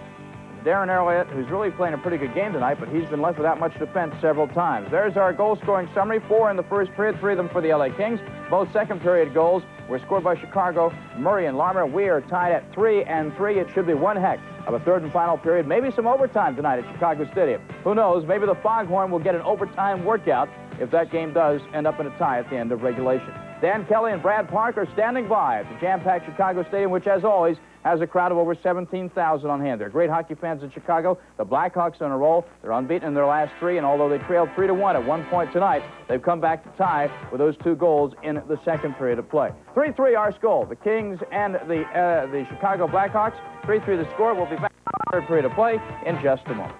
Darren Elliott, who's really playing a pretty good game tonight, but he's been left without much defense several times. There's our goal-scoring summary. 4 in the first period, 3 of them for the L.A. Kings. Both second-period goals were scored by Chicago, Murray and Larmer. We are tied at 3-3. It should be one heck of a third and final period. Maybe some overtime tonight at Chicago Stadium. Who knows? Maybe the Foghorn will get an overtime workout if that game does end up in a tie at the end of regulation. Dan Kelly and Brad Park are standing by at the jam-packed Chicago Stadium, which, as always, has a crowd of over 17,000 on hand. They're great hockey fans in Chicago. The Blackhawks on a roll. They're unbeaten in their last 3, and although they trailed 3-1 at one point tonight, they've come back to tie with those 2 goals in the second period of play. 3-3 our score. The Kings and the Chicago Blackhawks. 3-3 the score. We'll be back in the third period of play in just a moment.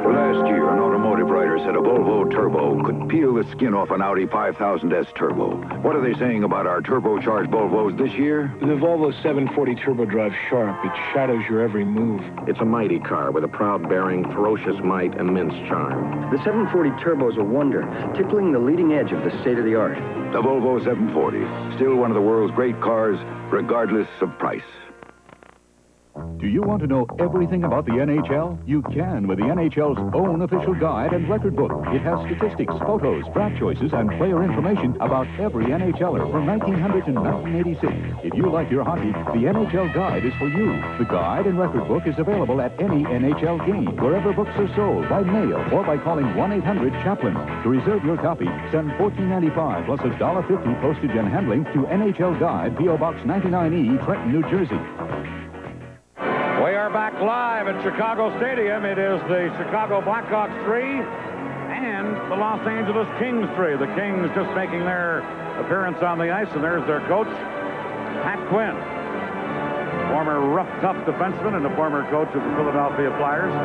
Last year, an automotive writer said a Volvo Turbo could peel the skin off an Audi 5000S Turbo. What are they saying about our turbocharged Volvos this year? The Volvo 740 Turbo drives sharp. It shadows your every move. It's a mighty car with a proud bearing, ferocious might, immense charm. The 740 Turbo is a wonder, tickling the leading edge of the state-of-the-art. The Volvo 740, still one of the world's great cars, regardless of price. Do you want to know everything about the NHL? You can with the NHL's own official guide and record book. It has statistics, photos, draft choices, and player information about every NHLer from 1900 to 1986. If you like your hockey, the NHL guide is for you. The guide and record book is available at any NHL game, wherever books are sold, by mail, or by calling 1-800-CHAPLAIN. To reserve your copy, send $14.95 plus $1.50 postage and handling to NHL Guide, P.O. Box 99E, Trenton, New Jersey. We are back live at Chicago Stadium. It is the Chicago Blackhawks 3 and the Los Angeles Kings 3. The Kings just making their appearance on the ice, and there's their coach, Pat Quinn, former rough, tough defenseman and the former coach of the Philadelphia Flyers.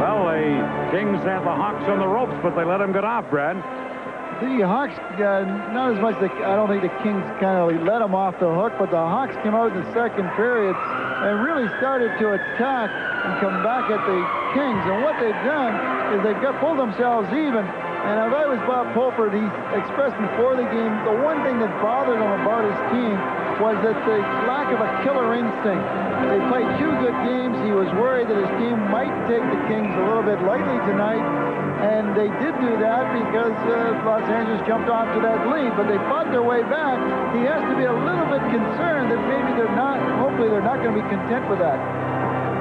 Well, the Kings had the Hawks on the ropes, but they let them get off, Brad. The Hawks, not as much, I don't think the Kings kind of let them off the hook, but the Hawks came out in the second period and really started to attack and come back at the Kings. And what they've done is they've pulled themselves even. And if I was Bob Pulford, he expressed before the game, the one thing that bothered him about his team was that the lack of a killer instinct. They played 2 good games. He was worried that his team might take the Kings a little bit lightly tonight. And they did do that because Los Angeles jumped off to that lead, but they fought their way back. He has to be a little bit concerned that maybe hopefully they're not going to be content with that.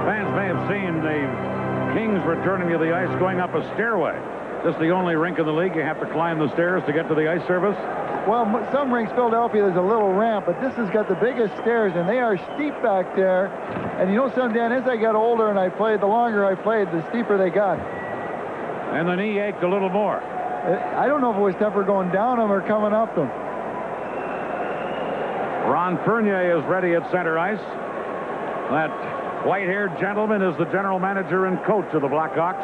Fans may have seen the Kings returning to the ice going up a stairway. This is the only rink in the league you have to climb the stairs to get to the ice surface. Well, some rinks, Philadelphia, there's a little ramp, but this has got the biggest stairs, and they are steep back there. And you know something, Dan, as I got older and I played, the longer I played, the steeper they got. And the knee ached a little more. I don't know if it was tougher going down them or coming up them. Ron Fournier is ready at center ice. That white-haired gentleman is the general manager and coach of the Blackhawks.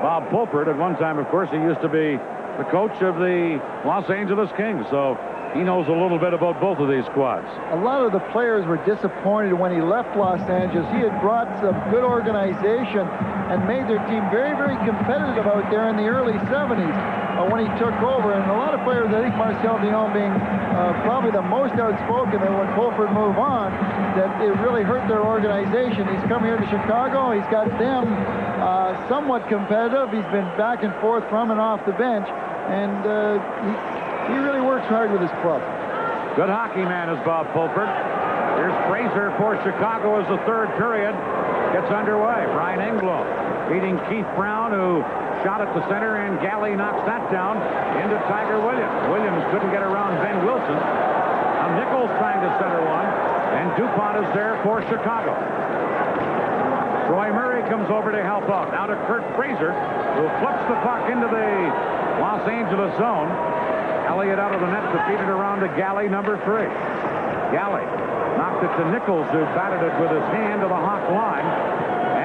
Bob Pulford, at one time, of course, he used to be the coach of the Los Angeles Kings, so he knows a little bit about both of these squads. A lot of the players were disappointed when he left Los Angeles. He had brought some good organization and made their team very, very competitive out there in the early 70s when he took over. And a lot of players, I think Marcel Dion being probably the most outspoken, that when Pulford moved on, that it really hurt their organization. He's come here to Chicago. He's got them somewhat competitive. He's been back and forth from and off the bench. And he really works hard with his club. Good hockey man is Bob Pulford. Here's Fraser for Chicago as the third period gets underway. Brian Engblom beating Keith Brown, who shot at the center, and Galley knocks that down into Tiger Williams. Williams couldn't get around Ben Wilson. Now Nichols trying to center one, and DuPont is there for Chicago. Troy Murray comes over to help out. Now to Kurt Fraser, who flips the puck into the Los Angeles zone. Eliot out of the net, defeated around to Galley, number 3. Galley knocked it to Nichols, who batted it with his hand to the Hawk line.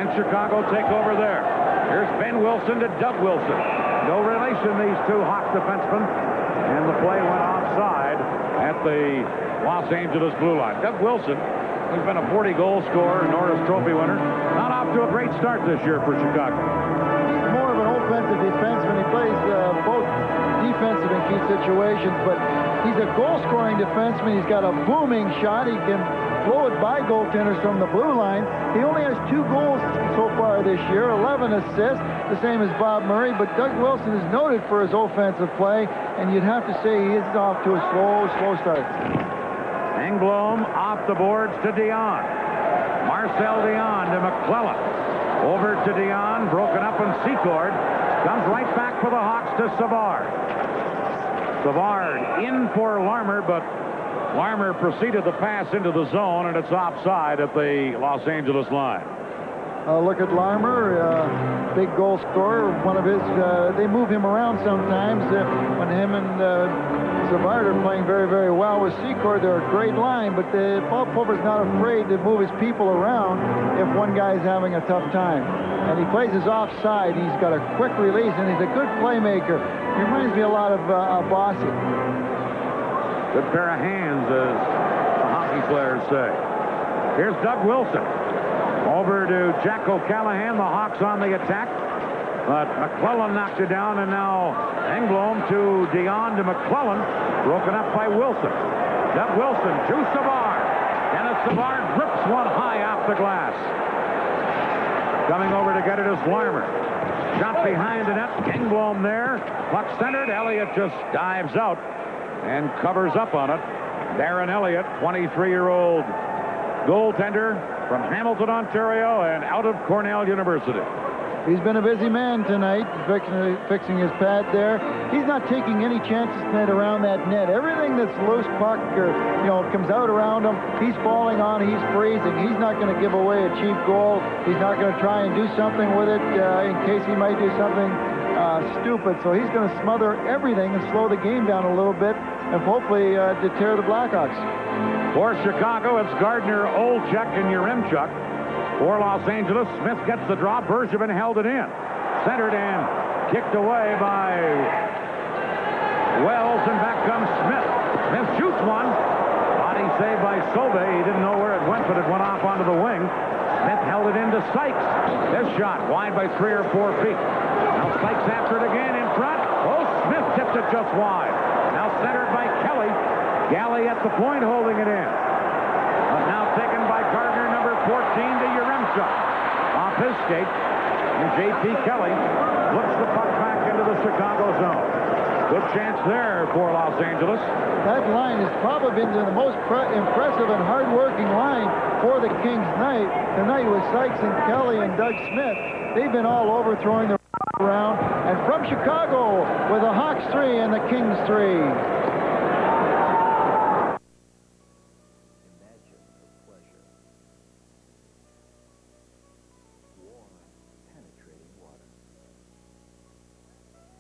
And Chicago take over there. Here's Ben Wilson to Doug Wilson. No relation, these two Hawk defensemen. And the play went offside at the Los Angeles blue line. Doug Wilson, who's been a 40-goal scorer, Norris Trophy winner, not off to a great start this year for Chicago. He's more of an offensive defenseman. He plays both defensive in key situations, but he's a goal-scoring defenseman. He's got a booming shot. He can blow it by goaltenders from the blue line. He only has 2 goals so far this year, 11 assists, the same as Bob Murray, but Doug Wilson is noted for his offensive play, and you'd have to say he is off to a slow start. Engblom off the boards to Dion. Marcel Dion to McClellan. Over to Dion, broken up and Secord. Comes right back for the Hawks to Savard. Savard in for Larmer, but Larmer proceeded the pass into the zone, and it's offside at the Los Angeles line. Look at Larmer, big goal scorer. One of his, they move him around sometimes when him and Savard are playing very, very well. With Secord, they're a great line, but Paul Pulver's not afraid to move his people around if one guy's having a tough time. And he plays his offside. He's got a quick release, and he's a good playmaker. He reminds me a lot of Bossy. Good pair of hands, as the hockey players say. Here's Doug Wilson. Over to Jack O'Callahan. The Hawks on the attack. But McClellan knocked it down, and now Engblom to Dion to McClellan. Broken up by Wilson. Doug Wilson to Savard. Dennis Savard grips one high off the glass. Coming over to get it is Larmer. Shot behind the net. Engblom there. Puck centered. Eliot just dives out and covers up on it. Darren Eliot, 23-year-old goaltender from Hamilton, Ontario, and out of Cornell University. He's been a busy man tonight, fixing his pad there. He's not taking any chances tonight around that net. Everything that's loose puck or, comes out around him, he's falling on, he's freezing. He's not going to give away a cheap goal. He's not going to try and do something with it in case he might do something stupid. So he's going to smother everything and slow the game down a little bit and hopefully deter the Blackhawks. For Chicago, it's Gardner, Olchek, and Yaremchuk. For Los Angeles, Smith gets the draw. Bergevin held it in. Centered and kicked away by Wells, and back comes Smith. Smith shoots one. Body saved by Sauve. He didn't know where it went, but it went off onto the wing. Smith held it into Sykes. This shot wide by 3 or 4 feet. Now Sykes after it again in front. Oh, Smith tipped it just wide. Now centered by Kelly. Galley at the point holding it in. But now taken by Gardner, number 14, to Yaremchuk. Off his skate. And J.P. Kelly flips the puck back into the Chicago zone. Good chance there for Los Angeles. That line has probably been the most impressive and hard-working line for the Kings tonight with Sykes and Kelly and Doug Smith. They've been all over throwing the around. And from Chicago, with the Hawks 3 and the Kings 3.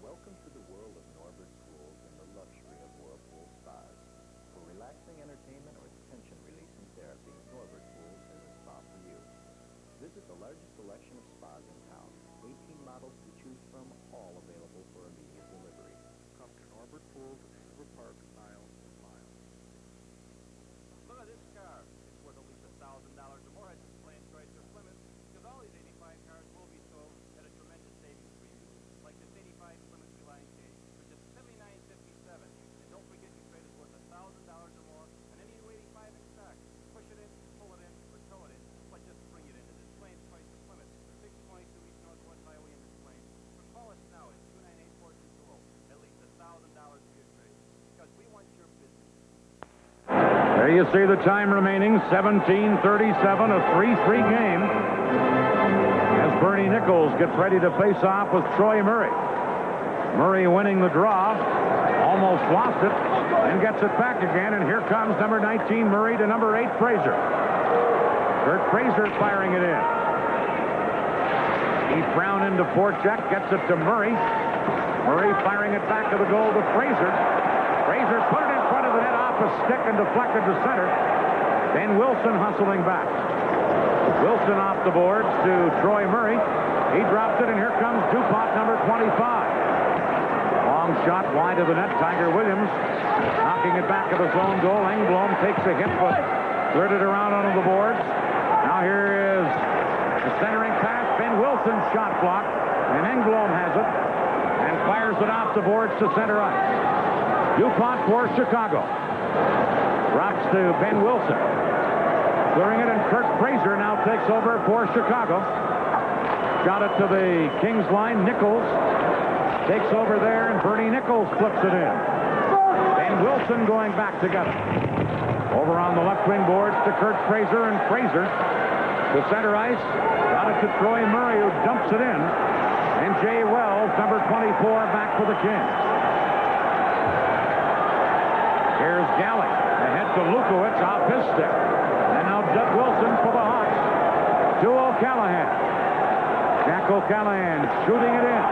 Welcome to the world of Norbert Pools and the luxury of whirlpool spas. For relaxing entertainment or tension-releasing therapy, Norbert Pools has a spa for you. Visit the largest selection of spas in town. 18 models to choose from, all available for immediate delivery. Come to Norbert Pools at Silver Park, Niles, and Miles. Look at this car. It's worth at least $1,000 or more at this Plains Chrysler Plymouth, because all these 85 cars will be sold at a tremendous savings for you. Like this 85 Plymouth Line K for just $79.57. And don't forget your trade is worth $1,000 or more on any new 85 in stock. Push it in, pull it in, or tow it in, but just bring it into this Plains Chrysler Plymouth. 622 East Northwest Highway in this Plains. Or call us now at 298-4220. At least $1,000 for your trade. Because we want your business. There you see the time remaining, 17:37, a 3-3 game. As Bernie Nichols gets ready to face off with Troy Murray. Murray winning the draw, almost lost it, and gets it back again, and here comes number 19, Murray, to number 8, Fraser. Kurt Fraser firing it in. He's Brown into forecheck, gets it to Murray. Murray firing it back to the goal to Fraser. Fraser put it in front of the net off a stick and deflected to center. Ben Wilson hustling back. Wilson off the boards to Troy Murray. He drops it, and here comes DuPont, number 25. Long shot wide of the net. Tiger Williams knocking it back of his own goal. Engblom takes a hit, but cleared it around onto the boards. Now here is the centering pass. Ben Wilson's shot blocked, and Engblom has it and fires it off the boards to center ice. DuPont for Chicago. Drops to Ben Wilson. Clearing it, and Kirk Fraser now takes over for Chicago. Got it to the Kings line. Nichols takes over there, and Bernie Nichols flips it in. Ben Wilson going back together. Over on the left wing boards to Kurt Fraser, and Fraser to center ice. Got it to Troy Murray, who dumps it in. And Jay Wells, number 24, back for the Kings. Here's Galley. Ahead to Lukowitz off his stick. And now Doug Wilson for the Hawks. To O'Callahan. Jack O'Callahan shooting it in.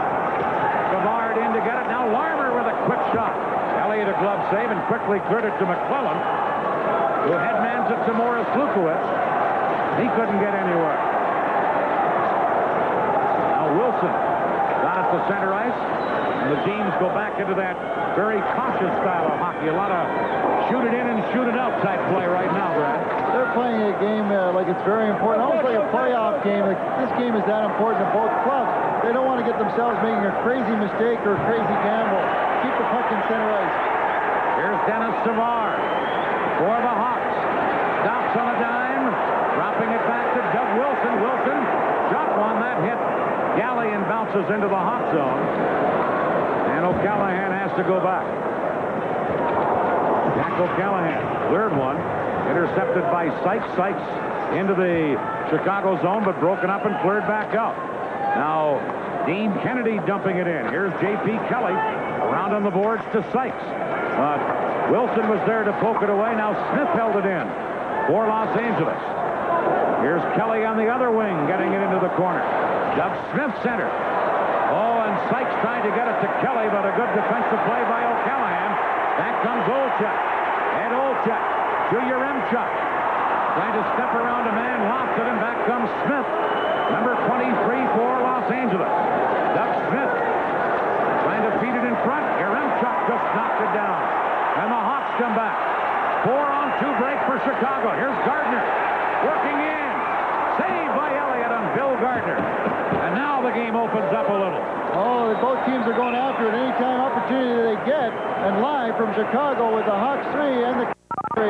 Savard in to get it. Now Larmer with a quick shot. Elliott a glove save and quickly cleared it to McClellan, who headmans it to Morris Lukowitz. He couldn't get anywhere. Now Wilson got it to center ice. And the teams go back into that very cautious style of hockey. A lot of shoot it in and shoot it out type play right now, Brad. They're playing a game like it's very important, almost like a playoff game. Like this game is that important to both clubs. They don't want to get themselves making a crazy mistake or a crazy gamble. Keep the puck in center ice. Here's Dennis Savard for the Hawks. Stops on a dime, dropping it back to Doug Wilson. Wilson, drop one, that hit Galley and bounces into the hot zone. And O'Callahan has to go back. Jack O'Callahan cleared one. Intercepted by Sykes. Sykes into the Chicago zone, but broken up and cleared back out. Now, Dean Kennedy dumping it in. Here's J.P. Kelly around on the boards to Sykes. But Wilson was there to poke it away. Now Smith held it in for Los Angeles. Here's Kelly on the other wing, getting it into the corner. Doug Smith center. Oh, and Sykes trying to get it to Kelly, but a good defensive play by O'Callahan. Back comes Olchek. Ed Olchek to Yaremchuk. Trying to step around a man, lofts it, and back comes Smith. Number 23 for Los Angeles. Doug Smith trying to feed it in front. Yaremchuk just knocked it down. And the Hawks come back. 4-on-2 break for Chicago. Here's Gardner working in. Saved by Elliott on Bill Gardner. And now the game opens up a little. Oh, both teams are going after it anytime opportunity they get. And live from Chicago with the Hawks 3 and the 3.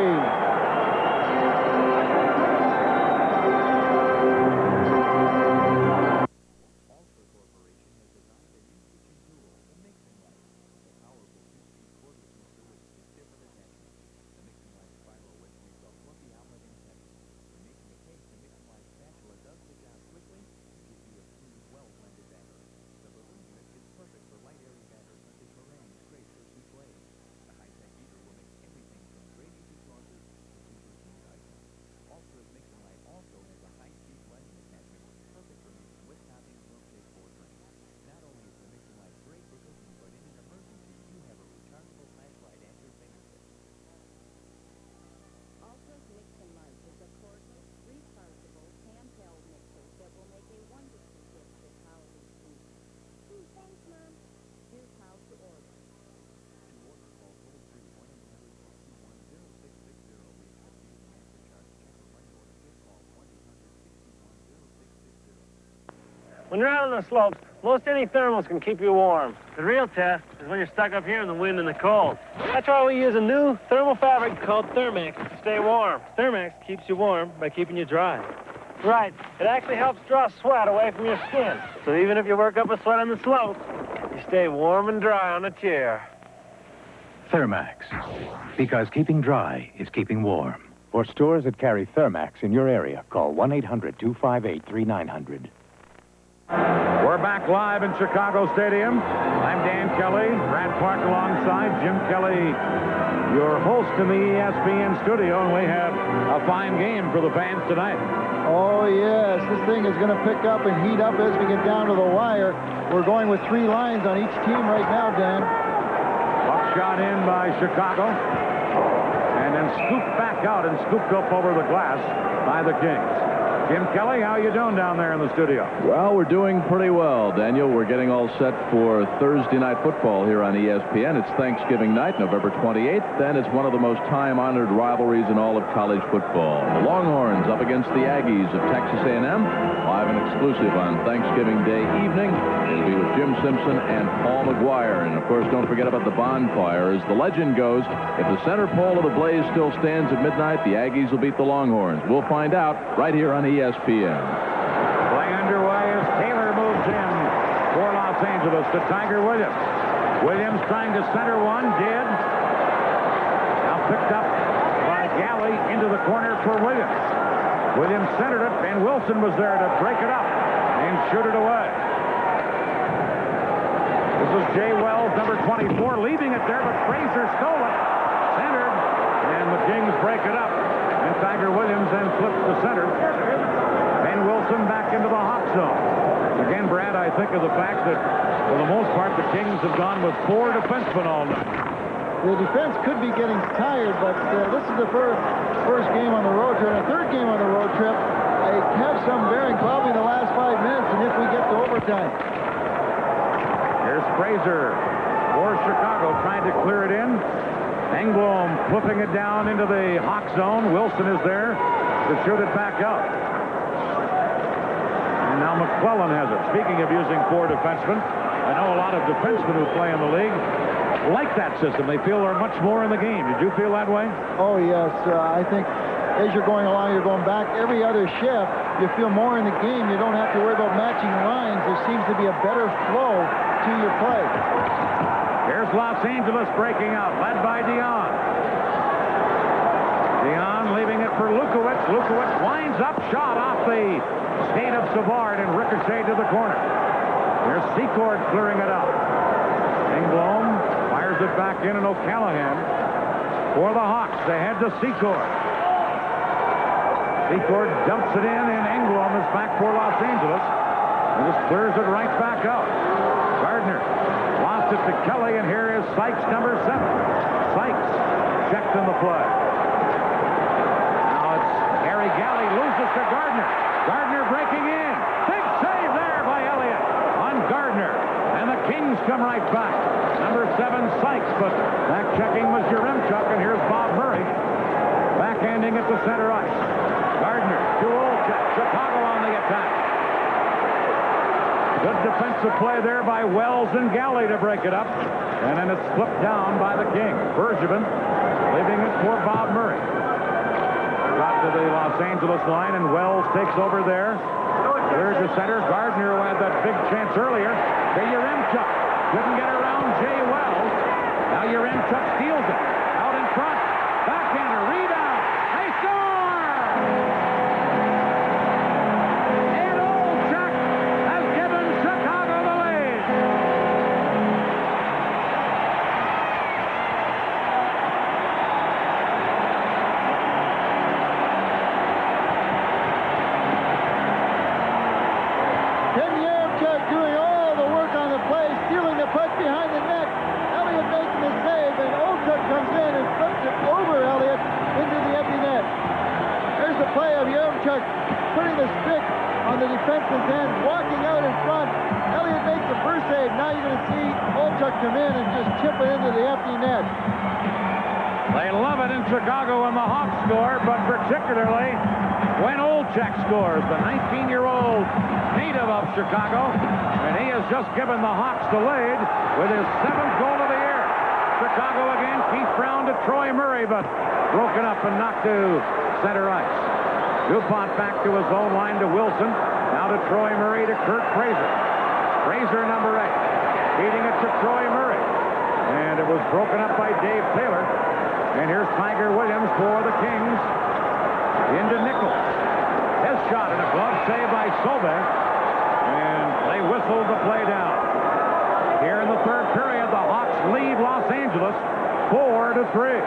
When you're out on the slopes, most any thermals can keep you warm. The real test is when you're stuck up here in the wind and the cold. That's why we use a new thermal fabric called Thermax to stay warm. Thermax keeps you warm by keeping you dry. Right. It actually helps draw sweat away from your skin. So even if you work up a sweat on the slopes, you stay warm and dry on a chair. Thermax, because keeping dry is keeping warm. For stores that carry Thermax in your area, call 1-800-258-3900. We're back live in Chicago Stadium. I'm Dan Kelly, Brad Clark alongside Jim Kelly, your host in the ESPN studio, and we have a fine game for the fans tonight. Oh, yes. This thing is going to pick up and heat up as we get down to the wire. We're going with 3 lines on each team right now, Dan. Buck shot in by Chicago, and then scooped back out and scooped up over the glass by the Kings. Jim Kelly, how you doing down there in the studio? Well, we're doing pretty well, Daniel. We're getting all set for Thursday night football here on ESPN. It's Thanksgiving night, November 28th, and it's one of the most time-honored rivalries in all of college football. The Longhorns up against the Aggies of Texas A&M, live and exclusive on Thanksgiving Day evening. It'll be with Jim Simpson and Paul McGuire. And, of course, don't forget about the bonfire. As the legend goes, if the center pole of the blaze still stands at midnight, the Aggies will beat the Longhorns. We'll find out right here on ESPN. Play underway as Taylor moves in for Los Angeles to Tiger Williams. Williams trying to center one, did. Now picked up by Galley into the corner for Williams. Williams centered it, and Wilson was there to break it up and shoot it away. This is Jay Wells, number 24, leaving it there, but Frazier stole it. Centered, and the Kings break it up. And Tiger Williams then flips the center. And Wilson back into the hot zone. Again, Brad, I think of the fact that, for the most part, the Kings have gone with 4 defensemen all night. The defense could be getting tired, but this is the first game on the road trip. And a third game on the road trip. I have some bearing probably in the last 5 minutes, and if we get to overtime. Here's Frazier for Chicago trying to clear it in. Engblom flipping it down into the hawk zone. Wilson is there to shoot it back out. And now McClellan has it. Speaking of using 4 defensemen, I know a lot of defensemen who play in the league like that system. They feel they're much more in the game. Did you feel that way? Oh, yes. I think as you're going along, you're going back every other shift, you feel more in the game. You don't have to worry about matching lines. There seems to be a better flow to your play. Here's Los Angeles breaking out, led by Dion. Dion leaving it for Lukowitz. Lukowitz winds up, shot off the skate of Savard and ricocheted to the corner. Here's Secord clearing it up. Engblom fires it back in, and O'Callahan for the Hawks. They head to Secord. Secord dumps it in, and Engblom is back for Los Angeles. And just clears it right back out. Gardner lost it to Kelly, and here is Sykes, number 7. Sykes checked in the play. Now it's Harry Galley, loses to Gardner. Gardner breaking in. Big save there by Eliot on Gardner. And the Kings come right back. Number 7, Sykes, but back checking was Yaremchuk, and here's Bob Murray backhanding it to center ice. Gardner to Olchek. Chicago on the attack. Good defensive play there by Wells and Galley to break it up. And then it's flipped down by the Kings. Bergevin leaving it for Bob Murray. Got to the Los Angeles line, and Wells takes over there. Cleared to center. Gardner, who had that big chance earlier. To Yaremchuk. Couldn't get around Jay Wells. Now Yaremchuk steals it. Out in front. Backhander. Rebound. They score! And Olchek has given Chicago the lead. Ken Yaremchuk doing all the work on the play, stealing the puck behind the net. Eliot making the save, and Olchek comes in and flips it over Eliot into the empty net. There's the play of Yaremchuk putting the stick on the defenseman's end, walking out in front. Eliot makes the first save. Now you're going to see Olchek come in and just chip it into the empty net. They love it in Chicago when the Hawks score, but particularly when Olchek scores, the 19-year-old native of Chicago, and he has just given the Hawks the lead with his 7th goal of the year. Chicago again, Keith Brown to Troy Murray, but broken up and knocked to center ice. DuPont back to his own line to Wilson, now to Troy Murray to Kurt Frazier. Frazier, number 8, feeding it to Troy Murray, and it was broken up by Dave Taylor. And here's Tiger Williams for the Kings. Into Nichols. His shot and a glove save by Sauve. And play whistled the play down. Here in the third period, the Hawks lead Los Angeles 4-3.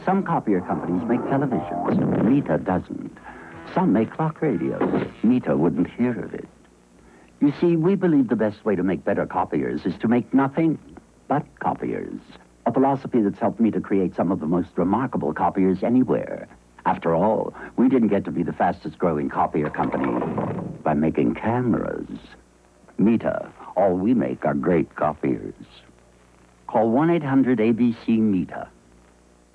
Some copier companies make televisions. Mita doesn't. Some make clock radios. Mita wouldn't hear of it. You see, we believe the best way to make better copiers is to make nothing but copiers. A philosophy that's helped me to create some of the most remarkable copiers anywhere. After all, we didn't get to be the fastest growing copier company by making cameras. Mita, all we make are great copiers. Call 1-800-ABC-MITA.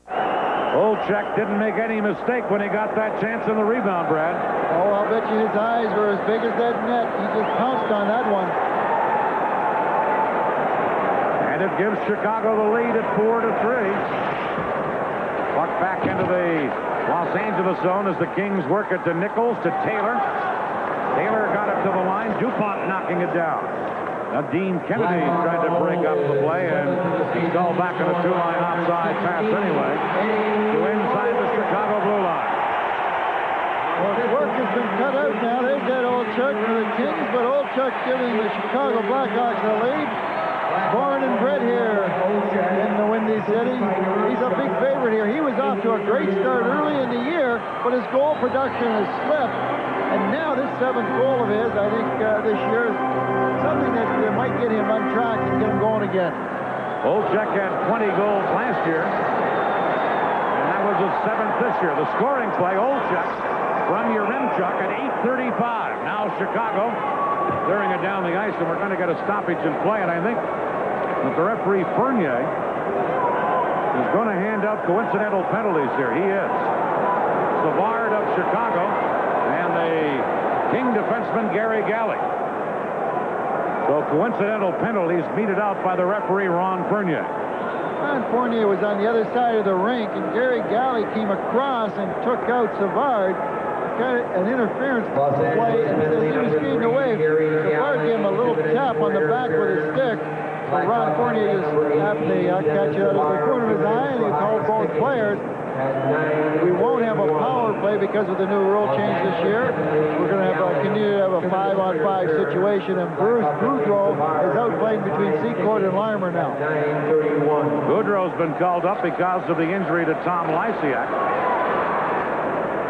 Olczyk didn't make any mistake when he got that chance in the rebound, Brad. Oh, I'll bet you his eyes were as big as that net. He just pounced on that one. And it gives Chicago the lead at 4-3. Puck back into the Los Angeles zone as the Kings work it to Nichols, to Taylor. Taylor got it to the line. DuPont knocking it down. Now Dean Kennedy tried to break up the play, and he fell back on a two-line offside pass anyway to inside the Chicago blue line. Well, the work has been cut out now. They get Olczyk for the Kings, but Olczyk giving the Chicago Blackhawks the lead. Born and bred here in the Windy City. He's a big favorite here. He was off to a great start early in the year, but his goal production has slipped. And now this seventh goal of his, I think this year, is something that might get him on track and get him going again. Olczyk had 20 goals last year, and that was his 7th this year. The scoring play, Olczyk from Yaremchuk at 8:35. Now Chicago clearing it down the ice, and we're going to get a stoppage in play, and I think that the referee, Fournier, is going to hand out coincidental penalties here. He is. Savard of Chicago and the King defenseman, Gary Galley. So coincidental penalties meted out by the referee, Ron Fournier. Ron Fournier was on the other side of the rink, and Gary Galley came across and took out Savard. Got an interference play, and as he was speeding away, Savard gave him a little tap on the back with his stick. But Ron Fournier just happened to catch it out of the corner of his eye, and he called both players. We won't have a power play because of the new rule change this year. We're going to continue to have a 5-on-5 situation, and Bruce Boudreau is out playing between Secord and Larmer now. Boudreau's been called up because of the injury to Tom Lysiak.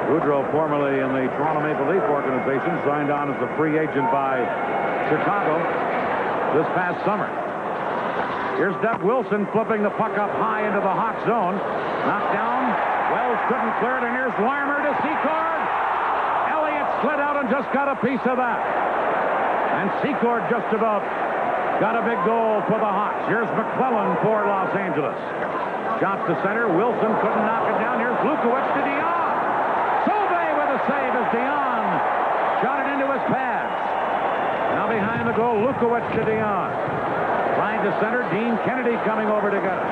Boudreau, formerly in the Toronto Maple Leaf organization, signed on as a free agent by Chicago this past summer. Here's Doug Wilson flipping the puck up high into the Hawk zone. Knocked down. Wells couldn't clear it, and here's Larmer to Secord. Eliot slid out and just got a piece of that. And Secord just about got a big goal for the Hawks. Here's McClellan for Los Angeles. Shot to center. Wilson couldn't knock it down. Here's Lukowicz to Dion. Sauve with a save as Dion shot it into his pads. Now behind the goal, Lukowicz to Dion. Trying to center, Dean Kennedy coming over to get it.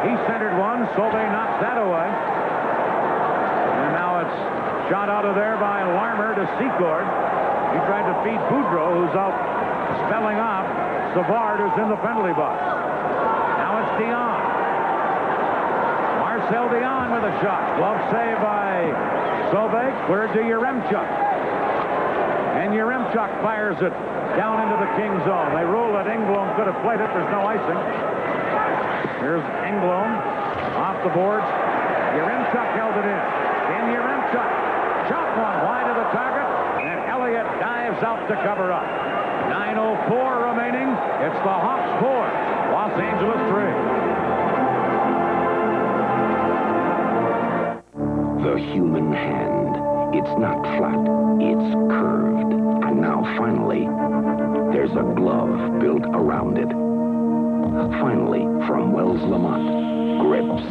He centered one, Sauve knocks that away. And now it's shot out of there by Larmer to Secord. He tried to feed Boudreau, who's out spelling off Savard, who's in the penalty box. Now it's Dion. Marcel Dion with a shot. Glove save by Sauve, cleared to Yaremchuk. And Yaremchuk fires it down into the King zone. They ruled that Engblom could have played it. There's no icing. Here's Engblom off the boards. Yaremchuk held it in. Then Yaremchuk shot one wide of the target, and Eliot dives out to cover up. 9:04 remaining. It's the Hawks 4, Los Angeles 3. The human hand. It's not flat. It's curved. And now, finally, there's a glove built around it. Finally, from Wells Lamont, Grips.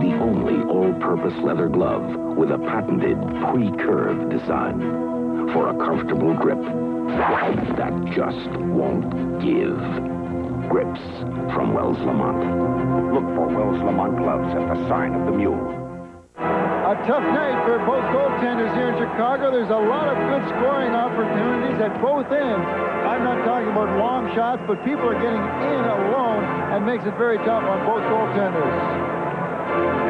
The only all-purpose leather glove with a patented pre-curved design for a comfortable grip that just won't give. Grips from Wells Lamont. Look for Wells Lamont gloves at the sign of the mule. A tough night for both goaltenders here in Chicago. There's a lot of good scoring opportunities at both ends. I'm not talking about long shots, but people are getting in alone and makes it very tough on both goaltenders.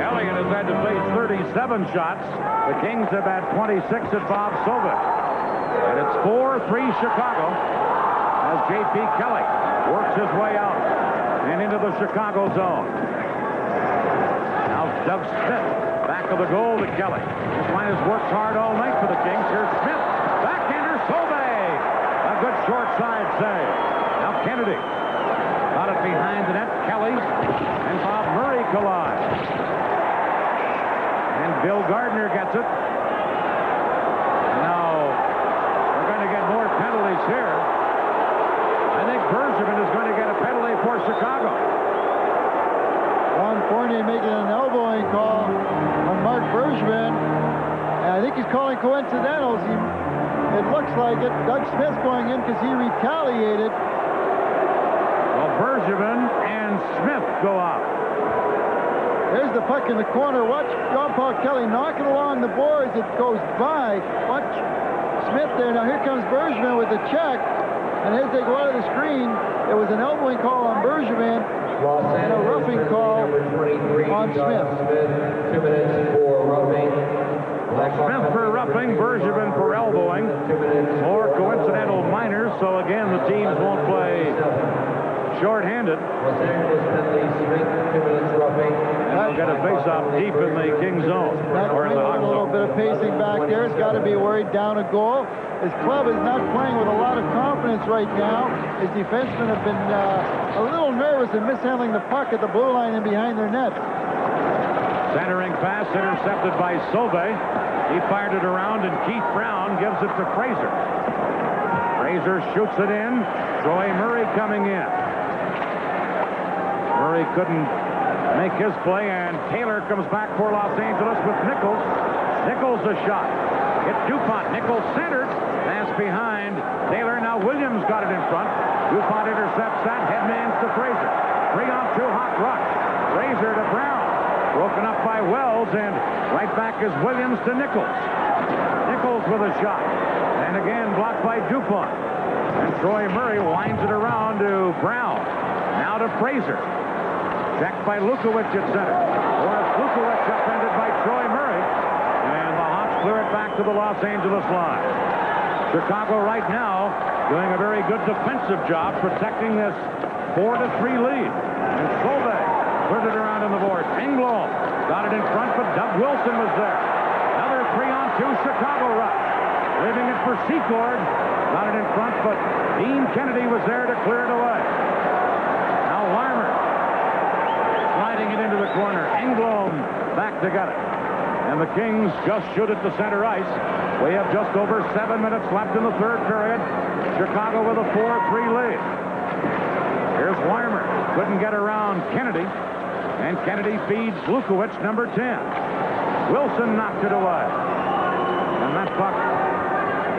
Eliot has had to face 37 shots. The Kings have had 26 at Bob Sauve. And it's 4-3 Chicago as J.P. Kelly works his way out and into the Chicago zone. Now Doug Smith back of the goal to Kelly. This line has worked hard all night for the Kings. Here's Smith. Backhander Sauve. A good short side save. Now Kennedy. Got it behind the net. Kelly and Bob Murray collide. And Bill Gardner gets it. Now we're going to get more penalties here. I think Bergevin is going to get a penalty for Chicago. Ron Fournier making an elbowing call on Mark Bergevin. And I think he's calling coincidentals. It looks like it. Doug Smith's going in because he retaliated. Well, Bergevin and Smith go out. There's the puck in the corner. Watch John Paul Kelly knocking along the boards. It goes by. Watch Smith there. Now here comes Bergevin with the check. And as they go out of the screen, there was an elbowing call on Bergevin and a roughing call on Smith. 2 minutes for roughing. Smith for roughing, Bergevin for elbowing. More coincidental minors, so again the teams won't play short-handed. Los Angeles penalty, Smith, 2 minutes roughing. And they'll get a face-off deep in the King zone. Or in the Hawk A little zone. bit of pacing back there. He's got to be worried down a goal. His club is not playing with a lot of confidence right now. His defensemen have been a little nervous in mishandling the puck at the blue line and behind their net. Centering pass intercepted by Sauve. He fired it around, and Keith Brown gives it to Fraser. Fraser shoots it in. Troy Murray coming in. Murray couldn't make his play, and Taylor comes back for Los Angeles with Nichols. Nichols a shot. Hit DuPont. Nichols centered. Pass behind. Taylor. Now Williams got it in front. DuPont intercepts that. Headmans to Fraser. 3-on-2 hot rush. Fraser to Brown. Broken up by Wells, and right back is Williams to Nichols. Nichols with a shot. And again blocked by DuPont. And Troy Murray winds it around to Brown. Now to Fraser. Checked by Lukowicz at center. Boris Lukowicz upended by Troy Murray. And the Hawks clear it back to the Los Angeles line. Chicago right now doing a very good defensive job protecting this 4-3 lead. And Sauve cleared it around on the board. Engblom got it in front, but Doug Wilson was there. Another 3-on-2 Chicago rush. Leaving it for Secord. Got it in front, but Dean Kennedy was there to clear it away. Now Larmer sliding it into the corner. Engblom back to get it. And the Kings just shoot it to center ice. We have just over 7 minutes left in the third period. Chicago with a 4-3 lead. Here's Larmer. Couldn't get around Kennedy. And Kennedy feeds Lukowicz, number 10. Wilson knocked it away. And that puck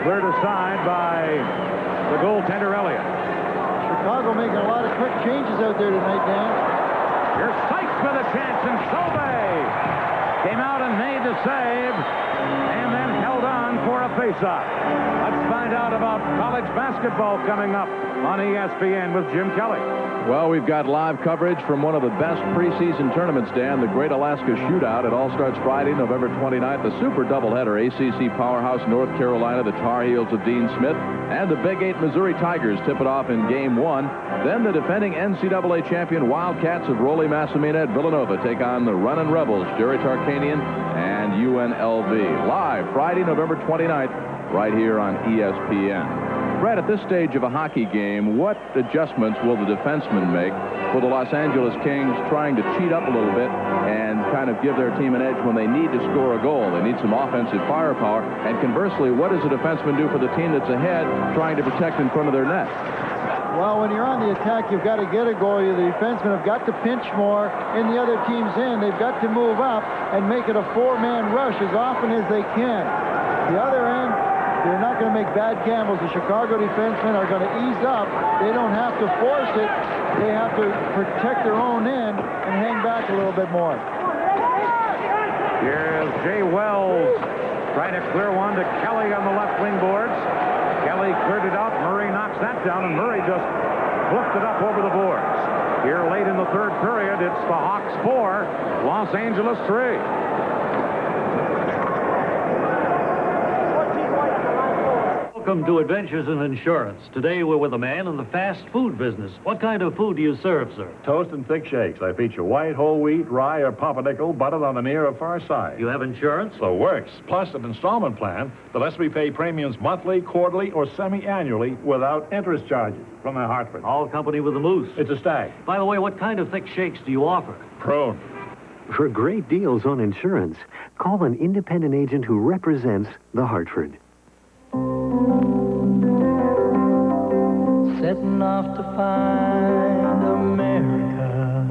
cleared aside by the goaltender, Eliot. Chicago making a lot of quick changes out there tonight, Dan. Here's Sykes with a chance, and Sauve came out and made the save, and then held on for a faceoff. Let's find out about college basketball coming up on ESPN with Jim Kelly. Well, we've got live coverage from one of the best preseason tournaments, Dan, the Great Alaska Shootout. It all starts Friday, November 29th. The super doubleheader, ACC powerhouse North Carolina, the Tar Heels of Dean Smith, and the Big 8 Missouri Tigers tip it off in Game 1. Then the defending NCAA champion Wildcats of Rollie Massimina at Villanova take on the Runnin' Rebels, Jerry Tarkanian and UNLV. Live Friday, November 29th, right here on ESPN. Brad, at this stage of a hockey game, what adjustments will the defensemen make for the Los Angeles Kings trying to cheat up a little bit and kind of give their team an edge when they need to score a goal? They need some offensive firepower. And conversely, what does a defenseman do for the team that's ahead trying to protect in front of their net? Well, when you're on the attack, you've got to get a goal. The defensemen have got to pinch more in the other team's end. They've got to move up and make it a four-man rush as often as they can. The other end, they're not going to make bad gambles. The Chicago defensemen are going to ease up. They don't have to force it. They have to protect their own end and hang back a little bit more. Here's Jay Wells trying to clear one to Kelly on the left wing boards. Kelly cleared it out. Murray knocks that down, and Murray just flipped it up over the boards. Here late in the third period, it's the Hawks 4, Los Angeles 3. Welcome to Adventures in Insurance. Today we're with a man in the fast food business. What kind of food do you serve, sir? Toast and thick shakes. I feature white, whole wheat, rye, or pumpernickel, buttered on the near or far side. You have insurance? So it works. Plus an installment plan that lets me pay premiums monthly, quarterly, or semi-annually without interest charges from the Hartford. All company with the moose. It's a stag. By the way, what kind of thick shakes do you offer? Prune. For great deals on insurance, call an independent agent who represents the Hartford. Setting off to find America.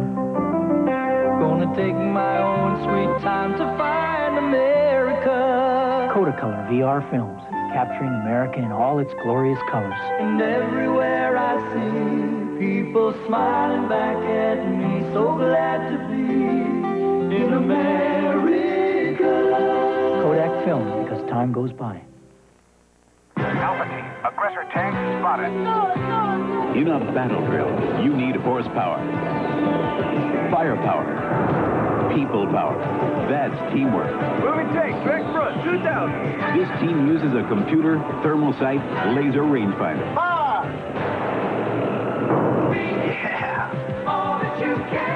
Gonna take my own sweet time to find America. Kodacolor VR films, capturing America in all its glorious colors. And everywhere I see people smiling back at me, so glad to be in America. Kodak film, because time goes by. Alpha team, aggressor tank spotted. In a battle drill, you need horsepower, firepower, people power. That's teamwork. Moving tank, direct front, 2,000. This team uses a computer, thermal sight, laser rangefinder. Yeah.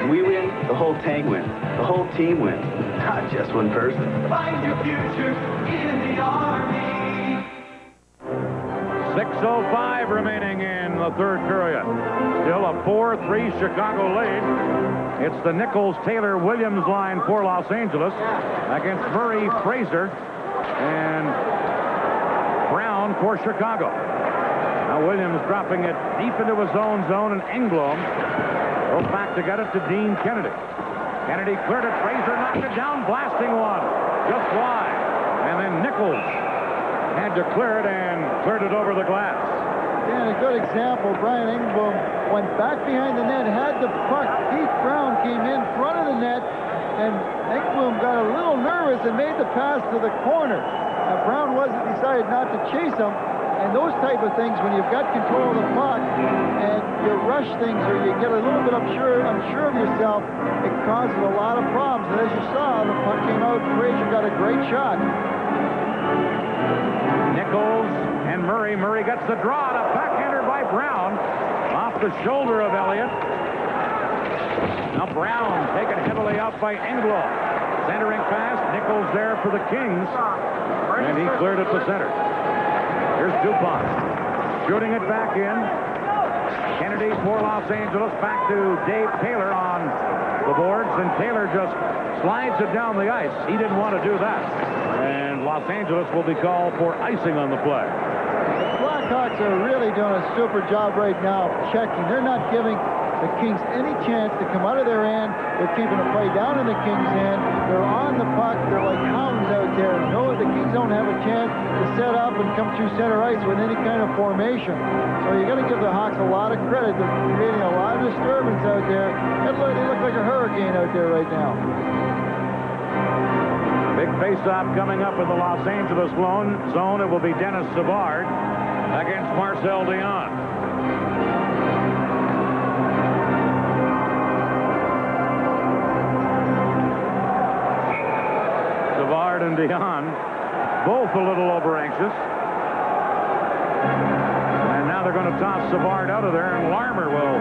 We win, the whole tank wins. The whole team wins, not just one person. Find your future in the Army. 6:05 remaining in the third period. Still a 4-3 Chicago lead. It's the Nichols-Taylor-Williams line for Los Angeles against Murray-Fraser and Brown for Chicago. Now Williams dropping it deep into his own zone, and Engblom goes back to get it to Dean Kennedy. Kennedy cleared it. Fraser knocked it down, blasting one just wide. And then Nichols had to clear it and cleared it over the glass. Yeah, a good example. Brian Engblom went back behind the net, had the puck. Pete Brown came in front of the net, and Engblom got a little nervous and made the pass to the corner. Now, Brown decided not to chase him, and those type of things, when you've got control of the puck and you rush things or you get a little bit unsure of yourself, it causes a lot of problems. And as you saw, the puck came out, Fraser got a great shot. Nichols and Murray. Murray gets the draw, and a backhander by Brown off the shoulder of Eliot. Now Brown taken heavily out by Engblom. Centering pass. Nichols there for the Kings, and he cleared it to center. Here's DuPont shooting it back in. Kennedy for Los Angeles. Back to Dave Taylor on the boards, and Taylor just slides it down the ice. He didn't want to do that. And Los Angeles will be called for icing on the play. The Blackhawks are really doing a super job right now checking. They're not giving the Kings any chance to come out of their end. They're keeping the play down in the Kings' end. They're on the puck. They're like hounds out there. No, the Kings don't have a chance to set up and come through center ice with any kind of formation. So you got to give the Hawks a lot of credit. They're creating a lot of disturbance out there. They look like a hurricane out there right now. Big face-off coming up in the Los Angeles zone. It will be Dennis Savard against Marcel Dion. Savard and Dion both a little over-anxious. And now they're going to toss Savard out of there, and Larmer will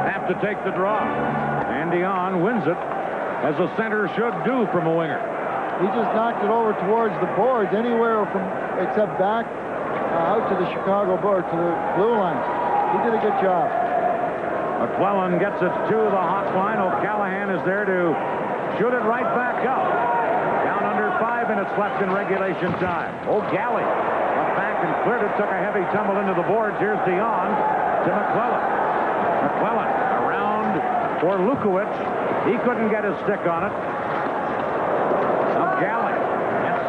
have to take the draw. And Dion wins it, as a center should do from a winger. He just knocked it over towards the boards, anywhere from except back out to the Chicago board, to the blue line. He did a good job. McClellan gets it to the Hawks line. O'Callahan is there to shoot it right back up. Down under 5 minutes left in regulation time. O'Galley went back and cleared it, took a heavy tumble into the boards. Here's Dion to McClellan. McClellan around for Lukowicz. He couldn't get his stick on it. O'Galley gets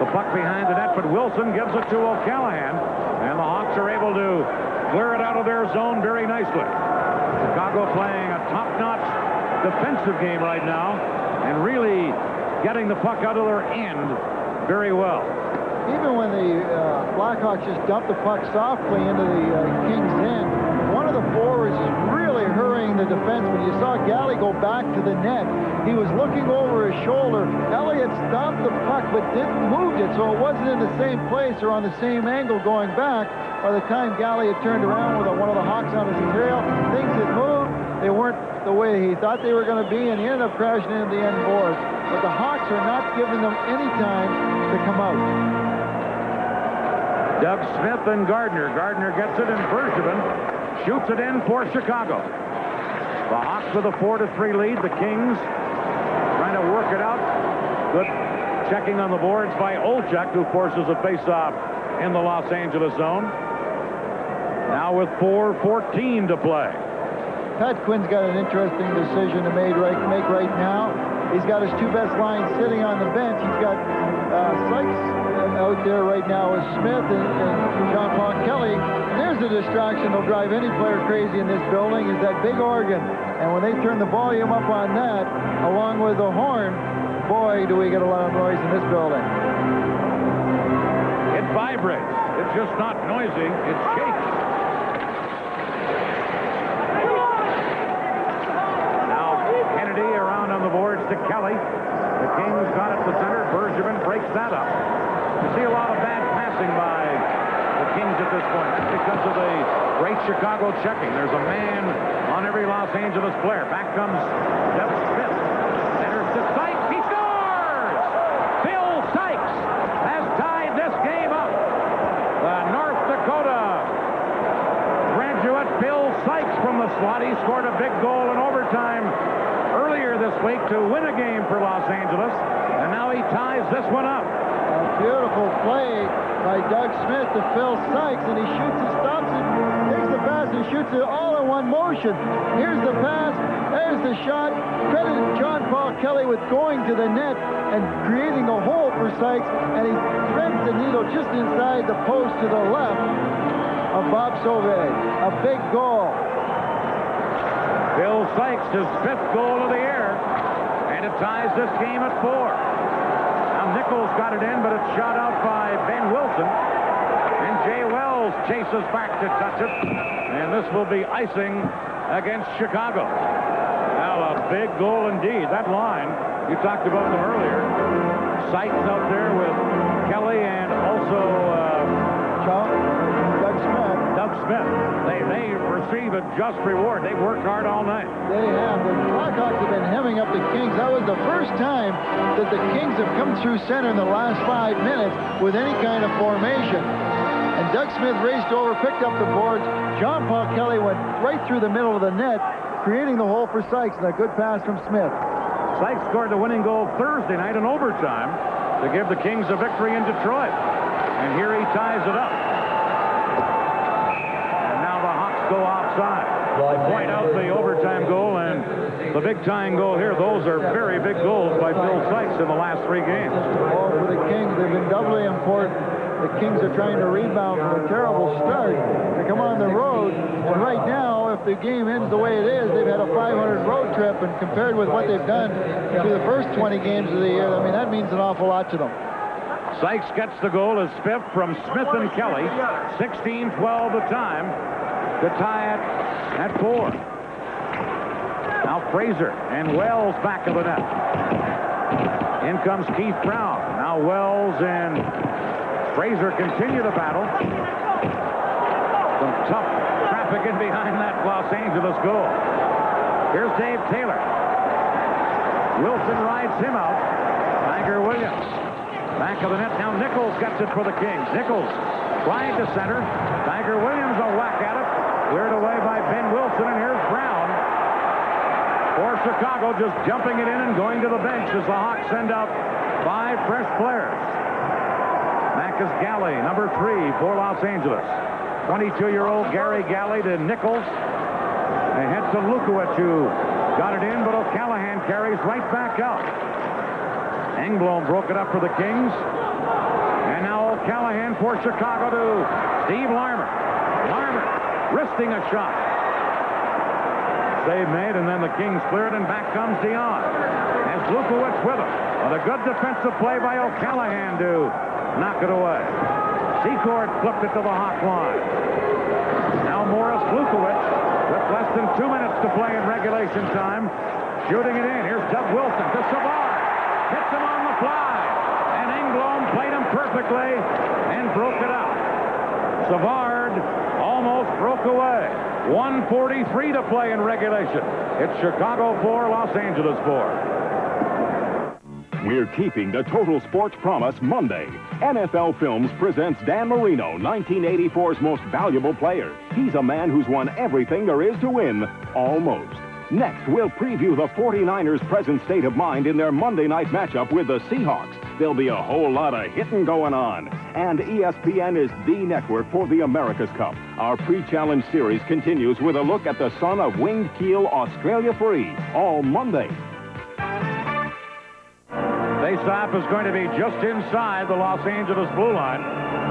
the puck behind the net, but Wilson gives it to O'Callahan, and the Hawks are able to clear it out of their zone very nicely. Chicago playing a top-notch defensive game right now and really getting the puck out of their end very well. even when the Blackhawks just dumped the puck softly into the Kings' end, one of the forwards is really hurrying the defenseman. You saw Galley go back to the net. He was looking over his shoulder. Eliot stopped the puck but didn't move it, so it wasn't in the same place or on the same angle going back. By the time Galley had turned around with one of the Hawks on his tail, things had moved. They weren't the way he thought they were going to be, and he ended up crashing into the end boards. But the Hawks are not giving them any time to come out. Doug Smith and Gardner. Gardner gets it, and Bergevin shoots it in for Chicago. The Hawks with a 4-3 lead. The Kings trying to work it out. Good checking on the boards by Olchek, who forces a face-off in the Los Angeles zone. Now with 4:14 to play. Pat Quinn's got an interesting decision to make right now. He's got his two best lines sitting on the bench. He's got Sykes out there right now with Smith and John Paul Kelly. And there's a distraction that'll drive any player crazy in this building, is that big organ. And when they turn the volume up on that, along with the horn, boy, do we get a lot of noise in this building. It vibrates. It's just not noisy. It shakes. Now Kennedy around on the boards to Kelly. The Kings got it to center. Bergevin breaks that up. You see a lot of bad passing by the Kings at this point because of the great Chicago checking. There's a man on every Los Angeles player. Back comes Jeff Smith. Centers to Sykes. He scores! Bill Sykes has tied this game up. The North Dakota graduate Bill Sykes from the slot. He scored a big goal in overtime earlier this week to win a game for Los Angeles, and now he ties this one up. A beautiful play by Doug Smith to Phil Sykes, and he shoots and stops it, takes the pass and shoots it all in one motion. Here's the pass, there's the shot. Credit John Paul Kelly with going to the net and creating a hole for Sykes, and he threads the needle just inside the post to the left of Bob Sauve. A big goal. Bill Sykes, his 5th goal of the year, and it ties this game at 4. Now Nichols got it in, but it's shot out by Ben Wilson, and Jay Wells chases back to touch it, and this will be icing against Chicago. Now a big goal indeed. That line, you talked about them earlier. Sykes out there with Kelly and also Doug Smith. They receive a just reward. They worked hard all night. They have. The Blackhawks have been hemming up the Kings. That was the first time that the Kings have come through center in the last 5 minutes with any kind of formation. And Doug Smith raced over, picked up the boards. John Paul Kelly went right through the middle of the net, creating the hole for Sykes, and a good pass from Smith. Sykes scored the winning goal Thursday night in overtime to give the Kings a victory in Detroit. And here he ties it up. Go offside. Point out the overtime goal and the big tying goal here. Those are very big goals by Bill Sykes in the last 3 games. Oh, for the Kings, they've been doubly important. The Kings are trying to rebound from a terrible start to come on the road. And right now, if the game ends the way it is, they've had a 500 road trip, and compared with what they've done through the first 20 games of the year, I mean, that means an awful lot to them. Sykes gets the goal as 5th from Smith and Kelly. 16-12 the time to tie it at 4. Now Fraser and Wells back of the net. In comes Keith Brown. Now Wells and Fraser continue to battle. Some tough traffic in behind that Los Angeles goal. Here's Dave Taylor. Wilson rides him out. Tiger Williams. Back of the net. Now Nichols gets it for the Kings. Nichols trying to center. Tiger Williams a whack at it. Cleared away by Ben Wilson, and here's Brown for Chicago, just jumping it in and going to the bench as the Hawks send out 5 fresh players. Marcus Galley, number 3 for Los Angeles. 22-year-old Gary Galley to Nichols. Ahead to Lukowicz, who got it in, but O'Callahan carries right back out. Engblom broke it up for the Kings. And now O'Callahan for Chicago to Steve Larmer. Larmer wristing a shot. Save made, and then the Kings clear it, and back comes Dion. As Lukowicz with him. With a good defensive play by O'Callahan to knock it away. Secord flipped it to the Hawk line. Now Morris Lukowicz with less than 2 minutes to play in regulation time. Shooting it in. Here's Doug Wilson to Savard. Hits him on the fly. And Engblom played him perfectly and broke it out. Savard almost broke away. 1:43 to play in regulation. It's Chicago 4, Los Angeles 4. We're keeping the Total Sports Promise Monday. NFL Films presents Dan Marino, 1984's most valuable player. He's a man who's won everything there is to win, almost. Next, we'll preview the 49ers' present state of mind in their Monday night matchup with the Seahawks. There'll be a whole lot of hitting going on. And ESPN is the network for the America's Cup. Our pre-challenge series continues with a look at the son of winged keel Australia Free, all Monday. Faceoff is going to be just inside the Los Angeles blue line.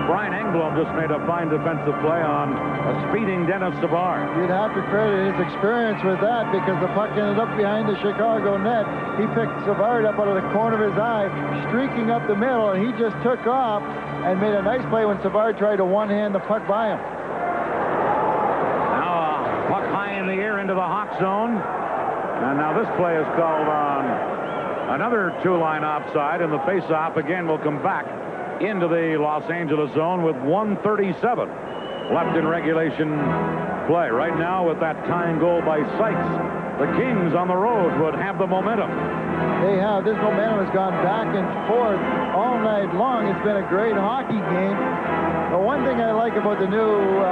Brian Engblom just made a fine defensive play on a speeding Dennis Savard. You'd have to credit his experience with that because the puck ended up behind the Chicago net. He picked Savard up out of the corner of his eye, streaking up the middle, and he just took off and made a nice play when Savard tried to one-hand the puck by him. Now a puck high in the air into the Hawk zone. And now this play is called on another two-line offside, and the face-off again will come back into the Los Angeles zone with 1:37 left in regulation play. Right now, with that tying goal by Sykes, the Kings on the road would have the momentum. They have. This momentum has gone back and forth all night long. It's been a great hockey game. The one thing I like about the new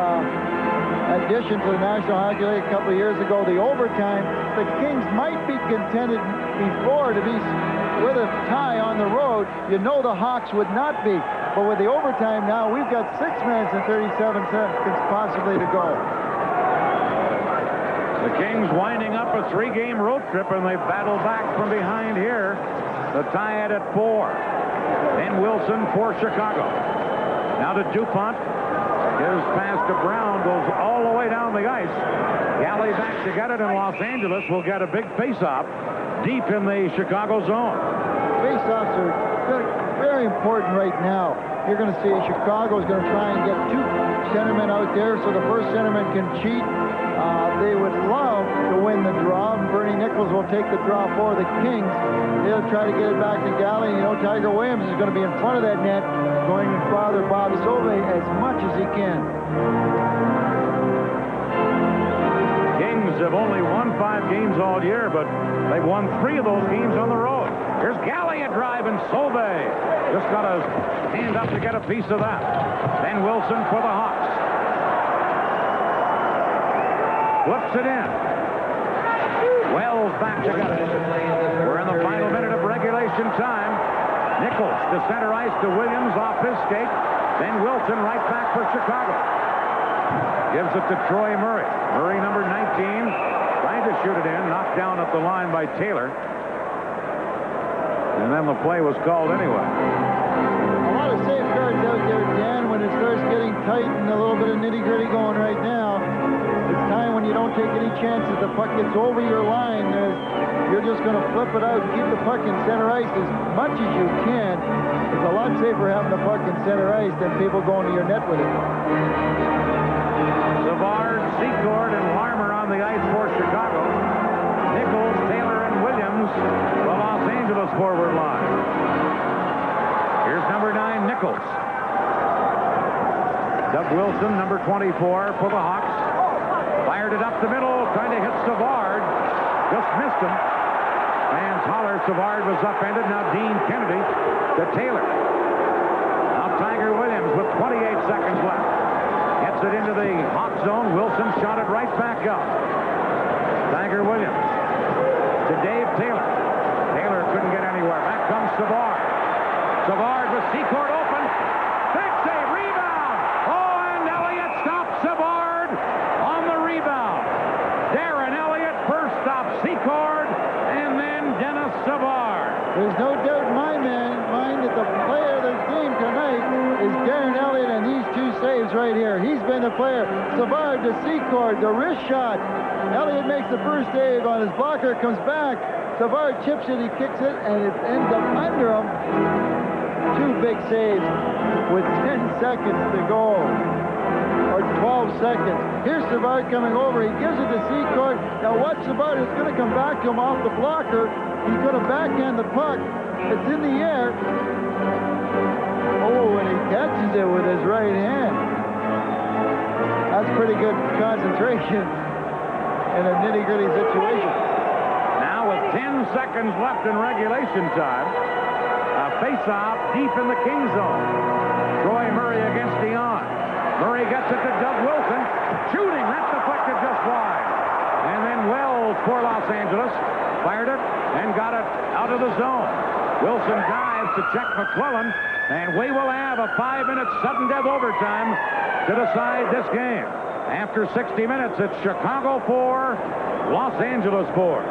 addition to the National Hockey League a couple of years ago, the overtime, the Kings might be contended before to be with a tie on the road. You know the Hawks would not be. But with the overtime now, we've got 6 minutes and 37 seconds possibly to go. The Kings winding up a 3-game road trip, and they battle back from behind here. The tie at 4. And Wilson for Chicago. Now to DuPont. His pass to Brown goes all the way down the ice. Galley back to get it, and Los Angeles will get a big face-off deep in the Chicago zone. Face-offs are very important right now. You're going to see Chicago is going to try and get 2 centermen out there so the first centerman can cheat. They would love to win the draw. Bernie Nichols will take the draw for the Kings. They'll try to get it back to Galley. You know, Tiger Williams is going to be in front of that net, going to bother Bob Sauve as much as he can. Kings have only won 5 games all year, but they've won 3 of those games on the road. Here's Galley a drive, and Sauve just got his hand up to get a piece of that. Then Wilson for the Hawks. Flips it in. Wells back to get it. We're in the final minute of regulation time. Nichols to center ice to Williams off his skate. Then Wilson right back for Chicago. Gives it to Troy Murray. Murray, number 19, trying to shoot it in. Knocked down at the line by Taylor. And then the play was called anyway. A lot of safeguards out there, Dan, when it starts getting tight and a little bit of nitty-gritty going right now. It's time when you don't take any chances. The puck gets over your line. You're just going to flip it out and keep the puck in center ice as much as you can. It's a lot safer having the puck in center ice than people going to your net with it. Savard, Secord, and Larmer on the ice for Chicago. Nichols, Taylor, and Williams, the Los Angeles forward line. Here's number 9, Nichols. Doug Wilson, number 24, for the Hawks. Fired it up the middle, trying to hit Savard. Just missed him. Fans holler. Savard was upended. Now Dean Kennedy to Taylor. Now Tiger Williams with 28 seconds left. Gets it into the Hawk zone. Wilson shot it right back up. Tiger Williams to Dave Taylor. Taylor couldn't get anywhere. Back comes Savard. Savard with Secord open. Big save. Rebound. Oh, and Eliot stops Savard on the rebound. Darren Eliot first stops Secord, and then Dennis Savard. There's no doubt in my mind that the player of the game tonight is Darren Eliot, and these 2 saves right here. He's been the player. Savard to Secord, the wrist shot. Eliot makes the first save on his blocker, comes back. Savard chips it, he kicks it, and it ends up under him. two big saves with 10 seconds to go, or 12 seconds. Here's Savard coming over. He gives it to Secord. Now watch Savard. It's going to come back to him off the blocker. He's going to backhand the puck. It's in the air. Oh, and he catches it with his right hand. That's pretty good concentration in a nitty-gritty situation. Now with 10 seconds left in regulation time, a face-off deep in the King zone. Troy Murray against Dion. Murray gets it to Doug Wilson. Shooting, that's deflected just wide. And then Wells for Los Angeles fired it and got it out of the zone. Wilson dives to check McClellan, and we will have a 5-minute sudden death overtime to decide this game. After 60 minutes, it's Chicago 4, Los Angeles 4.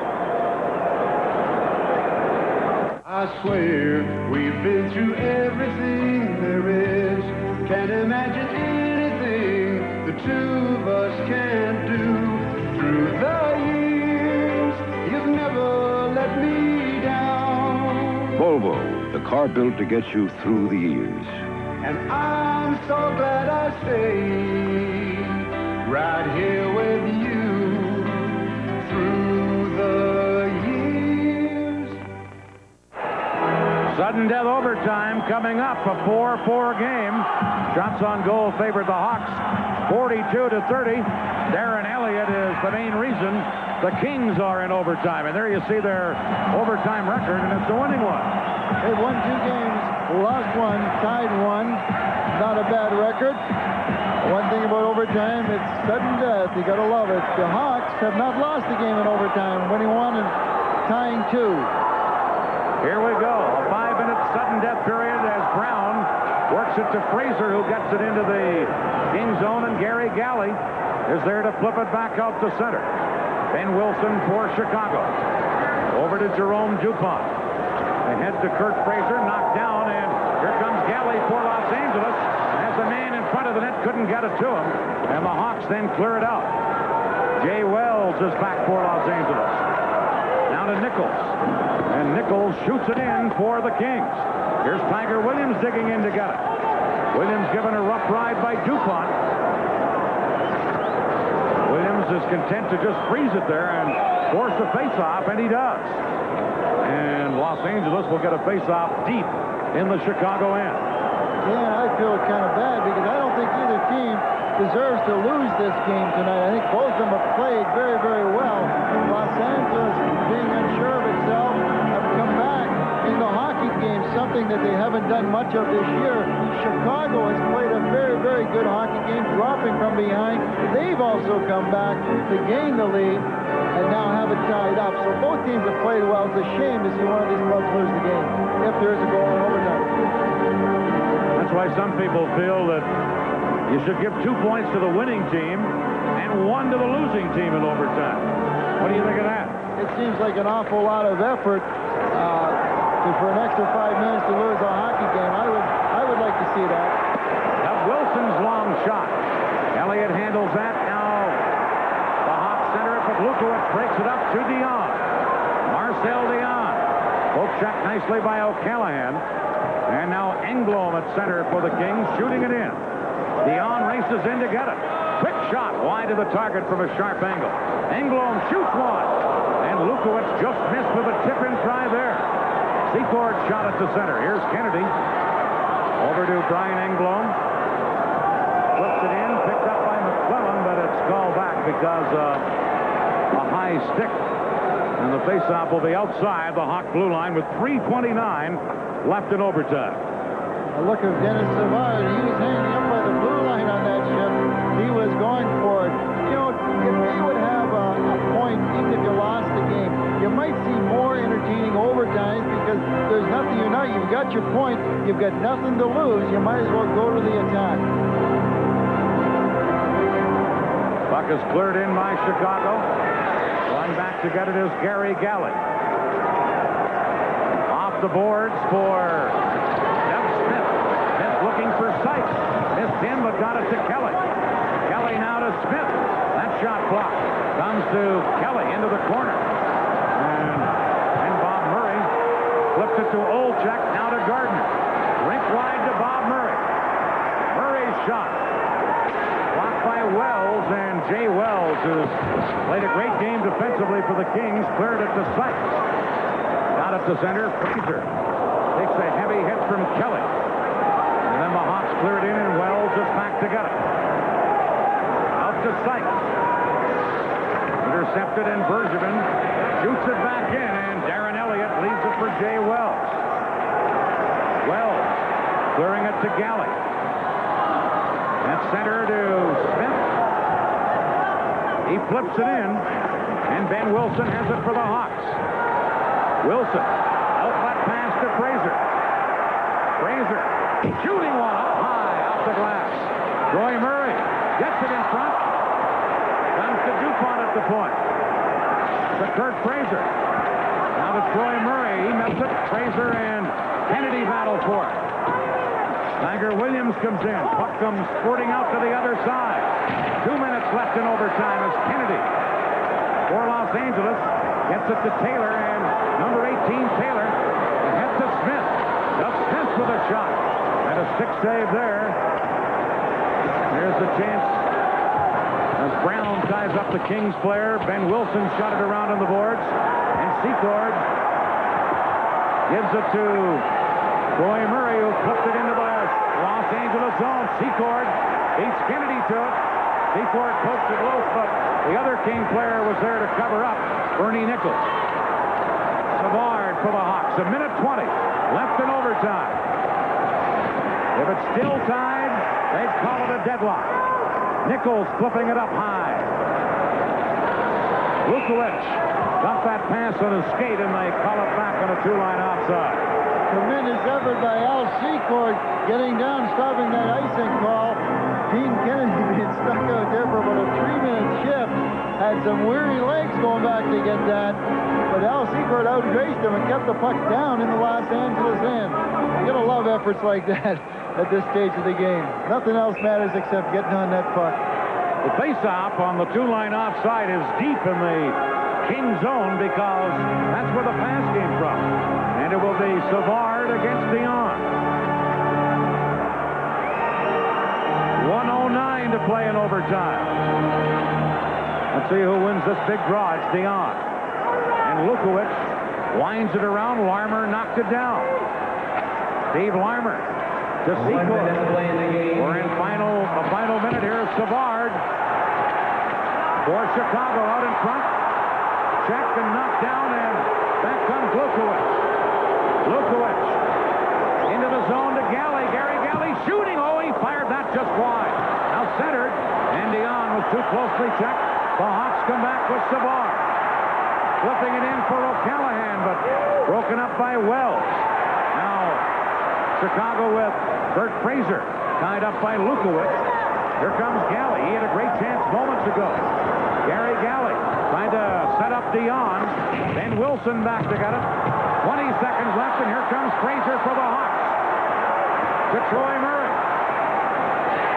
I swear we've been through everything there is. Can't imagine anything the two of us can't do. Through the years, you've never let me down. Volvo, the car built to get you through the years. And I'm so glad I stayed right here with you through the years. Sudden death overtime coming up. A 4-4 game. Shots on goal favored the Hawks 42-30. Darren Elliott is the main reason the Kings are in overtime. And there you see their overtime record, and it's a winning one. They've won 2 games, lost 1, tied 1. Not a bad record. One thing about overtime, it's sudden death. You gotta love it. The Hawks have not lost a game in overtime, winning 1 and tying 2. Here we go. A 5-minute sudden death period as Brown works it to Fraser, who gets it into the King zone, and Gary Galley is there to flip it back out to center. Ben Wilson for Chicago. Over to Jerome Dupont. Ahead to Kurt Fraser, knocked down, and here comes Galley for Los Angeles. As the man in front of the net couldn't get it to him, and the Hawks then clear it out. Jay Wells is back for Los Angeles. Now to Nichols, and Nichols shoots it in for the Kings. Here's Tiger Williams digging in to get it. Williams given a rough ride by Dupont. Williams is content to just freeze it there and force the face-off, and he does. And Los Angeles will get a face-off deep in the Chicago end. Yeah, I feel kind of bad because I don't think either team deserves to lose this game tonight. I think both of them have played very, very well. Los Angeles, being unsure of itself, have come back in the hockey game, something that they haven't done much of this year. Chicago has played a very, very good hockey game, dropping from behind. They've also come back to gain the lead and now have it tied up. So both teams have played well. It's a shame to see one of these clubs lose the game, if there is a goal in overtime. That's why some people feel that you should give 2 points to the winning team and 1 to the losing team in overtime. What do you think of that? It seems like an awful lot of effort for an extra 5 minutes to lose a hockey game. I would like to see that. Now Wilson's long shot. Elliott handles that. Now the Hawks center it, but Lukowicz breaks it up to Dion. Marcel Dion. Poke check nicely by O'Callahan. And now Engblom at center for the Kings, shooting it in. Dion races in to get it. Quick shot wide of the target from a sharp angle. Engblom shoots one. And Lukowicz just missed with a tip-in try there. Secord shot it to center. Here's Kennedy. Over to Brian Engblom. Flips it in, picked up by McClellan, but it's called back because of a high stick. And the faceoff will be outside the Hawk blue line with 3:29 left in overtime. A look of Dennis Savard. He was hanging up by the blue line on that ship. He was going for it. You know, if they would have a point, even if you lost the game, you might see more entertaining overtimes because there's nothing you've got your point, you've got nothing to lose, you might as well go to the attack. Puck is cleared in by Chicago. Going back to get it is Gary Galley. Off the boards for Doug Smith. Smith looking for Sykes. Missed him, but got it to Kelly. Kelly now to Smith. That shot blocked. Comes to Kelly into the corner. And Bob Murray flips it to Olchek, now to Gardner. Rink wide to Bob Murray. Murray's shot. Blocked by Wells, and Jay Wells, who's played a great game defensively for the Kings, cleared it to Sykes. Got it to center. Fraser takes a heavy hit from Kelly. And then the Hawks clear it in, and Wells is back to get it. Out to Sykes. Intercepted, and Bergevin shoots it back in, and Darren Elliott leaves it for Jay Wells. Wells clearing it to Galley. At center to Smith. He flips it in, and Ben Wilson has it for the Hawks. Wilson, outlet pass to Fraser. Fraser shooting one up high off the glass. Troy Murray gets it in front. Comes to DuPont at the point. To Kurt Fraser. Now to Troy Murray. He missed it. Fraser and Kennedy battle for it. Tiger Williams comes in. Puck comes squirting out to the other side. 2 minutes left in overtime as Kennedy for Los Angeles gets it to Taylor, and number 18 Taylor ahead to Smith. Does Smith with a shot. And a stick save there. There's the chance as Brown ties up the Kings player. Ben Wilson shot it around on the boards, and Secord gives it to Troy Murray, who flipped it into the Los Angeles zone. Secord beats Kennedy to it. Secord pokes it loose, but the other King player was there to cover up, Bernie Nichols. Savard for the Hawks. 1:20 left in overtime. If it's still tied, they'd call it a deadlock. Nichols flipping it up high. Lukowicz got that pass on his skate, and they call it back on a two-line offside. Tremendous effort by Al Secord getting down, stopping that icing call. Dean Kennedy being stuck out there for about a 3-minute shift. Had some weary legs going back to get that. But Al Secord outraced him and kept the puck down in the Los Angeles end. You gotta love efforts like that at this stage of the game. Nothing else matters except getting on that puck. The face-off on the two-line offside is deep in the King zone because that's where the pass came from. And it will be Savard against Dion. 1:09 to play in overtime. Let's see who wins this big draw. It's Dion. And Lukowicz winds it around. Larmer knocked it down. Steve Larmer to Secord. We're in the final minute here. Savard for Chicago out in front. Checked and knocked down, and back comes Lukowicz. Lukowicz into the zone to Galley. Gary Galley shooting. Oh, he fired that just wide. Now centered, and Dion was too closely checked. The Hawks come back with Savard. Flipping it in for O'Callahan, but broken up by Wells. Now Chicago with Bert Fraser tied up by Lukowicz. Here comes Galley. He had a great chance moments ago. Gary Galley trying to set up Dion. Ben Wilson back to get it. 20 seconds left, and here comes Fraser for the Hawks. To Troy Murray.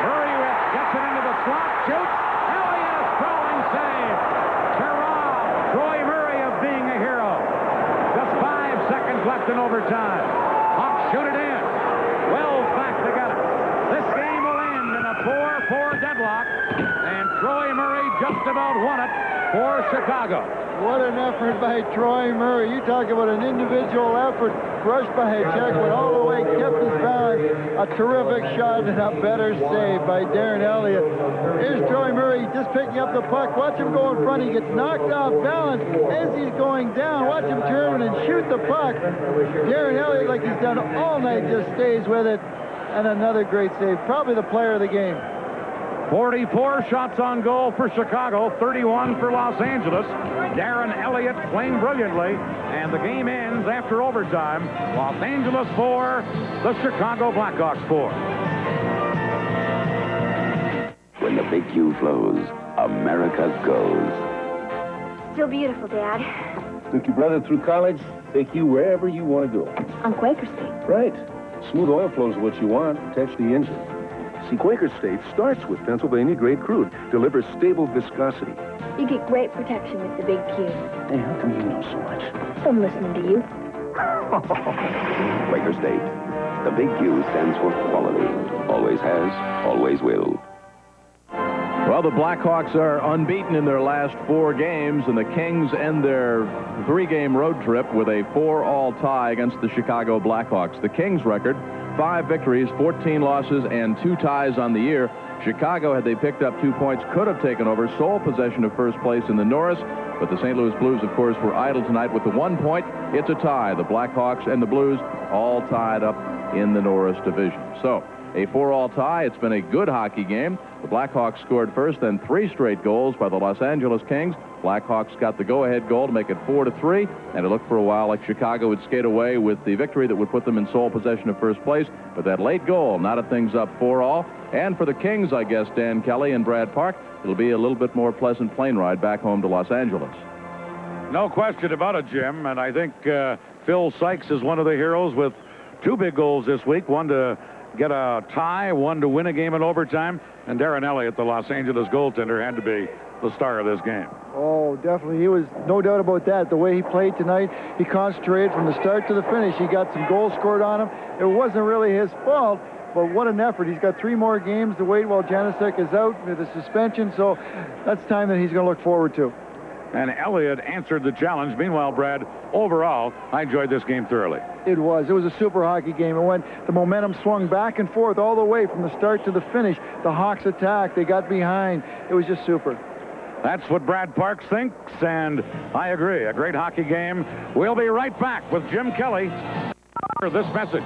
Murray gets it into the slot, shoots. Eliot, crawling save. Hurrah! Troy Murray of being a hero. Just 5 seconds left in overtime. Hawks shoot it in. Wells back to get it. This game will end in a 4-4 deadlock, and Troy Murray just about won it for Chicago. What an effort by Troy Murray. You talk about an individual effort. Rushed by a check, went all the way, kept his balance. A terrific shot and a better save by Darren Elliott. Here's Troy Murray just picking up the puck. Watch him go in front. He gets knocked off balance as he's going down. Watch him turn and shoot the puck. Darren Elliott, like he's done all night, just stays with it. And another great save. Probably the player of the game. 44 shots on goal for Chicago, 31 for Los Angeles. Darren Elliott playing brilliantly, and the game ends after overtime. Los Angeles 4, the Chicago Blackhawks 4. When the big Q flows, America goes. Still beautiful, Dad. Took your brother through college, take you wherever you want to go. On Quaker State. Right. Smooth oil flow is what you want. Protects the engine. See, Quaker State starts with Pennsylvania-grade crude, delivers stable viscosity. You get great protection with the big Q. Hey, how come you know so much? I'm listening to you. Quaker State. The big Q stands for quality. Always has, always will. Well, the Blackhawks are unbeaten in their last 4 games, and the Kings end their 3-game road trip with a 4-all tie against the Chicago Blackhawks. The Kings' record, 5 victories, 14 losses, and 2 ties on the year. Chicago, had they picked up 2 points, could have taken over sole possession of first place in the Norris, but the St. Louis Blues, of course, were idle tonight with the 1 point. It's a tie. The Blackhawks and the Blues all tied up in the Norris division. So, a 4-all tie. It's been a good hockey game. The Blackhawks scored first, then 3 straight goals by the Los Angeles Kings. Blackhawks got the go-ahead goal to make it 4-3, and it looked for a while like Chicago would skate away with the victory that would put them in sole possession of first place. But that late goal knotted things up 4-all. And for the Kings, I guess, Dan Kelly and Brad Park, it'll be a little bit more pleasant plane ride back home to Los Angeles. No question about it, Jim. And I think Phil Sykes is one of the heroes with 2 big goals this week. One to get a tie, one to win a game in overtime. And Darren Eliot, the Los Angeles goaltender, had to be the star of this game. Oh, definitely. He was, no doubt about that. The way he played tonight, he concentrated from the start to the finish. He got some goals scored on him. It wasn't really his fault, but what an effort. He's got 3 more games to wait while Janusek is out with a suspension, so that's time that he's going to look forward to. And Eliot answered the challenge. Meanwhile, Brad, overall, I enjoyed this game thoroughly. It was a super hockey game. And when the momentum swung back and forth all the way from the start to the finish, the Hawks attacked, they got behind. It was just super. That's what Brad Parks thinks, and I agree. A great hockey game. We'll be right back with Jim Kelly for this message.